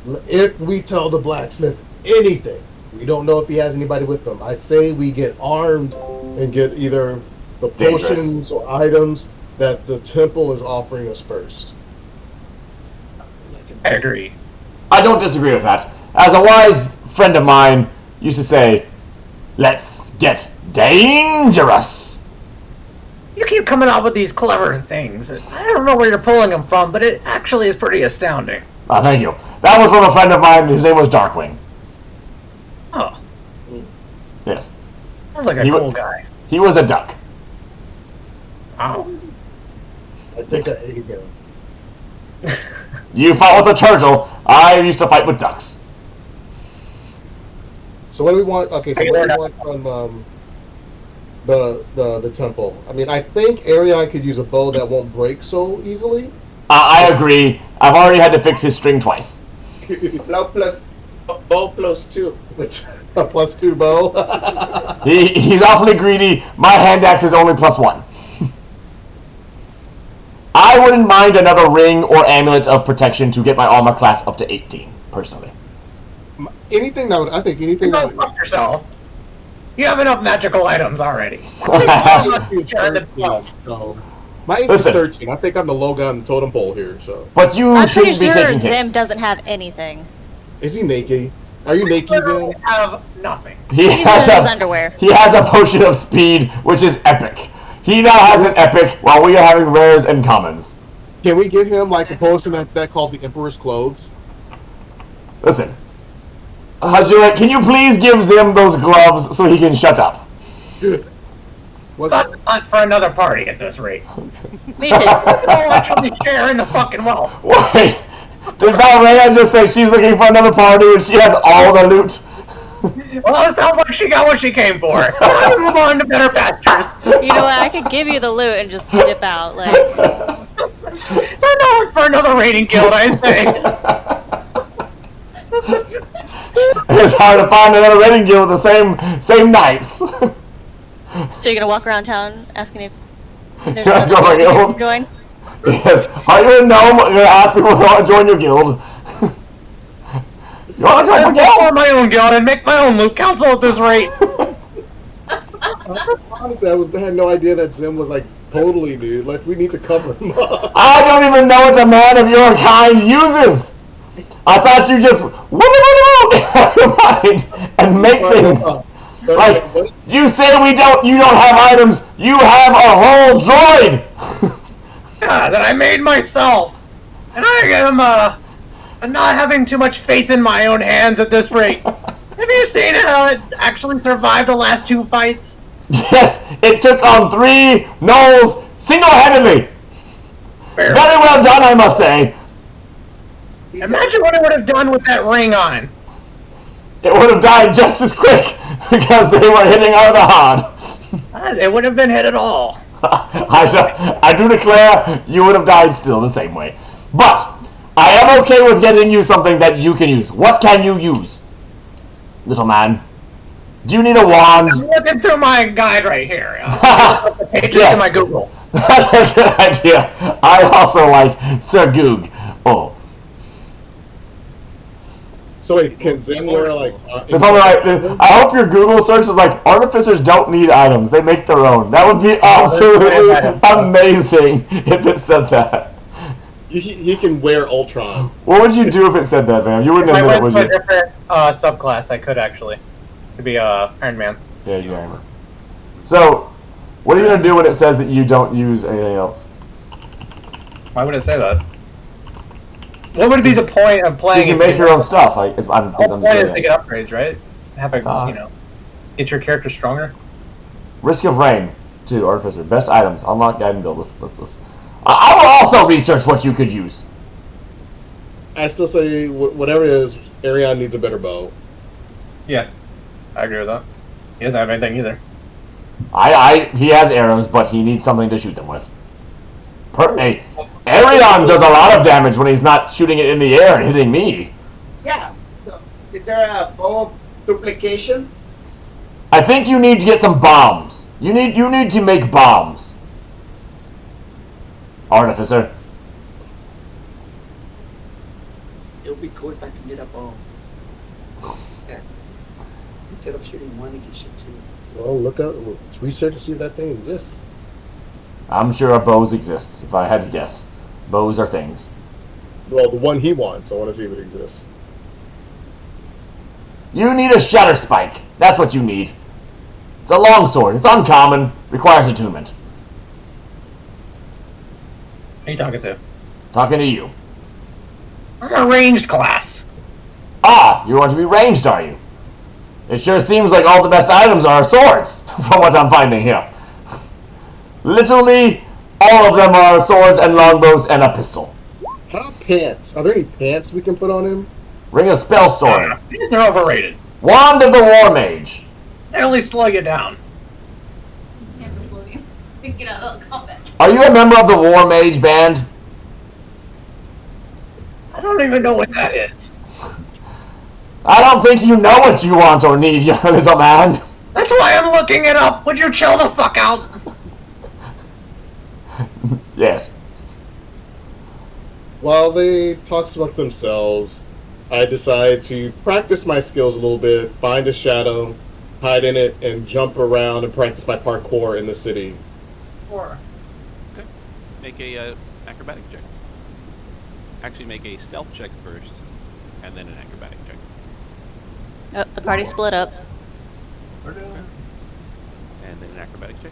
D: If we tell the blacksmith anything, we don't know if he has anybody with him. I say we get armed and get either the
A: Dangerous.
D: potions or items that the temple is offering us first.
C: I agree.
A: I don't disagree with that. As a wise friend of mine used to say, let's get dangerous.
F: You keep coming out with these clever things. I don't know where you're pulling them from, but it actually is pretty astounding.
A: Thank you. That was from a friend of mine whose name was Darkwing.
F: Oh,
A: Yes.
F: sounds like a
A: He wa-
F: cool guy.
A: He was a duck.
F: Wow.
D: I think I ate him.
A: You fought with a turtle. I used to fight with ducks.
D: So what do we want? Okay, so what do we want from the temple? I mean, I think Arion could use a bow that won't break so easily.
A: I agree. I've already had to fix his string twice.
G: Bow plus 2.
D: A +2 bow.
A: He's awfully greedy. My hand axe is only +1. I wouldn't mind another ring or amulet of protection to get my armor class up to 18, personally.
D: Anything that would, I think anything
F: Go
D: that
F: fuck yourself. You have enough magical items already.
D: So, my ace is
A: Listen.
D: 13. I think I'm the low guy on the totem pole here. So
A: But you
E: I'm pretty
A: shouldn't be
E: sure
A: taking
E: Zim
A: hits.
E: doesn't have anything.
D: is he naked? Are you naked,
F: Literally
D: Zim?
F: have nothing.
A: He
E: He's in
A: has
E: his
A: a
E: underwear.
A: he has a potion of speed, which is epic. He now has an epic, while we are having rares and commons.
D: Can we give him like a potion that called the Emperor's Clothes?
A: Listen, Hajure, can you please give Zim those gloves so he can shut up?
D: What's
F: Not hunt for another party at this rate.
E: Me too.
F: We'll actually share in the fucking wealth.
A: Wait, did Valrea just say she's looking for another party and she has all the loot?
F: Well, it sounds like she got what she came for. Let's move on to better pastures.
E: You know what? I could give you the loot and just dip out. Like,
F: They're not for another raiding guild, I say.
A: It's hard to find another raiding guild with the same knights.
E: so you're gonna walk around town asking if there's
A: Yeah,
E: another
A: join my
E: guild you
A: guild.
E: can join?
A: Yes. Are you a gnome? You're gonna ask people if they want to join your guild. You want to join
F: I'll
A: my guild?
F: form my own guild and make my own loot council at this rate.
D: Honestly, I had no idea that Zim was like totally nude. Like, we need to cover him up.
A: I don't even know what the man of your kind uses. I thought you just and make things. Like, you say you don't have items. You have a whole droid.
F: Yeah, that I made myself. And I am, I'm not having too much faith in my own hands at this rate. Have you seen how it actually survived the last 2 fights?
A: Yes, it took on 3 gnolls single-handedly.
F: Barely.
A: Very well done, I must say.
F: Imagine what it would have done with that ring on.
A: It would have died just as quick because they were hitting out of the hard.
F: It wouldn't have been hit at all.
A: I do declare you would have died still the same way. But I am okay with getting you something that you can use. What can you use, little man? Do you need a wand?
F: I'm looking through my guide right here. The pages
A: Yes.
F: to my Google.
A: That's a good idea. I also like Sir Goog. Oh.
D: So wait, can Zim wear like?
A: If I'm right, I hope your Google search is like, artificers don't need items, they make their own. That would be absolutely amazing if it said that.
D: He can wear Ultron.
A: What would you do if it said that, man? You wouldn't
C: If I
A: admit it,
C: went
A: would
C: to a
A: you?
C: different subclass, I could actually. It'd be Iron Man.
A: Yeah, you are. So, what are you going to do when it says that you don't use anything else?
C: Why would it say that? What would be the point of playing?
A: You can
C: if
A: make your own stuff. Like, I'm
C: The whole
A: just
C: point is
A: saying
C: to
A: that.
C: get upgrades, right? Have a get your character stronger.
A: Risk of Rain, 2, Artificer. Best items. Unlock guide and build. Let's. I will also research what you could use.
D: I still say whatever it is, Arion needs a better bow.
C: Yeah, I agree with that. He doesn't have anything either.
A: He has arrows, but he needs something to shoot them with. Hey, Arion does a lot of damage when he's not shooting it in the air and hitting me.
G: Yeah. So, is there a bow duplication?
A: I think you need to get some bombs. You need to make bombs. Artificer.
G: It would be cool if I could get a bow. Yeah. Instead of shooting one, you can shoot 2.
D: Well, look up. Let's research and see if that thing exists.
A: I'm sure bows exist, if I had to guess. Bows are things.
D: Well, the one he wants. I want to see if it exists.
A: You need a shatter spike. That's what you need. It's a longsword. It's uncommon. Requires attunement.
C: Who are you talking to?
A: Talking to you.
F: I'm a ranged class.
A: Ah, you want to be ranged, are you? It sure seems like all the best items are swords, from what I'm finding here. Literally, all of them are swords and longbows and a pistol.
D: How pants? Are there any pants we can put on him?
A: Ring of Spellstorm.
F: They're overrated.
A: Wand of the War Mage.
F: They only slow you down.
H: Hands are floating. We can get out of combat.
A: Are you a member of the War Mage band?
F: I don't even know what that is.
A: I don't think you know what you want or need, you little man.
F: That's why I'm looking it up. Would you chill the fuck out?
A: Yes.
D: While they talk amongst themselves, I decide to practice my skills a little bit, find a shadow, hide in it, and jump around and practice my parkour in the city.
F: Or
B: Okay. Make a acrobatics check. Actually, make a stealth check first, and then an acrobatic check.
E: Oh, the party split up.
B: And then an acrobatic check.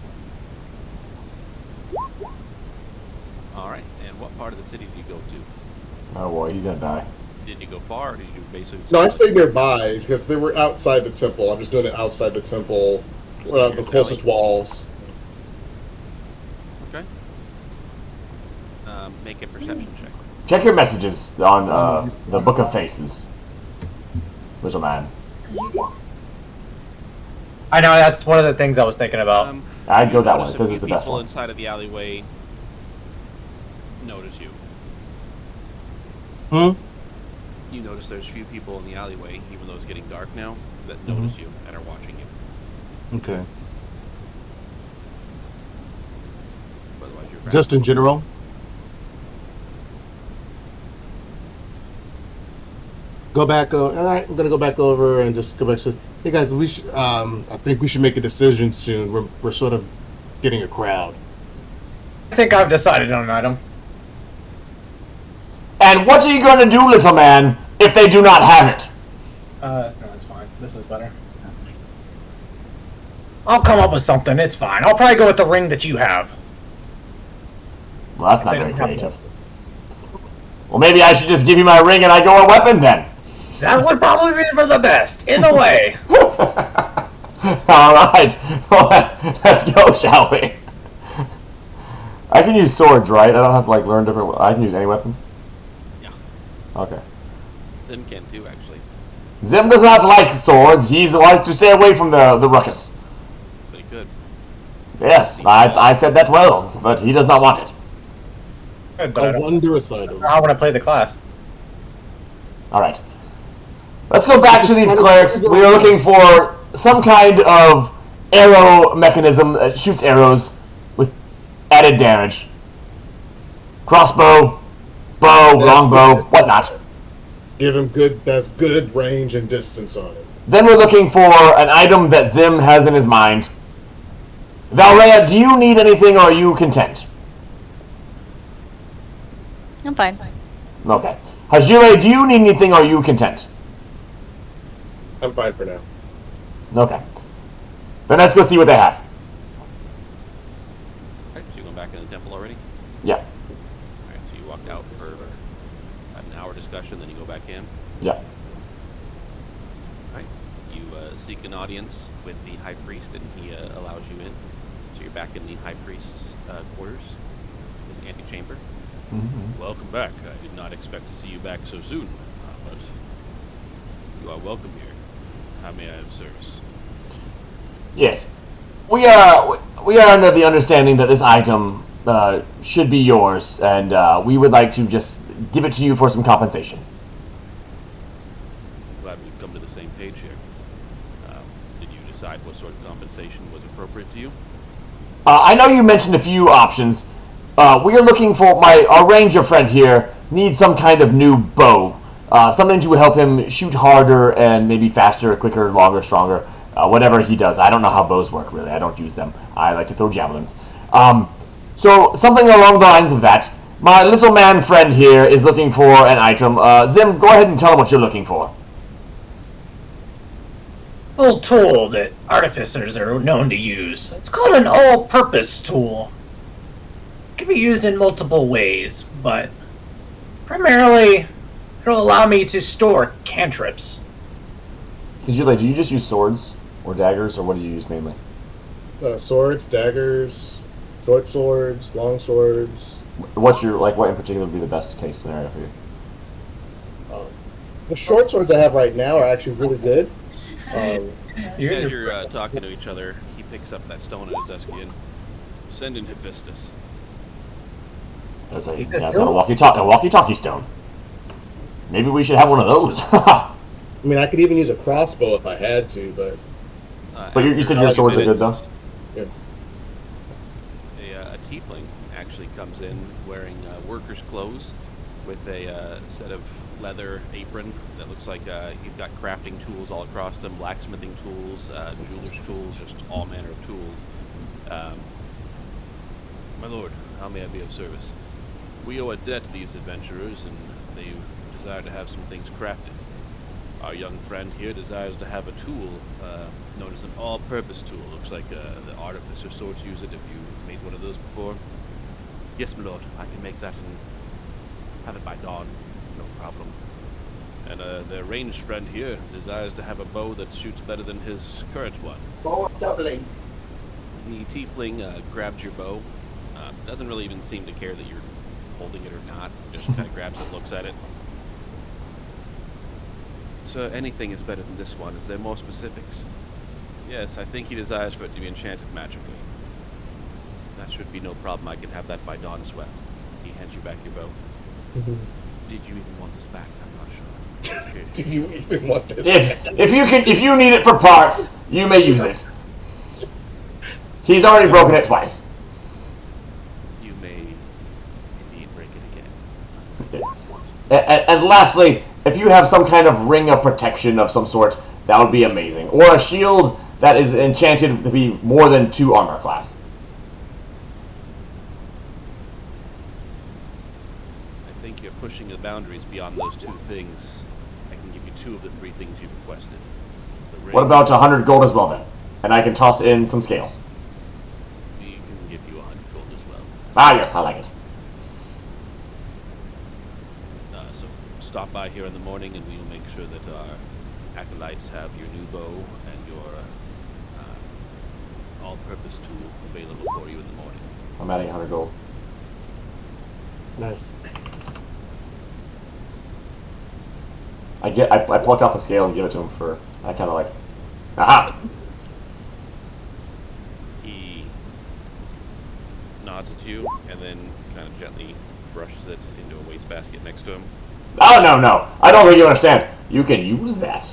B: Alright, and what part of the city did you go to?
A: Oh boy, he's gonna die.
B: Did you go far, or did you basically...
D: No, I stayed nearby because they were outside the temple. I'm just doing it outside the temple, the closest walls.
B: Okay. Make a perception check.
A: Check your messages on the Book of Faces, little man.
C: I know, that's one of the things I was thinking about.
A: I'd go
B: you
A: that one.
B: notice
A: It says
B: a
A: it's the
B: few
A: best
B: people
A: one.
B: inside of the alleyway notice you. You notice there's a few people in the alleyway, even though it's getting dark now, that notice you and are watching you.
J: Okay.
B: Otherwise, you're
J: Just in general? Go back. All right, I'm gonna go back over and just go back to. Hey guys, we should. I think we should make a decision soon. We're sort of getting a crowd.
C: I think I've decided on an item.
A: And what are you going to do, little man, if they do not have it?
C: No, it's fine. This is better.
F: I'll come up with something. It's fine. I'll probably go with the ring that you have.
A: Well, that's not
C: If they
A: very
C: don't have
A: creative. Well, maybe I should just give you my ring and I go a weapon then.
F: That would probably be for the best. Either way.
A: All right, well, let's go, shall we? I can use swords, right? I don't have to like learn different. I can use any weapons.
B: Yeah.
A: Okay.
B: Zim can too, actually.
A: Zim does not like swords. He likes to stay away from the ruckus.
B: But he could.
A: Yes, I said that well, but he does not want it.
C: Good, but I
J: A
C: don't
J: wondrous item.
C: know how I want to play the class.
A: All right. Let's go back to these clerics. We are looking for some kind of arrow mechanism that shoots arrows with added damage. Crossbow, bow, longbow, whatnot.
D: Give him good range and distance on it.
A: Then we're looking for an item that Zim has in his mind. Valrea, do you need anything or are you content?
E: I'm fine.
A: Okay. Hajire, do you need anything or are you content?
D: I'm fine for now.
A: Okay. Then let's go see what they have.
B: Alright, so you're going back in the temple already?
A: Yeah.
B: Alright, so you walked out for an hour discussion, then you go back in.
A: Yeah.
B: Alright, you seek an audience with the High Priest, and he allows you in. So you're back in the High Priest's quarters, his antechamber.
A: Mm-hmm.
B: Welcome back. I did not expect to see you back so soon, but you are welcome here. How may I have service?
A: Yes. We are under the understanding that this item should be yours, and we would like to just give it to you for some compensation.
B: Glad we've come to the same page here. Did you decide what sort of compensation was appropriate to you?
A: I know you mentioned a few options. We are looking for our ranger friend here needs some kind of new bow. Something to help him shoot harder and maybe faster, quicker, longer, stronger. Whatever he does. I don't know how bows work, really. I don't use them. I like to throw javelins. So something along the lines of that. My little man friend here is looking for an item. Zim, go ahead and tell him what you're looking for.
F: Old tool that artificers are known to use. It's called an all-purpose tool. It can be used in multiple ways, but primarily it'll allow me to store cantrips.
A: Do you just use swords or daggers, or what do you use mainly?
D: Swords, daggers, swords, long swords.
A: What in particular would be the best case scenario for you?
D: The short swords I have right now are actually really good.
B: As you're talking to each other, he picks up that stone in his desk again. Send in Hephaestus.
A: That's a walkie-talkie stone. Maybe we should have one of those.
D: I mean, I could even use a crossbow if I had to, but...
A: But you said your swords are good, though?
D: Yeah.
B: A tiefling actually comes in wearing worker's clothes with a set of leather apron that looks like he's got crafting tools all across them, blacksmithing tools, jeweler's tools, just all manner of tools. My lord, how may I be of service? We owe a debt to these adventurers, and they desire to have some things crafted. Our young friend here desires to have a tool known as an all-purpose tool. Looks like the artificer swords use it. Have you made one of those before? Yes, my lord. I can make that and have it by dawn. No problem. And the ranged friend here desires to have a bow that shoots better than his current one.
G: Bow of doubling.
B: The tiefling grabs your bow. Doesn't really even seem to care that you're holding it or not. Just kind of grabs it, looks at it. So anything is better than this one. Is there more specifics? Yes, I think he desires for it to be enchanted magically. That should be no problem. I can have that by dawn as well. He hands you back your bow.
D: Mm-hmm.
B: Did you even want this back? I'm not sure. Okay.
D: Do you even want this?
A: If you need it for parts, you may use it. He's already broken it twice.
B: You may indeed break it again.
A: And lastly, if you have some kind of ring of protection of some sort, that would be amazing. Or a shield that is enchanted to be more than 2 armor class.
B: I think you're pushing the boundaries beyond those 2 things. I can give you 2 of the 3 things you've requested.
A: What about 100 gold as well then? And I can toss in some scales.
B: We can give you 100 gold as well.
A: Ah yes, I like it.
B: So stop by here in the morning and we'll make sure that our acolytes have your new bow and your all-purpose tool available for you in the morning.
A: I'm adding 100 gold.
J: Nice.
A: I pluck off the scale and give it to him for, I kind of like, aha!
B: He nods at you and then kind of gently brushes it into a wastebasket next to him.
A: Oh, no. I don't think you understand. You can use that.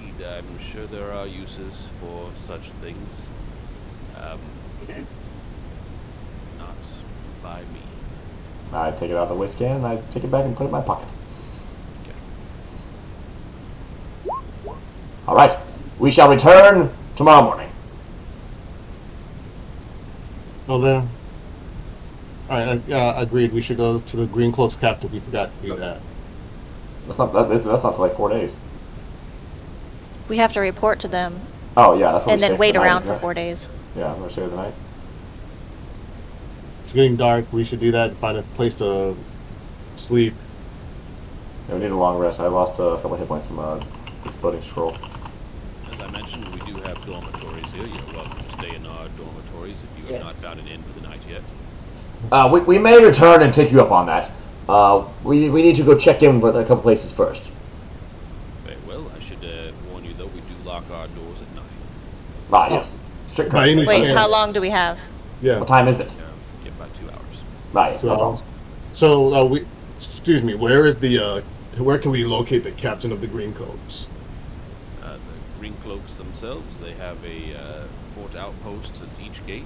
B: Indeed, I'm sure there are uses for such things. Not by me.
A: I take it out of the waste can, and I take it back and put it in my pocket.
B: Okay.
A: Alright, we shall return tomorrow morning.
J: Well then, alright, agreed. We should go to the Green Cloaks captain. We forgot to do that.
A: That's not till like 4 days.
E: We have to report to them
A: Oh yeah, that's what
E: and
A: we
E: then
A: stay
E: wait
A: the night,
E: around
A: isn't
E: for
A: it?
E: 4 days.
A: Yeah, I'm gonna stay the night.
J: It's getting dark. We should do that. Find a place to sleep.
A: Yeah, we need a long rest. I lost a couple hit points from exploding scroll.
B: As I mentioned, we do have dormitories here. You're welcome to stay in our dormitories if you have not found an inn for the night yet.
A: We may return and take you up on that. We need to go check in with a couple places first.
B: Very well. I should warn you, though, we do lock our doors at 9.
A: Ah, yes. Strict
J: By any
A: customary.
E: Wait,
J: chance-
E: how long do we have?
J: Yeah.
A: What time is it?
B: Yeah, about 2 hours.
A: Ah, yes,
J: 2
A: no
J: hours.
A: problem.
J: So excuse me. Where is the? Where can we locate the captain of the Green Coats?
B: The Green Cloaks themselves, they have a fort outpost at each gate.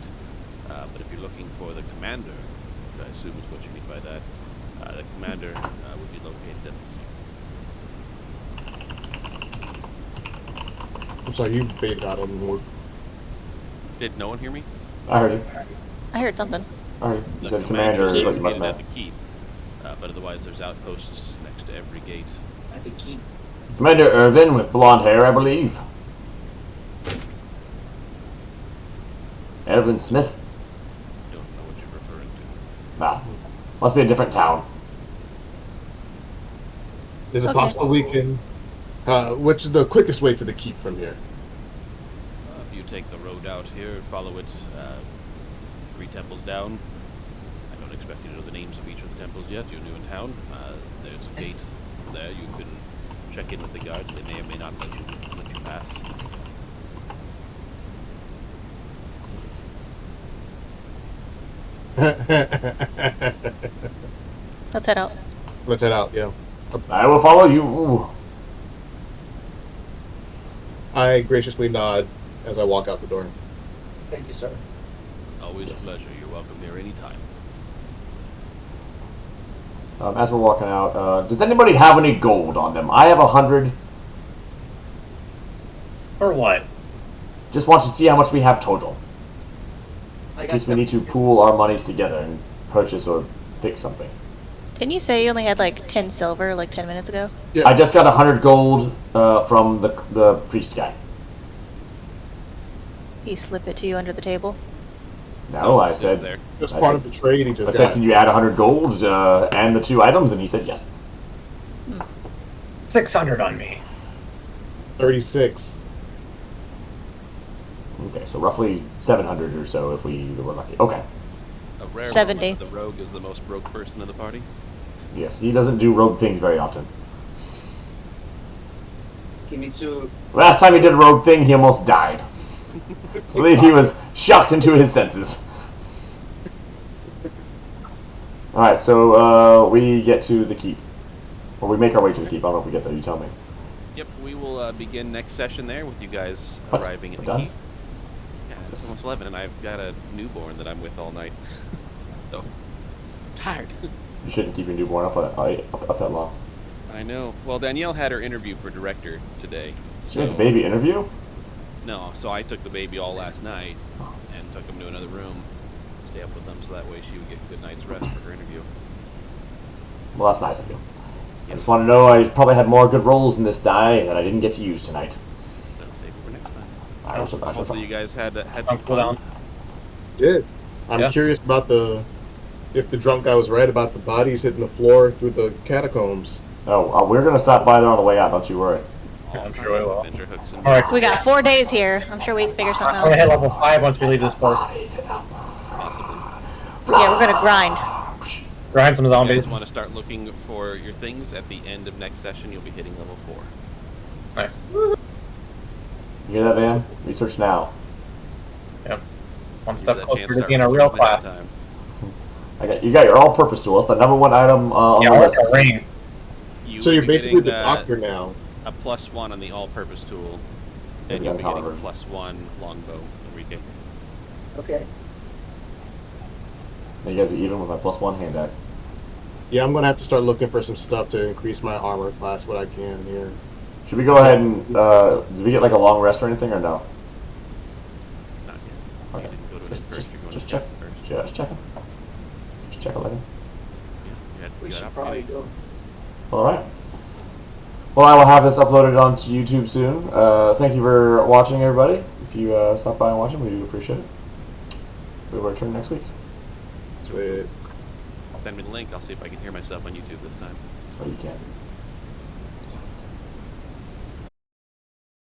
B: But if you're looking for the commander, I assume is what you mean by that, the commander would be located at the keep.
J: I'm sorry, you faded out of more.
B: Did no one hear me?
A: I heard you.
E: I heard something.
A: I heard you. You
B: The
A: said commander,
B: is
A: but you must
B: located
A: know.
B: at the keep. But otherwise, there's outposts next to every gate.
G: At the keep.
A: Commander Irvin with blonde hair, I believe. Irvin Smith?
B: Don't know what you're referring to.
A: Nah. Must be a different town.
J: Is it
E: Okay.
J: possible we can What's the quickest way to the keep from here?
B: If you take the road out here, follow it 3 temples down. I don't expect you to know the names of each of the temples yet. You're new in town. There's a gate there. You can check in with the guards. They may or may not let you pass.
E: Let's head out.
J: Let's head out, yeah.
A: I will follow you. Ooh.
J: I graciously nod as I walk out the door.
G: Thank you, sir.
B: Always a pleasure. You're welcome here anytime.
A: As we're walking out, does anybody have any gold on them? I have 100.
F: For what?
A: Just want to see how much we have total.
G: I
A: In
G: got
A: case we need to pool our monies together and purchase or pick something.
E: Didn't you say you only had like 10 silver like 10 minutes ago?
J: Yeah.
A: I just got 100 gold from the priest guy.
E: He slip it to you under the table?
A: No, I
B: It's
A: said.
B: there.
J: That's
A: I
J: part
A: said-
J: of the trade he
A: I
J: just
A: said,
J: got.
A: can you add 100 gold and the 2 items? And he said yes.
F: 600 on me.
J: 36.
A: Okay, so roughly 700 or so if we were lucky. Okay.
B: A rare
E: 70.
B: moment, the rogue is the most broke person in the party.
A: Yes, he doesn't do rogue things very often.
G: Give me 2.
A: Last time he did a rogue thing, he almost died. I believe he was shocked into his senses. Alright, so we get to the keep. Or we make our way to the keep. I don't know if we get there. You tell me.
B: Yep, we will begin next session there with you guys
A: What?
B: arriving at
A: We're
B: the
A: done?
B: keep. Yeah, it's almost 11, and I've got a newborn that I'm with all night. So, I'm tired.
A: You shouldn't keep your newborn up that long.
B: I know. Well, Danielle had her interview for director today.
A: You had a baby interview?
B: No, so I took the baby all last night and took him to another room, stay up with them, so that way she would get a good night's rest for her interview.
A: Well, that's nice of you. I just want to know I probably had more good rolls in this die that I didn't get to use tonight.
B: That'll save it for next time.
A: I also
B: Hopefully you guys had some
C: Cool
B: fun.
C: down.
J: Did. I'm
C: Yeah.
J: curious about if the drunk guy was right about the bodies hitting the floor through the catacombs.
A: Oh, we're going to stop by there on the way out. Don't you worry.
B: All
C: I'm sure we will.
B: adventure hooks and
C: Alright.
E: We got 4 days here. I'm sure we can figure something
C: I'm gonna hit
E: out.
C: level 5 once we leave this place.
B: possibly.
E: Yeah, we're gonna grind.
C: Grind some
B: You
C: zombies.
B: guys want to start looking for your things at the end of next session, you'll be hitting level 4.
C: Nice.
A: You hear that, Van? Research now.
C: Yep. One
B: Give
C: step
B: that
C: closer
B: chance
C: to
B: start
C: being a real
B: researching ahead of
C: class.
B: time.
A: You got your all-purpose tool. That's the #1 item on
C: Yeah,
A: the
C: I like
A: list.
C: a ring.
B: You
J: So
B: will
J: you're
B: be
J: basically
B: getting,
J: the doctor now.
B: a +1 on the all-purpose tool,
A: Yeah,
B: and you'll be getting a
A: Harvard.
B: +1 longbow, Enrique.
G: Okay.
A: You guys are even with my +1 hand axe.
J: Yeah, I'm gonna have to start looking for some stuff to increase my armor class what I can here.
A: Should we go ahead and did we get like a long rest or anything or no?
B: Not yet.
A: Okay.
B: You didn't go to it
A: Just-
B: first,
A: just-
B: you're going
A: just
B: to
A: check.
B: check first.
A: Just checking. Just check it later.
B: Yeah,
G: We
B: you got
G: should probably
B: opportunities.
G: go.
A: All right. Well, I will have this uploaded onto YouTube soon. Thank you for watching, everybody. If you stop by and watch it, we do appreciate it. We will return next week.
J: Sweet.
B: Send me the link, I'll see if I can hear myself on YouTube this time.
A: Oh, you can.